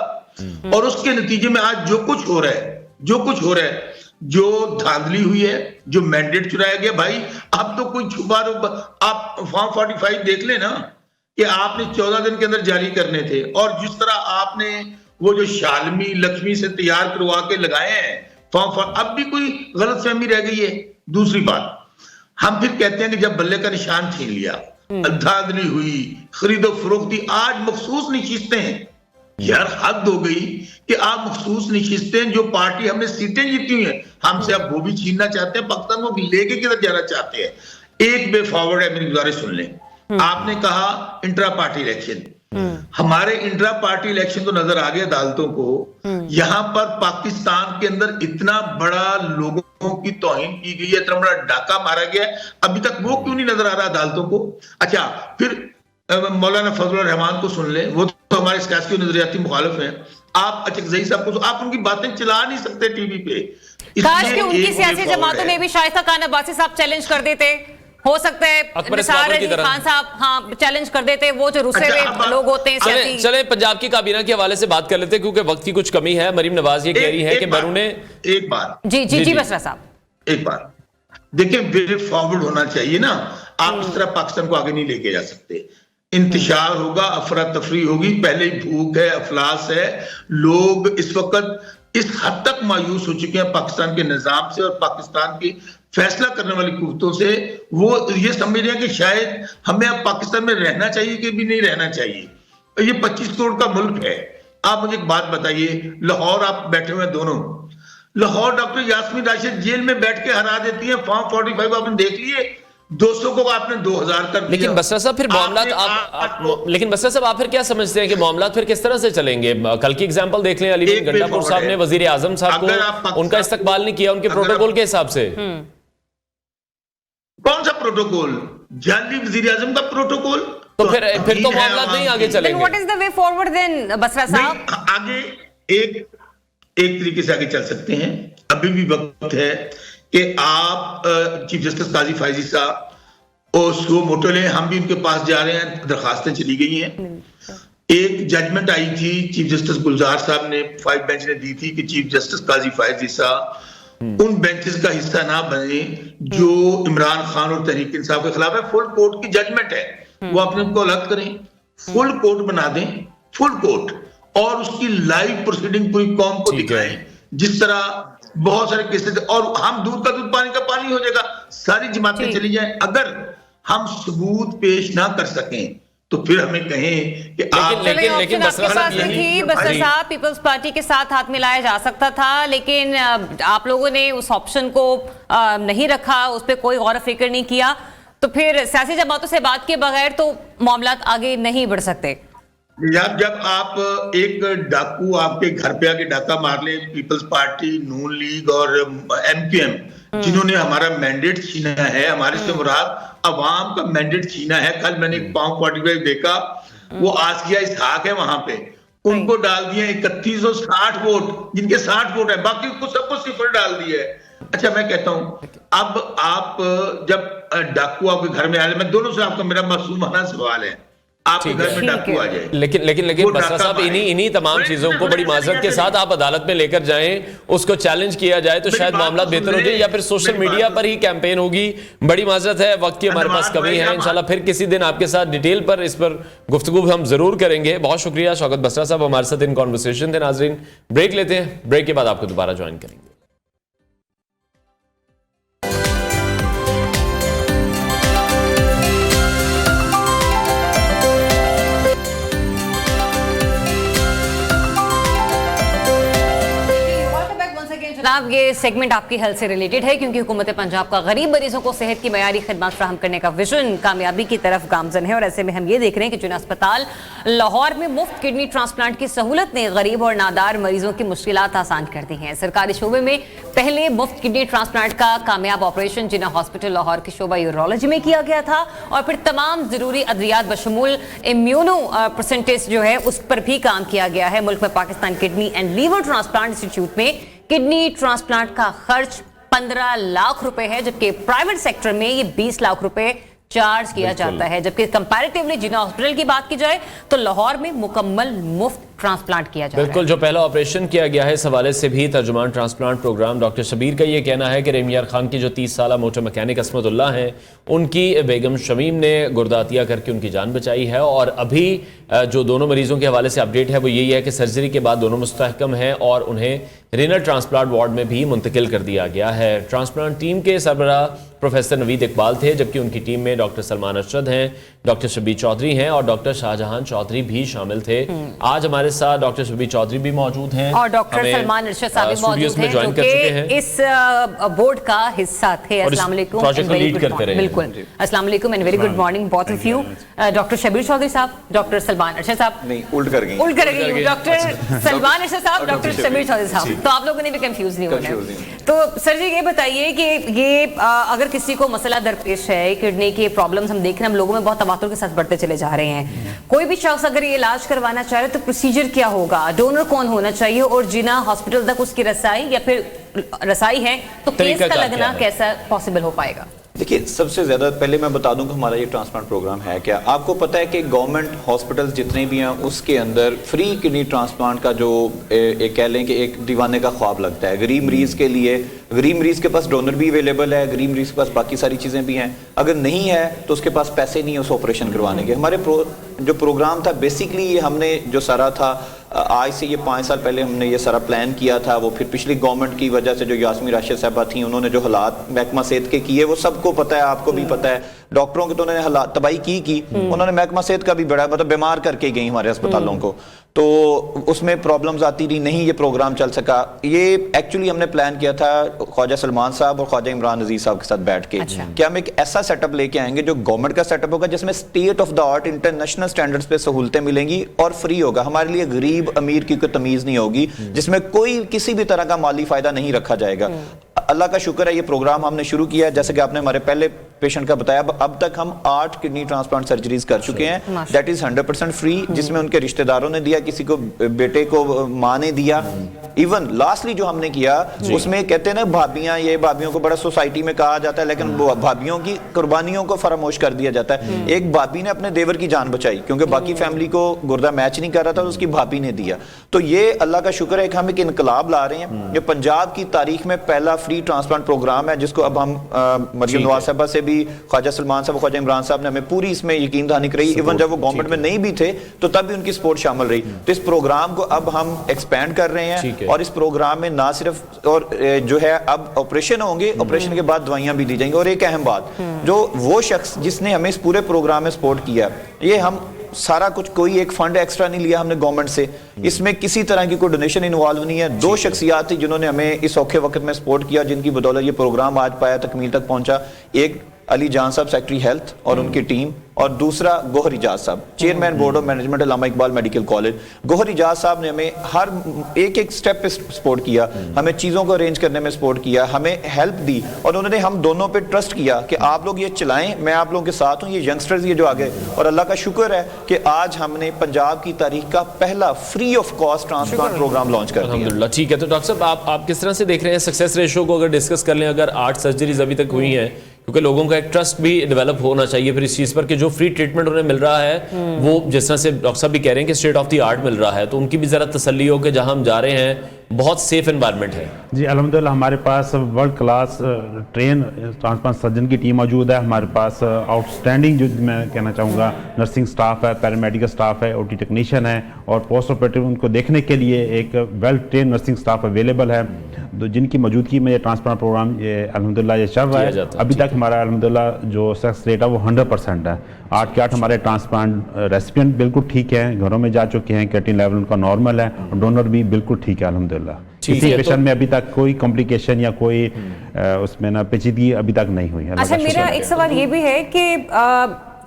S6: और उसके नतीजे में आज जो कुछ हो रहा है, जो धांधली हुई है, जो मैंडेट चुराया गया, भाई अब तो कोई छुपा, आप फॉर्म 45 देख ले ना, कि आपने 14 दिन के अंदर जारी करने थे, और जिस तरह आपने वो जो शालमी लक्ष्मी से तैयार करवा के लगाए हैं फॉर्म, अब भी कोई गलतफहमी रह गई है। दूसरी बात, हम फिर कहते हैं कि जब बल्ले का निशान छीन लिया, धांधली हुई, खरीदो फरोख्ती, आज मखसूस नशिस्तें हैं। यार हद हो गई कि आप मखसूस नशिस्तें, जो पार्टी हमने सीटें जीती हुई हैं, हमसे अब वो भी छीनना चाहते हैं, पाकिस्तान को लेके किधर जाना चाहते हैं। एक वे फॉरवर्ड है, मेरी गुजारिश सुन लें। आपने कहा इंट्रा पार्टी इलेक्शन, हमारे इंट्रा पार्टी इलेक्शन तो नजर आ गया अदालतों को, यहां पर पाकिस्तान के अंदर इतना बड़ा लोगों की तौहीन की गई है, इतना बड़ा डाका मारा गया है, अभी तक वो क्यों नहीं नजर आ रहा अदालतों को? अच्छा, फिर मौलाना फजल रहमान को सुन ले, वो तो हमारे सियासी और नजरियाती मुखालिफ हैं। आप अचकजई साहब को, आप उनकी बातें चला नहीं सकते टीवी पे।
S2: काश कि उनकी सियासी जमातों में भी शाइस्ता खान अब्बासी साहब चैलेंज कर देते, हो सकता है निसार अली खान साहब हाँ चैलेंज कर देते, वो जो रुसे हुए लोग होते हैं।
S1: चले पंजाब की काबीना के हवाले से बात कर लेते हैं, क्योंकि वक्त की कुछ कमी है। मरीम नवाज ये कह रही है कि बैरून
S6: एक बार
S2: जी बसरा साहब,
S6: एक बार देखिए, वे फॉरवर्ड होना चाहिए ना। आप इस तरह पाकिस्तान को आगे नहीं लेके जा सकते। इंतशार होगा, अफरा तफरी होगी, पहले ही भूख है, अफलास है, लोग इस वक्त इस हद तक मायूस हो चुके हैं पाकिस्तान के निजाम से और पाकिस्तान की फैसला करने वाली कुव्वतों से। वो ये समझ रहे हैं कि शायद हमें अब पाकिस्तान में रहना चाहिए कि भी नहीं रहना चाहिए। ये 25 करोड़ का मुल्क है। आप मुझे एक बात बताइए, लाहौर आप बैठे हुए दोनों, लाहौर डॉक्टर यास्मीन राशिद जेल में बैठ के हरा देती है, फॉर्म 45 आपने देख लिए, 200 को आपने 2000 कर दिया।
S1: लेकिन बसरा साहब फिर मामला लेकिन बसरा साहब आप फिर क्या समझते हैं कि मामला फिर किस तरह से चलेंगे? कल की एग्जांपल देख लें, अली गंडापुर साहब ने वजीर आजम साहब को उनका इस्तकबाल नहीं किया उनके प्रोटोकॉल के हिसाब से।
S6: कौन सा प्रोटोकॉल? जाली वजीर आजम का प्रोटोकॉल।
S1: तो फिर तो मामला नहीं आगे चलेंगे।
S2: What is the way forward then Basra साहब?
S6: आगे एक तरीके से आगे चल सकते हैं। अभी भी वक्त है कि आप चीफ जस्टिस काजी फायजी साहब और सो मोटो लें, हम भी उनके पास जा रहे हैं, दरखास्तें चली गई हैं। एक जजमेंट आई थी, चीफ जस्टिस गुलजार साहब ने 5 बेंच ने दी थी कि चीफ जस्टिस काजी फायजी साहब उन बेंचेस का हिस्सा ना बने जो इमरान खान और तहरीक इंसाफ के खिलाफ है। फुल कोर्ट की जजमेंट है, वो अपने को अलग करें, फुल कोर्ट बना दें, फुल कोर्ट, और उसकी लाइव प्रोसीडिंग पूरी कौम को दिखाएं। जिस तरह बहुत सारे केसेस, और हम दूध का दूध पानी का पानी हो जाएगा, सारी जमातें चली जाएं। अगर हम सबूत पेश ना कर सकें तो फिर हमें कहें कि
S1: लेकिन
S2: बसरा साहब, पीपल्स पार्टी के साथ हाथ मिलाया जा सकता था, लेकिन आप लोगों ने उस ऑप्शन को नहीं रखा, उस पर कोई गौर फिक्र नहीं किया, तो फिर सियासी जमातों से बात किए बगैर तो मामला आगे नहीं बढ़ सकते।
S6: जब आप एक डाकू आपके घर पे आके डाका मार ले, पीपल्स पार्टी, नून लीग और एमक्यूएम, जिन्होंने हमारा मैंडेट छीना है, हमारे से मुराद अवाम का मैंडेट छीना है। कल मैंने एक फॉर्म 45 देखा, वो आसिया इसहाक है वहां पे, उनको डाल दिए 3160 वोट, जिनके 60 वोट है, बाकी को सबको सिफर डाल दिया है। अच्छा, मैं कहता हूं, अब आप जब डाकू आपके घर में आ जाए, मैं दोनों से आपका मेरा मासूमाना सवाल है, आपके घर में डाकू आ जाए,
S1: लेकिन बसरा साहब इन्हीं तमाम चीजों को बड़ी माजरत के साथ आप अदालत में लेकर जाएं, उसको चैलेंज किया जाए तो शायद मामला बेहतर हो जाए, या फिर सोशल मीडिया पर ही कैंपेन होगी। बड़ी माजरत है, वक्त की हमारे पास कमी है। इंशाल्लाह फिर किसी दिन आपके साथ डिटेल पर इस पर गुफ्तगू हम जरूर करेंगे। बहुत शुक्रिया शौकत बसरा साहब हमारे साथ इन कॉन्वर्सेशन थे। नाजरीन, ब्रेक लेते हैं, ब्रेक के बाद आपको दोबारा ज्वाइन करेंगे।
S2: जनाब, ये सेगमेंट आपकी हेल्थ से रिलेटेड है क्योंकि हुकूमत पंजाब का गरीब मरीजों को सेहत की मयारी खिदमत फराहम करने का विजन कामयाबी की तरफ गामजन है। और ऐसे में हम ये देख रहे हैं कि जिन अस्पताल लाहौर में मुफ्त किडनी ट्रांसप्लांट की सहूलत ने गरीब और नादार मरीजों की मुश्किलात आसान कर दी हैं। सरकारी शोबे में पहले मुफ्त किडनी ट्रांसप्लांट का कामयाब ऑपरेशन जिन्ना हॉस्पिटल लाहौर के शोबा यूरोलॉजी में किया गया था और फिर तमाम जरूरी अद्वियात बशमूल इम्यूनो परसेंटेज जो है उस पर भी काम किया गया है। मुल्क में Pakistan kidney and liver transplant institute में किडनी ट्रांसप्लांट का खर्च 15 लाख रुपए है, जबकि प्राइवेट सेक्टर में ये 20 लाख रुपए चार्ज किया जाता है। जबकि कंपैरेटिवली जिन्ना हॉस्पिटल की बात की जाए तो लाहौर में मुकम्मल मुफ्त ट्रांसप्लांट किया जाता है।
S1: बिल्कुल, जो पहला ऑपरेशन किया गया है इस हवाले से भी तर्जुमान ट्रांसप्लांट प्रोग्राम डॉक्टर शबीर का ये कहना है कि रेमियार खान की जो 30 साल मोटर मैकेनिक असमतुल्लाह हैं उनकी बेगम शमीम ने गुर्दातिया करके उनकी जान बचाई है। और अभी जो दोनों मरीजों के हवाले से अपडेट है वो यही है कि सर्जरी के बाद दोनों मुस्तहकम हैं और उन्हें रेनल ट्रांसप्लांट वार्ड में भी मुंतकिल कर दिया गया है। ट्रांसप्लांट टीम के सरबराह प्रोफेसर नवीद इकबाल थे, जबकि उनकी टीम में डॉक्टर सलमान अरशद हैं, डॉक्टर शबीर चौधरी हैं और डॉक्टर शाहजहां चौधरी भी शामिल थे। आज हमारे साथ डॉक्टर शबीर चौधरी भी मौजूद हैं
S2: और डॉक्टर सलमान अरशद साहब भी मौजूद हैं जो कि इस बोर्ड का हिस्सा थे। अस्सलाम वालेकुम,
S1: प्रोजेक्ट को लीड करते रहे।
S2: बिल्कुल, अस्सलाम वालेकुम and very good morning both of you. Doctor Shabbir Chaudhry साहब, डॉक्टर सलमान अरशद साहब,
S7: नहीं उल्ट कर गई
S2: डॉक्टर सलमान अरशद साहब, डॉक्टर शबीर चौधरी साहब, तो आप लोगों ने भी कंफ्यूज नहीं होना है। तो सर जी ये बताइए कि ये अगर किसी को मसला दरपेश है, किडनी की प्रॉब्लम्स हम देख रहे हैं, हम लोगों में बहुत तवातुर के साथ बढ़ते चले जा रहे हैं, कोई भी शख्स अगर ये इलाज करवाना चाह रहे तो प्रोसीजर क्या होगा, डोनर कौन होना चाहिए और जिना हॉस्पिटल तक उसकी रसाई या फिर रसाई है तो केस का लगना कैसा पॉसिबल हो पाएगा?
S7: देखिए, सबसे ज़्यादा पहले मैं बता दूं कि हमारा ये ट्रांसप्लांट प्रोग्राम है क्या। आपको पता है कि गवर्नमेंट हॉस्पिटल्स जितने भी हैं उसके अंदर फ्री किडनी ट्रांसप्लांट का जो एक कह लें कि एक दीवाने का ख्वाब लगता है गरीब मरीज़ के लिए। गरीब मरीज़ के पास डोनर भी अवेलेबल है, गरीब मरीज़ के पास बाकी सारी चीज़ें भी हैं, अगर नहीं है तो उसके पास पैसे नहीं है उस ऑपरेशन करवाने के। हमारे जो प्रोग्राम था बेसिकली हमने जो सारा था आज से ये 5 साल पहले हमने ये सारा प्लान किया था। वो फिर पिछली गवर्नमेंट की वजह से जो यास्मीन राशिद साहबा थी उन्होंने जो हालात महकमा सेहत के किए वो सबको पता है, आपको भी पता है। डॉक्टरों के तो उन्होंने हालात तबाही की उन्होंने महकमा सेहत का भी बड़ा मतलब बीमार करके गई हमारे अस्पतालों को, तो उसमें प्रॉब्लम्स आती रही, नहीं ये प्रोग्राम चल सका। ये एक्चुअली हमने प्लान किया था ख्वाजा सलमान साहब और ख्वाजा इमरान अजीज साहब के साथ बैठ के कि हम एक ऐसा सेटअप लेके आएंगे जो गवर्नमेंट का सेटअप होगा जिसमें state of the art international standards पे सहूलतें मिलेंगी और फ्री होगा। हमारे लिए गरीब अमीर की कोई तमीज नहीं होगी, जिसमें कोई किसी भी तरह का माली फायदा नहीं रखा जाएगा। अल्लाह का शुक्र है ये प्रोग्राम हमने शुरू किया है, जैसे कि आपने हमारे पहले पेशेंट का बताया। अब तक हम 8 किडनी ट्रांसप्लांट सर्जरीज कर चुके हैं, दैट इज 100% फ्री, जिसमें उनके रिश्तेदारों ने दिया, किसी को बेटे को माँ ने दिया। इवन लास्टली जो हमने किया उसमें कहते हैं ना भाभियां, ये भाभियों को बड़ा सोसाइटी में कहा जाता है लेकिन भाभियों की कुर्बानियों को फरामोश कर दिया जाता है। एक भाभी ने अपने देवर की जान बचाई क्योंकि बाकी फैमिली को गुर्दा मैच नहीं कर रहा था, तो उसकी भाभी ने दिया। तो ये अल्लाह का शुक्र है कि हम एक इनकलाब ला रहे हैं। ये पंजाब की तारीख में पहला फ्री ट्रांसप्लांट प्रोग्राम है जिसको अब हम मरियम नवाज साहबा से भी, ख्वाजा सलमान साहब, ख्वाजा इमरान साहब ने हमें पूरी इसमें यकीन दहानी कराई। इवन जब वो गवर्नमेंट में नहीं भी थे तो तब भी उनकी सपोर्ट शामिल रही। तो इस प्रोग्राम को अब हम एक्सपेंड कर रहे हैं और इस प्रोग्राम में ना सिर्फ और जो है अब ऑपरेशन होंगे, ऑपरेशन के बाद दवाइयां भी दी जाएंगी। और एक अहम बात, जो वो शख्स जिसने हमें इस पूरे प्रोग्राम में सपोर्ट किया, ये हम सारा कुछ कोई एक फंड एक्स्ट्रा नहीं लिया हमने गवर्नमेंट से, इसमें किसी तरह की कोई डोनेशन इन्वॉल्व नहीं है। 2 शख्सियात थी जिन्होंने हमें इस औखे वक्त में सपोर्ट किया, जिनकी बदौलत ये प्रोग्राम आज पाया तकमील तक पहुंचा। एक अली जान साहब सेक्रेटरी हेल्थ और उनकी टीम, और दूसरा गोहर इजाज साहब chairman board of management Allama Iqbal medical college. Gohar Ijaz साहब ने हमें हर एक स्टेप पे सपोर्ट किया, हमें चीज़ों को अरेंज करने में सपोर्ट किया, हमें हेल्प दी और उन्होंने हम दोनों पे ट्रस्ट किया कि आप लोग ये चलाएं, मैं आप लोगों के साथ हूँ। ये यंगस्टर्स ये जो आ गए, और अल्लाह का शुक्र है कि आज हमने पंजाब की तारीख का पहला free of cost transplant programme launch कर दिया।
S1: अल्हम्दुलिल्लाह, ठीक है। तो डॉक्टर साहब आप किस तरह से देख रहे हैं सक्सेस रेशो को, अगर डिस्कस कर लें, अगर 8 सर्जरीज अभी तक हुई हैं, क्योंकि लोगों का एक ट्रस्ट भी डेवलप होना चाहिए फिर इस चीज़ पर कि जो फ्री ट्रीटमेंट उन्हें मिल रहा है वो जिस तरह से डॉक्टर साहब भी कह रहे हैं कि स्टेट ऑफ द आर्ट मिल रहा है, तो उनकी भी ज़रा तसल्ली हो कि जहां हम जा रहे हैं बहुत सेफ एनवायरनमेंट है। जी
S8: अल्हम्दुलिल्लाह, हमारे पास world class train transplant surgeon की टीम मौजूद है। हमारे पास आउटस्टैंडिंग, जो मैं कहना चाहूँगा, नर्सिंग स्टाफ है, पैरामेडिकल स्टाफ है, ओटी टेक्नीशियन है और पोस्ट ऑपरेटिव उनको देखने के लिए एक well train nursing staff available है, तो जिनकी मौजूदगी में ये ट्रांसप्लांट प्रोग्राम ये अल्हम्दुलिल्लाह ये चल रहा है। अभी तक हमारा अल्हम्दुलिल्लाह जो सक्सेस रेट है वो 100% है। 8 के 8 हमारे ट्रांसप्लांट रेसिपिएंट बिल्कुल ठीक है, घरों में जा चुके हैं, क्रिएटिनिन लेवल उनका नॉर्मल है और डोनर भी बिल्कुल ठीक है अल्हम्दुलिल्लाह। किसी पेशेंट में अभी तक कोई कॉम्प्लिकेशन या कोई उसमें ना पेचीदगी अभी तक नहीं हुई है।
S2: अच्छा, मेरा एक सवाल ये भी है कि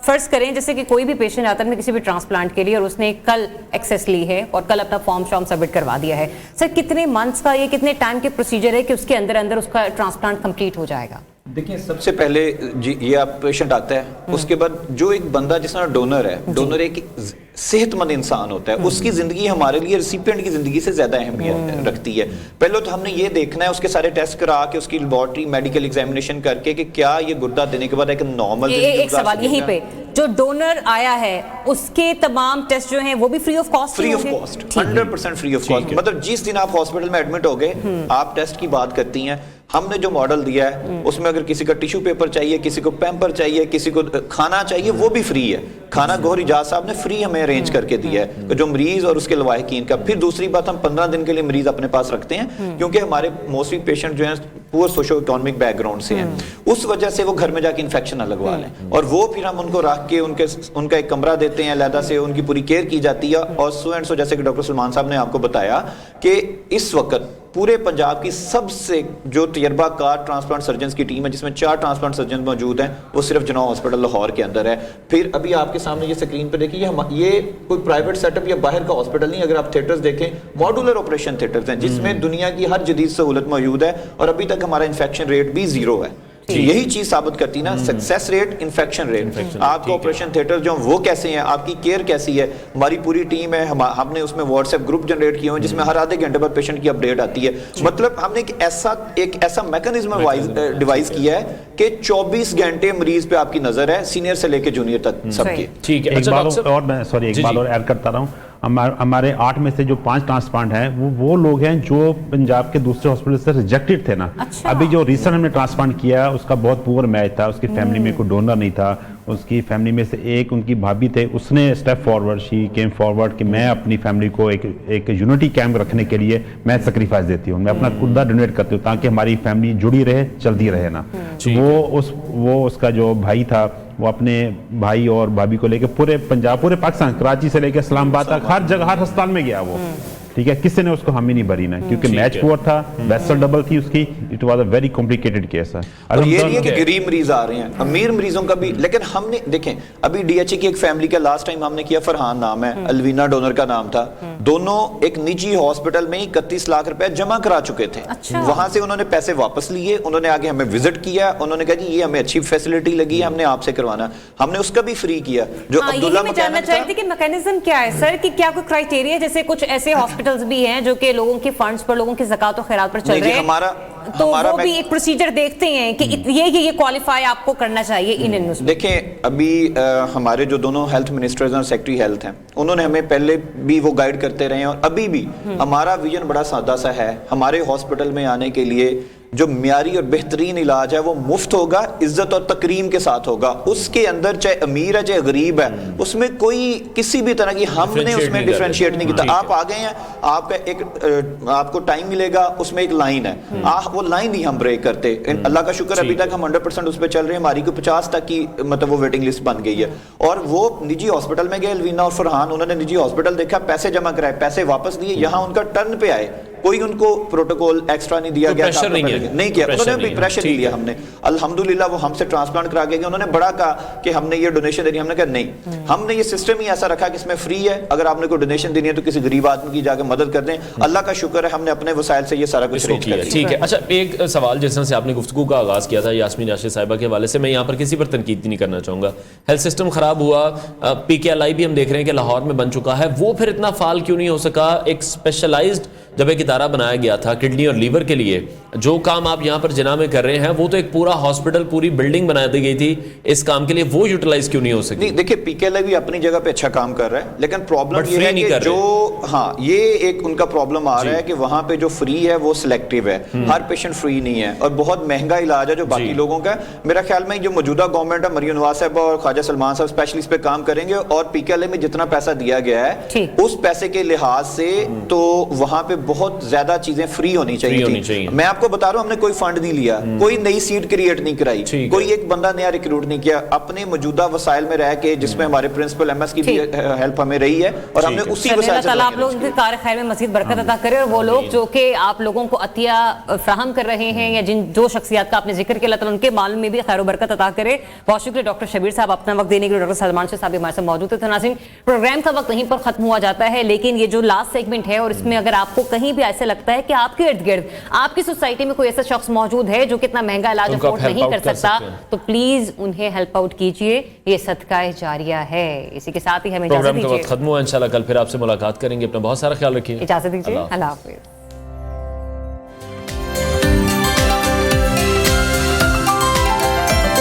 S2: फर्ज करें जैसे कि कोई भी पेशेंट आता है किसी भी ट्रांसप्लांट के लिए और उसने कल एक्सेस ली है और कल अपना फॉर्म सबमिट करवा दिया है, सर कितने मंथ्स का, ये कितने टाइम के प्रोसीजर है कि उसके अंदर अंदर उसका ट्रांसप्लांट कंप्लीट हो जाएगा?
S7: देखिए, सबसे पहले जी ये आप पेशेंट आता है, उसके बाद जो एक बंदा जिसका डोनर है, डोनर एक सेहतमंद इंसान होता है, उसकी जिंदगी हमारे लिए रिसिपिएंट की जिंदगी से ज्यादा अहमियत रखती है। पहले तो हमने ये देखना है, उसके सारे टेस्ट करा के, उसकी लेबोरेटरी मेडिकल एग्जामिनेशन करके कि क्या ये गुर्दा देने के बाद एक नॉर्मल
S2: एक सवाल यहीं पे, जो डोनर आया है उसके तमाम टेस्ट जो हैं वो भी free of cost?
S7: Free of cost, 100% free of cost. मतलब जिस दिन आप हॉस्पिटल में एडमिट हो गए, आप टेस्ट की बात करती हैं, हमने जो मॉडल दिया है उसमें अगर किसी का टिश्यू पेपर चाहिए, किसी को पैम्पर चाहिए, किसी को खाना चाहिए, वो भी फ्री है। खाना गौहर इजाज साहब ने फ्री हमें अरेंज करके दिया है जो मरीज और उसके लवाहिकीन का। फिर दूसरी बात, हम 15 दिन के लिए मरीज अपने पास रखते हैं क्योंकि हमारे मोस्टली पेशेंट जो हैं पुअर सोशो इकोनॉमिक बैकग्राउंड से हैं, उस वजह से वो घर में जाके इन्फेक्शन न लगवा लें, और वो फिर हम उनको रख के उनका एक कमरा देते हैं अलहदा से, उनकी पूरी केयर की जाती है। और सो एंड सो, जैसे कि डॉक्टर सलमान साहब ने आपको बताया कि इस वक्त पूरे पंजाब की सबसे जो तजर्बाकार ट्रांसप्लांट सर्जन्स की टीम है, जिसमें 4 ट्रांसप्लांट सर्जन मौजूद हैं, वो सिर्फ जनाब हॉस्पिटल लाहौर के अंदर है। फिर अभी आपके सामने ये स्क्रीन पे देखिए, ये कोई प्राइवेट सेटअप या बाहर का हॉस्पिटल नहीं। अगर आप थिएटर्स देखें, मॉड्यूलर ऑपरेशन थिएटर्स हैं जिसमें दुनिया की हर जदीद सहूलत मौजूद है, और अभी तक हमारा इन्फेक्शन रेट भी 0 है। यही चीज साबित करती ना, सक्सेस रेट, इन्फेक्शन रेट, आपका ऑपरेशन थिएटर जो वो कैसे हैं, आपकी केयर कैसी है। हमारी पूरी टीम है, हमने उसमें व्हाट्सएप ग्रुप जनरेट किए हुए जिसमें हर आधे घंटे बाद पेशेंट की अपडेट आती है। मतलब हमने एक ऐसा मैकेनिज्म डिवाइस किया है कि 24 घंटे मरीज पे आपकी नजर है, सीनियर से लेकर जूनियर तक सबकी।
S1: ठीक है।
S8: एक बात और ऐड करता रहा हूँ, हमारे 8 में से जो 5 ट्रांसप्लांट हैं वो लोग हैं जो पंजाब के दूसरे हॉस्पिटल से रिजेक्टेड थे ना।
S2: अच्छा।
S8: अभी जो रिसेंट हमने ट्रांसप्लांट किया उसका बहुत पुअर मैच था, उसकी फैमिली में कोई डोनर नहीं था, उसकी फैमिली में से एक उनकी भाभी थे, उसने step forward, she came forward कि मैं अपनी फैमिली को एक यूनिटी कैंप रखने के लिए मैं सेक्रीफाइस देती हूँ, मैं अपना खुदा डोनेट करती हूँ ताकि हमारी फैमिली जुड़ी रहे, चलती रहे ना। वो उसका जो भाई था वो अपने भाई और भाभी को लेकर पूरे पंजाब, पूरे पाकिस्तान, कराची से लेकर इस्लामाबाद तक हर जगह, हर अस्पताल में गया वो। ठीक है, किसी ने उसको हामी नहीं भरी ना, क्योंकि मैच पुअर था, वेसल डबल थी उसकी, it was a very complicated case है।
S7: और ये नहीं है कि गरीब मरीज आ रहे हैं, अमीर मरीजों का भी। लेकिन हमने देखें, अभी डीएचए की एक फैमिली का लास्ट टाइम हमने किया, फरहान नाम है, अलवीना डोनर का नाम था, दोनों एक निजी हॉस्पिटल में 31 लाख रुपए जमा करा चुके थे।
S2: अच्छा।
S7: वहां से उन्होंने पैसे वापस लिए, उन्होंने आगे हमें विजिट किया, उन्होंने कहा जी ये हमें अच्छी फैसिलिटी लगी, हमने आपसे करवाना, हमने उसका भी फ्री किया। जो अब्दुल्ला
S2: मैं जानना चाहती थी कि मैकेनिज्म क्या है सर, कि क्या कोई क्राइटेरिया, जैसे कुछ ऐसे हॉस्पिटल्स भी हैं जो कि लोगों के फंड्स पर, लोगों की ज़कात और खैरात पर चल रहे हैं, तो वो भी एक प्रोसीजर देखते हैं कि ये क्वालिफाई आपको करना चाहिए इन।
S7: देखें, अभी हमारे जो दोनों हेल्थ मिनिस्टर्स और सेक्रेटरी हेल्थ हैं, उन्होंने हमें पहले भी वो गाइड करते रहे हैं, और अभी भी हमारा विजन बड़ा सादा सा है। हमारे हॉस्पिटल में आने के लिए जो म्यारी और बेहतरीन इलाज है वो मुफ्त होगा, इज्जत और तकरीम के साथ होगा। उसके अंदर चाहे अमीर है चाहे गरीब है, उसमें कोई किसी भी तरह की हमने उसमें डिफरेंशिएट नहीं किया। आप आ गए हैं, आपको टाइम मिलेगा, उसमें एक लाइन है, वो लाइन ही हम ब्रेक करते। अल्लाह का शुक्र, अभी तक हम 100% उस पर चल रहे हैं। हमारी को 50 तक की मतलब वो वेटिंग लिस्ट बन गई है। और वो निजी हॉस्पिटल में गए, अलवीना और फरहान, उन्होंने निजी हॉस्पिटल देखा, पैसे जमा कराए, पैसे वापस दिए, यहाँ उनका टर्न पे आए, कोई उनको प्रोटोकॉल एक्स्ट्रा नहीं दिया गया, नहीं किया, उन्होंने भी प्रेशर नहीं लिया। हमने अल्हम्दुलिल्लाह वो हमसे ट्रांसप्लांट करा के गए, उन्होंने बड़ा कहा कि हमने ये डोनेशन देनी, हमने कहा नहीं, हमने ये सिस्टम ही ऐसा रखा कि इसमें फ्री है, अगर आपने कोई डोनेशन देनी है तो किसी गरीब आदमी की जाकर मदद कर दें। अल्लाह का शुक्र है, हमने अपने वसाइल से ये सारा कुछ अरेंज किया।
S1: ठीक है। अच्छा, एक सवाल जिस तरह से आपने गुफ्तगू का आगाज किया था यास्मीन राशिद साहिबा के हवाले से, मैं यहाँ पर किसी पर तनकीद नहीं करना चाहूँगा। हेल्थ सिस्टम खराब हुआ, PKLI भी हम देख रहे हैं कि लाहौर में बन चुका है, वो फिर इतना फाल क्यों नहीं हो सका? एक स्पेशलाइज्ड जब एक इदारा बनाया गया था किडनी और लीवर के लिए, जो काम आप यहाँ पर जिना में कर रहे हैं, वो तो एक पूरा हॉस्पिटल, पूरी बिल्डिंग बना दी गई थी इस काम के लिए, वो यूटिलाइज क्यों नहीं हो सकी?
S7: नहीं, देखिए, PKLI भी अपनी जगह पे अच्छा काम कर रहा है, लेकिन प्रॉब्लम ये है कि जो ये एक उनका प्रॉब्लम आ रहा है कि वहां पे जो फ्री है वो सिलेक्टिव है, हर पेशेंट फ्री नहीं है, और बहुत महंगा इलाज है जो बाकी लोगों का। मेरा ख्याल में जो मौजूदा गवर्नमेंट है, मरियम नवाज साहब और ख्वाजा सलमान साहब स्पेशली इस पे काम करेंगे, और PKLI में जितना पैसा दिया गया है उस पैसे के लिहाज से तो वहां पे बहुत ज्यादा चीजें फ्री होनी चाहिए। मैं आपको آپ کو بتا رہا ہوں ہم نے کوئی فنڈ نہیں لیا, کوئی نئی سیٹ کریٹ نہیں کرائی, کوئی ایک بندہ نیا ریکروٹ نہیں کیا, اپنے موجودہ وسائل میں رہ کے جس میں ہمارے پرنسپل ایم ایس کی بھی ہیلپ ہمیں رہی ہے اور ہم نے اسی وسائل سے
S2: اللہ آپ لوگوں کی کار خیر میں مزید برکت عطا کرے, اور وہ لوگ جو کہ آپ لوگوں کو عطیہ فراہم کر رہے ہیں یا جن جو شخصیات کا آپ نے ذکر کیا, اللہ تعالیٰ ان کے مال میں بھی خیر و برکت عطا کرے. بہت شکریہ ڈاکٹر شبیر صاحب اپنا وقت دینے کے لیے. ڈاکٹر سلمان شاہ صاحب ہمارے ساتھ موجود تھے. ناظرین پروگرام کا وقت یہیں پر ختم ہوا جاتا ہے, لیکن یہ جو لاسٹ سیگمنٹ ہے اور اس میں اگر آپ کو کہیں بھی ایسے لگتا ہے کہ آپ کے ارد گرد آپ کی سوسائٹی میں کوئی ایسا شخص موجود ہے جو کتنا مہنگا علاج افورڈ نہیں کر سکتا, تو پلیز انہیں ہیلپ آؤٹ کیجئے, یہ صدقہ جاریہ ہے. اسی کے ساتھ ہی ہمیں اجازت دیجیے,
S1: پروگرام کا وقت ختم ہوا, انشاءاللہ کل پھر آپ سے ملاقات کریں گے. اپنا بہت سارا خیال رکھیے,
S2: اجازت دیجیے, اللہ حافظ.